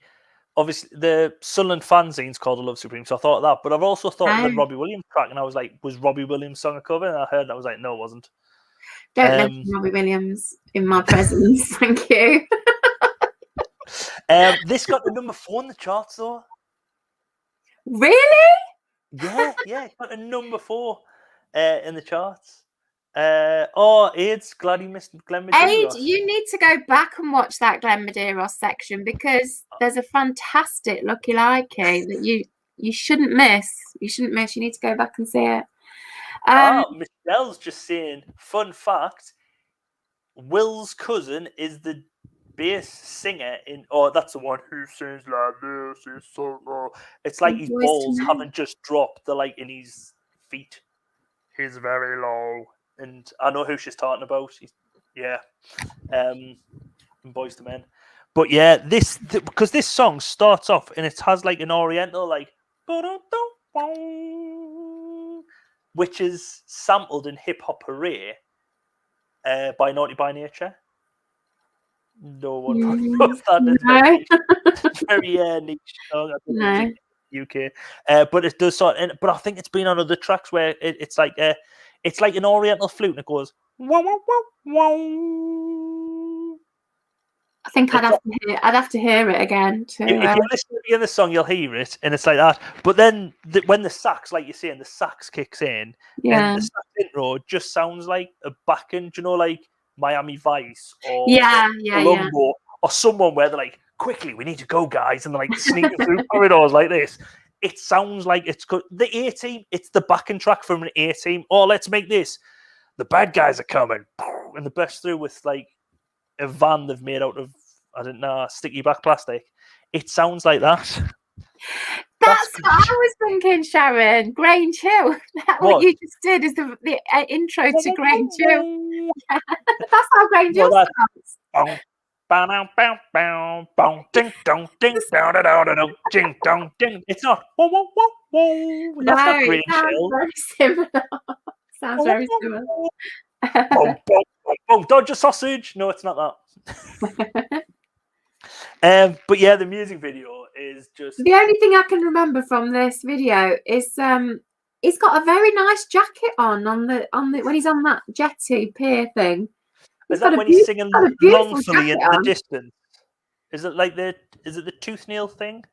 obviously the Sunderland fanzine's called A Love Supreme, so I thought of that. But I've also thought of the Robbie Williams track, and I was like, was Robbie Williams' song a cover? And I heard and I was like, no, it wasn't. Don't mention Robbie Williams in my presence, thank you. This got the number 4 in the charts, though. Really? Yeah, it got a number 4 in the charts. AIDS, glad you missed Glenn Medeiros. You need to go back and watch that Glenn Medeiros section because there's a fantastic Lucky Likey that you shouldn't miss. You shouldn't miss. You need to go back and see it. Michelle's just saying, fun fact, Will's cousin is the bass singer in, that's the one who sings like this, is so low. It's like his balls haven't just dropped, they're like in his feet. He's very low. And I know who she's talking about. Boys to Men. But yeah, because this song starts off and it has like an oriental, like, which is sampled in Hip Hop Hooray by Naughty by Nature. No one probably knows that. It's very niche song. I think UK. But it does sort of, but I think it's been on other tracks where it's like an oriental flute and it goes wow wow wow wow. I think I'd have to hear it again too. If you listen to the other song, you'll hear it, and it's like that. But then when the sax, like you're saying, the sax kicks in, and the sax intro just sounds like a backing, like Miami Vice or Columbo or someone where they're like, quickly, we need to go, guys, and they're like sneaking through corridors like this. It sounds like it's good. The A-Team, it's the backing track from an A-Team. Oh, let's make this. The bad guys are coming. And they burst through with like a van they've made out of, I don't know, sticky back plastic. It sounds like that. That's what I was thinking, Sharon. Grange Hill. What you just did is the intro to Grange Hill. That's how Grange Hill sounds. Bow, bow, bow, bow, ding, dong, ding, down, down, down, down, ding, dong, ding. It's not. Whoa, whoa, whoa, whoa. That's not Grange Hill. Very similar. Sounds very similar. Boom, boom, boom, boom. Dodger sausage. No, it's not that. But yeah, the music video is just the only thing I can remember from this video is he's got a very nice jacket on the when he's on that jetty pier thing. Is that when he's singing mournfully in the distance? Is it the tooth nail thing?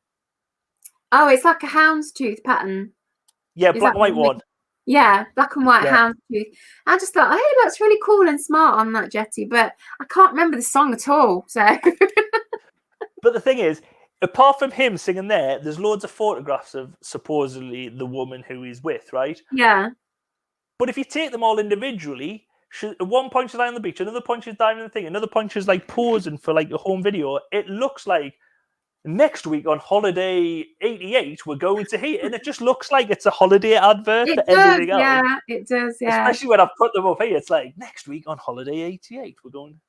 Oh, it's like a houndstooth pattern. Yeah, black and white one. Yeah, black and white houndstooth. I just thought, oh, he looks really cool and smart on that jetty, but I can't remember the song at all. So, but the thing is, apart from him singing there's loads of photographs of supposedly the woman who he's with, right? Yeah. But if you take them all individually, at one point she's lying on the beach, another point she's diving in the thing, another point she's like posing for like a home video. It looks like next week on holiday 88 we're going to here, and it just looks like it's a holiday advert for everything else. Yeah, it does. Yeah, especially when I've put them up here. It's like next week on holiday 88 we're going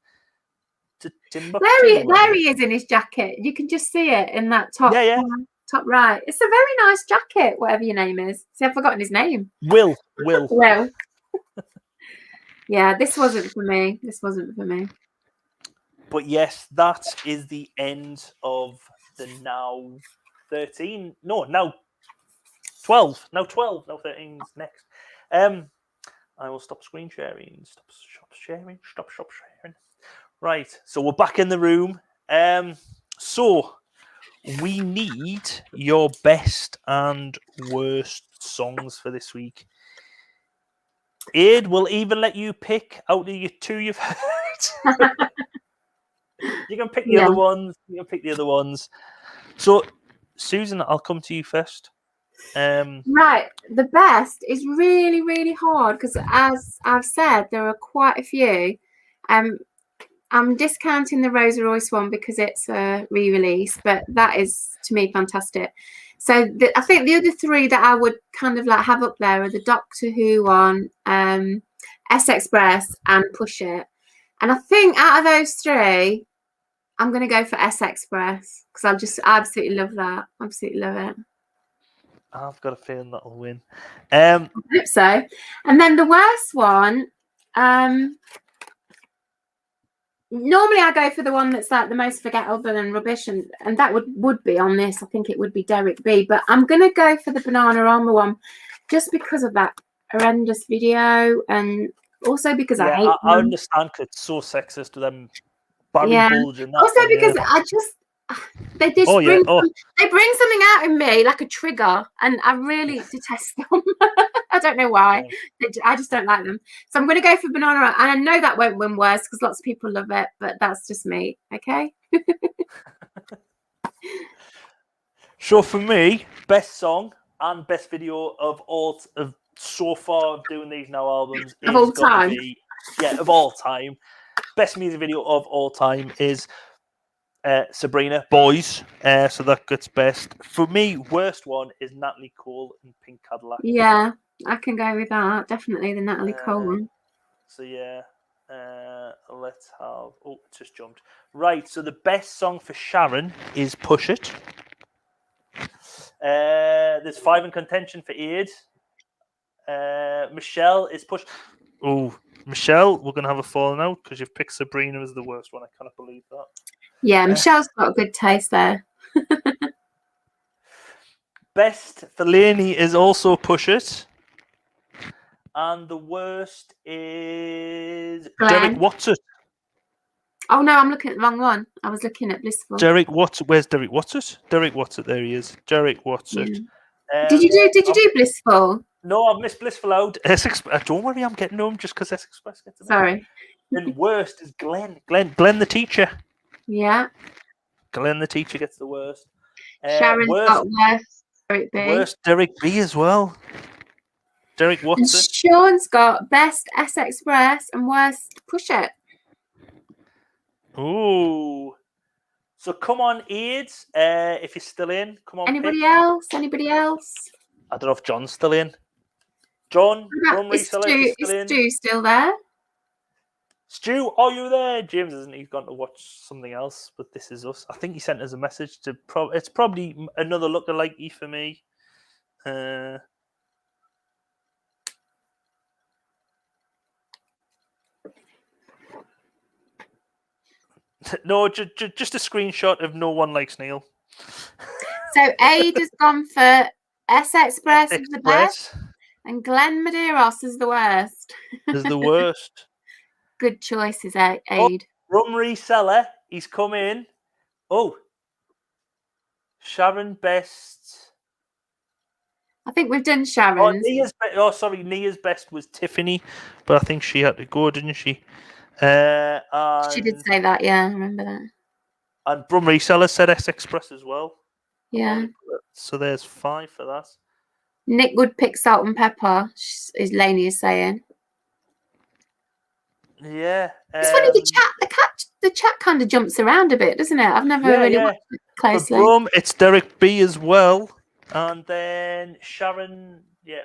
to Timbuktu. There he is in his jacket. You can just see it in that top. Yeah. Top right. It's a very nice jacket, whatever your name is. See, I've forgotten his name. Will. Yeah, this wasn't for me. But yes, that is the end of the now 13. No, now 12. Now 12. Now 13 is next. I will stop screen sharing. Stop sharing. Right. So we're back in the room. So we need your best and worst songs for this week. Aid will even let you pick out of your two you've heard. You can pick the other ones. So, Susan, I'll come to you first. Right. The best is really, really hard because, as I've said, there are quite a few. I'm discounting the Rosa Royce one because it's a re-release, but that is, to me, fantastic. So I think the other three that I would kind of like have up there are the Doctor Who one, S Express, and Push It. And I think out of those three, I'm going to go for S Express because I absolutely love that. Absolutely love it. I've got a feeling that'll win. I hope so. And then the worst one, normally I go for the one that's like the most forgettable and rubbish, and that would be on this. I think it would be Derrick B, but I'm going to go for the Bananarama one just because of that horrendous video, and also because I hate them. I understand because it's so sexist to them. Bulging that also because I just they bring something out in me like a trigger, and I really detest them. I don't know why. I just don't like them. So I'm going to go for Bananarama, and I know that won't win worse because lots of people love it, but that's just me. Okay. So for me, best song and best video of so far of doing these now albums of all time. Of all time. Best music video of all time is Sabrina, Boys. So that gets best. For me, worst one is Natalie Cole and Pink Cadillac. Yeah, I can go with that. Definitely the Natalie Cole one. So yeah, let's have. Oh, it just jumped. Right. So the best song for Sharon is Push It. There's 5 in contention for Aid. Michelle is Push. Oh, Michelle, we're gonna have a falling out because you've picked Sabrina as the worst one. I cannot believe that. Yeah, Michelle's got a good taste there. Best for Lainey is also Push It. And the worst is Derrick What's It. Oh no, I'm looking at the wrong one. I was looking at Blissful. Derrick What's It? Where's Derrick What's It? Derrick What's It? There he is. Derrick What's It. Did you do Blissful? No, I've missed Blissful out. Don't worry, I'm getting home just because S Express gets them. Sorry. And worst is Glenn the teacher. Yeah. Glenn the teacher gets the worst. Sharon's got worst. Derrick B. Worst Derrick B as well. Derrick What's It? Sean's got best S Express and worst Push It. Ooh. So come on, Aids, if you're still in. Come on, Anybody Pip. else? Anybody else? I don't know if John's still in. John, drum Is reseller, if you're still in. Stu still there? Stu, are you there? James isn't. He's gone to watch something else, but this is us. I think he sent us a message to. It's probably another lookalike for me. No, just a screenshot of no one likes Neil. So Aid has gone for S Express is the best, and Glenn Medeiros is the worst. Is the worst. Good choices, Aid. Rum reseller, he's come in. Oh, Sharon Best. I think we've done Sharon's. Nia's best was Tiffany, but I think she had to go, didn't she? She did say that, yeah, I remember that. And Brum Reseller said S Express as well. Yeah. So there's 5 for that. Nick would pick Salt-N-Pepa, as Lainey is saying. Yeah. It's funny, the chat kind of jumps around a bit, doesn't it? I've never really watched it closely. For Brum, it's Derrick B as well. And then Sharon,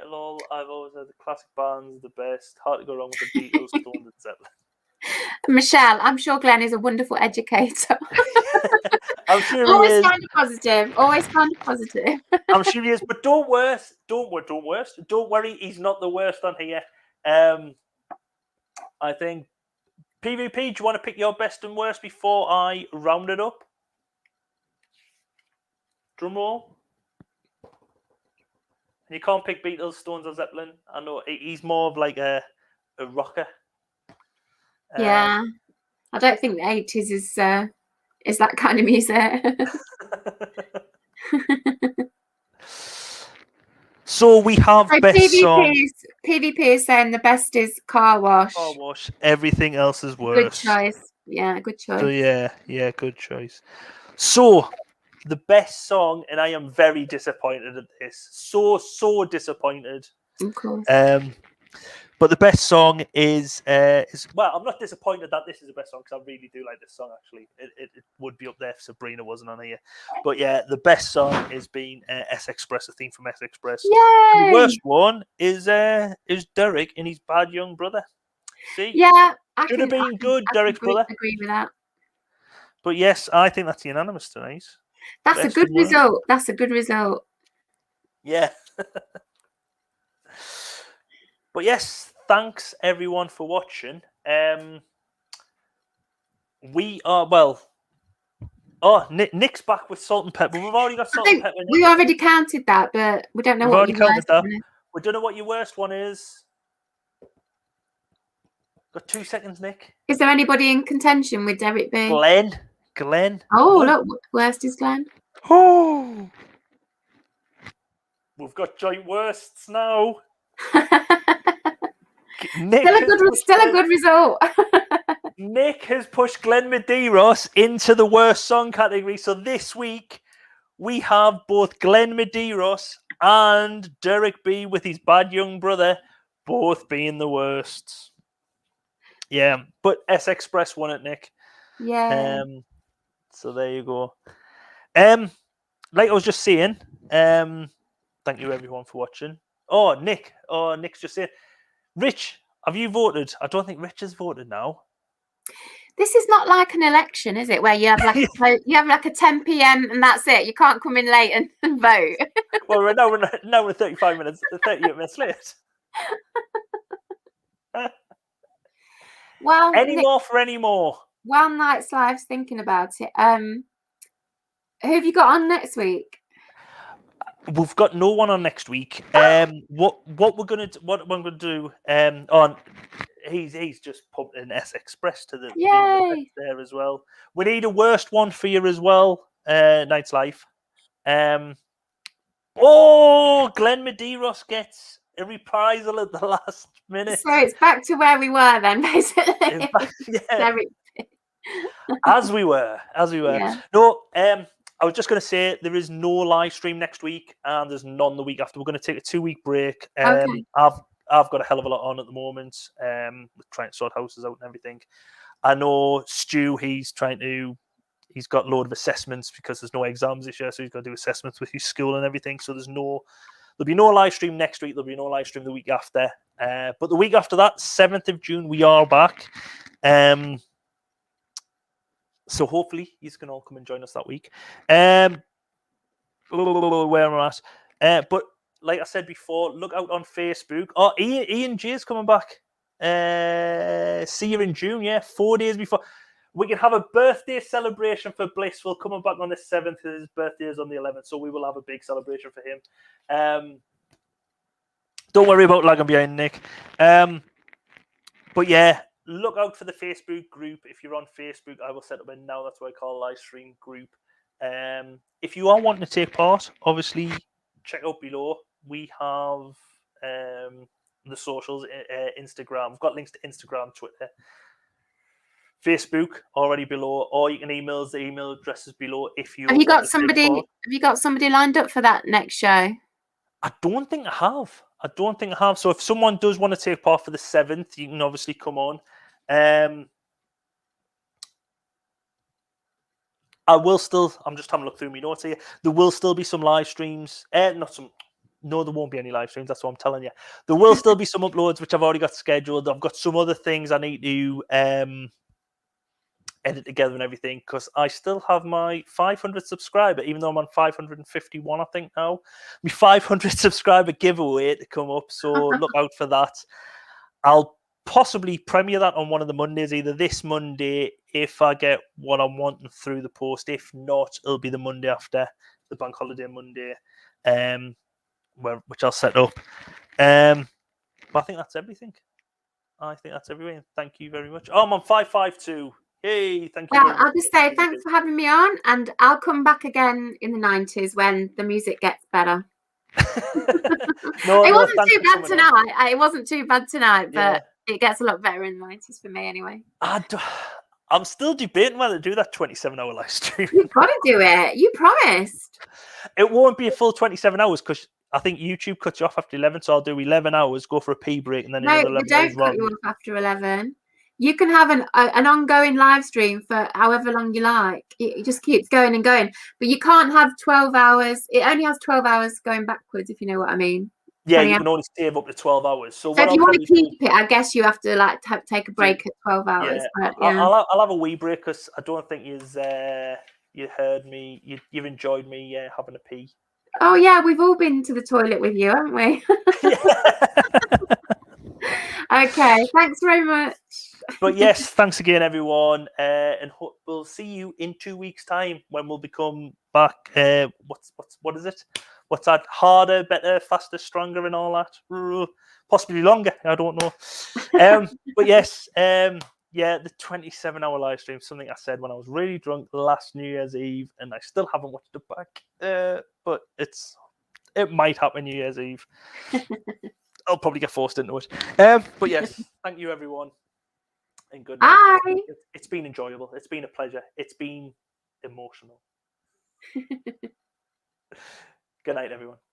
lol, I've always had the classic bands, the best. Hard to go wrong with the Beatles, Stones, and Zeppelin. Michelle, I'm sure Glenn is a wonderful educator. I'm sure he always is. kind of positive. Always kind of positive. I'm sure he is, but don't worry, he's not the worst on here. I think PvP, do you want to pick your best and worst before I round it up? Drum roll. And you can't pick Beatles, Stones, or Zeppelin. I know he's more of like a rocker. Yeah, I don't think the 80s is that kind of music. So we have best song. PvP is saying the best is Car Wash. Car Wash. Everything else is worse. Good choice. Yeah, good choice. So yeah, good choice. So the best song, and I am very disappointed at this. So disappointed. Of course. But the best song is well, I'm not disappointed that this is the best song because I really do like this song. Actually, it would be up there if Sabrina wasn't on here. But yeah, the best song has been S Express, a theme from S Express. Yay! The worst one is Derrick and his bad young brother. See, yeah, should have been good, Derrick's brother. Agree with that. But yes, I think that's unanimous tonight. That's a good result. That's a good result. Yeah. But yes, thanks everyone for watching. We are Nick's back with Salt-N-Pepa. We've already got Salt-N-Pepa. We already counted that, but we don't know what your worst one is. We don't know what your worst one is. Got 2 seconds, Nick. Is there anybody in contention with Derrick B? Glenn. Oh, look, worst is Glenn. Oh, we've got joint worsts now. Still a good result. Nick has pushed Glenn Medeiros into the worst song category. So this week we have both Glenn Medeiros and Derrick B with his bad young brother both being the worst. Yeah, but S Express won it, Nick. Yeah. So there you go. Like I was just saying, thank you everyone for watching. Nick's just saying. Rich, have you voted? I don't think Rich has voted now. This is not like an election, is it? Where you have like a 10 p.m. and that's it. You can't come in late and vote. Well, we're 38 minutes late. Well, any more? While Night's Live's thinking about it, who have you got on next week? We've got no one on next week. What I'm gonna do? He's just pumped an S Express to the there as well. We need a worst one for you as well. Night's Life. Glenn Medeiros gets a reprisal at the last minute. So it's back to where we were then, basically. As we were. Yeah. No, I was just going to say there is no live stream next week, and there's none the week after. We're going to take a 2-week break. Okay. I've got a hell of a lot on at the moment, with trying to sort houses out and everything. I know Stu, he's trying to he's got a load of assessments because there's no exams this year, so he's got to do assessments with his school and everything. So there'll be no live stream next week. There'll be no live stream the week after. But the week after that, 7th of June, we are back. So hopefully you can all come and join us that week. Where am I at? But like I said before, look out on Facebook. Oh, Ian J is coming back. See you in June, 4 days before. We can have a birthday celebration for Blissful coming back on the 7th. His birthday is on the 11th, so we will have a big celebration for him. Don't worry about lagging behind, Nick. But yeah, look out for the Facebook group. If you're on Facebook, I will set up a Now That's What I Call live stream group. If you are wanting to take part, obviously check out below. We have the socials, Instagram. We've got links to Instagram, Twitter, Facebook already below, or you can email us. The email addresses below. If you have you got somebody lined up for that next show? I don't think I have. So if someone does want to take part for the 7th, you can obviously come on. I'm just having a look through my notes here. There will still be some live streams. No, there won't be any live streams. That's what I'm telling you. There will still be some uploads, which I've already got scheduled. I've got some other things I need to edit together and everything, because I still have my 500 subscriber, even though I'm on 551, I think now. My 500 subscriber giveaway to come up, so look out for that. I'll possibly premiere that on one of the Mondays, either this Monday if I get what I'm wanting through the post. If not, it'll be the Monday after, the bank holiday Monday, which I'll set up. But I think that's everything. Thank you very much. Oh, I'm on 552. Hey, thank you. Well, I'll just say thanks for having me on, and I'll come back again in the 90s when the music gets better. It wasn't too bad tonight. It wasn't too bad tonight, but it gets a lot better in the 90s for me anyway. I'm still debating whether to do that 27-hour live stream. You've got to do it. You promised. It won't be a full 27 hours because I think YouTube cuts you off after 11, so I'll do 11 hours, go for a pee break, and then another 11 they don't cut you off after 11. You can have an ongoing live stream for however long you like. It just keeps going and going. But you can't have 12 hours. It only has 12 hours going backwards, if you know what I mean. Yeah, you can only save up to 12 hours. So if you want to keep it, I guess you have to take a break at 12 hours. Yeah. But, I'll have a wee break because I don't think you heard me. You've enjoyed me having a pee. Oh, yeah, we've all been to the toilet with you, haven't we? Okay, thanks very much. But yes, thanks again, everyone, and we'll see you in 2 weeks' time when we'll become back. What is it? What's that? Harder, better, faster, stronger, and all that. Possibly longer. I don't know. But yes, the 27-hour live stream. Something I said when I was really drunk last New Year's Eve, and I still haven't watched it back. But it might happen New Year's Eve. I'll probably get forced into it. But yes, thank you, everyone. And good night. Bye. It's been enjoyable. It's been a pleasure. It's been emotional. Good night, everyone.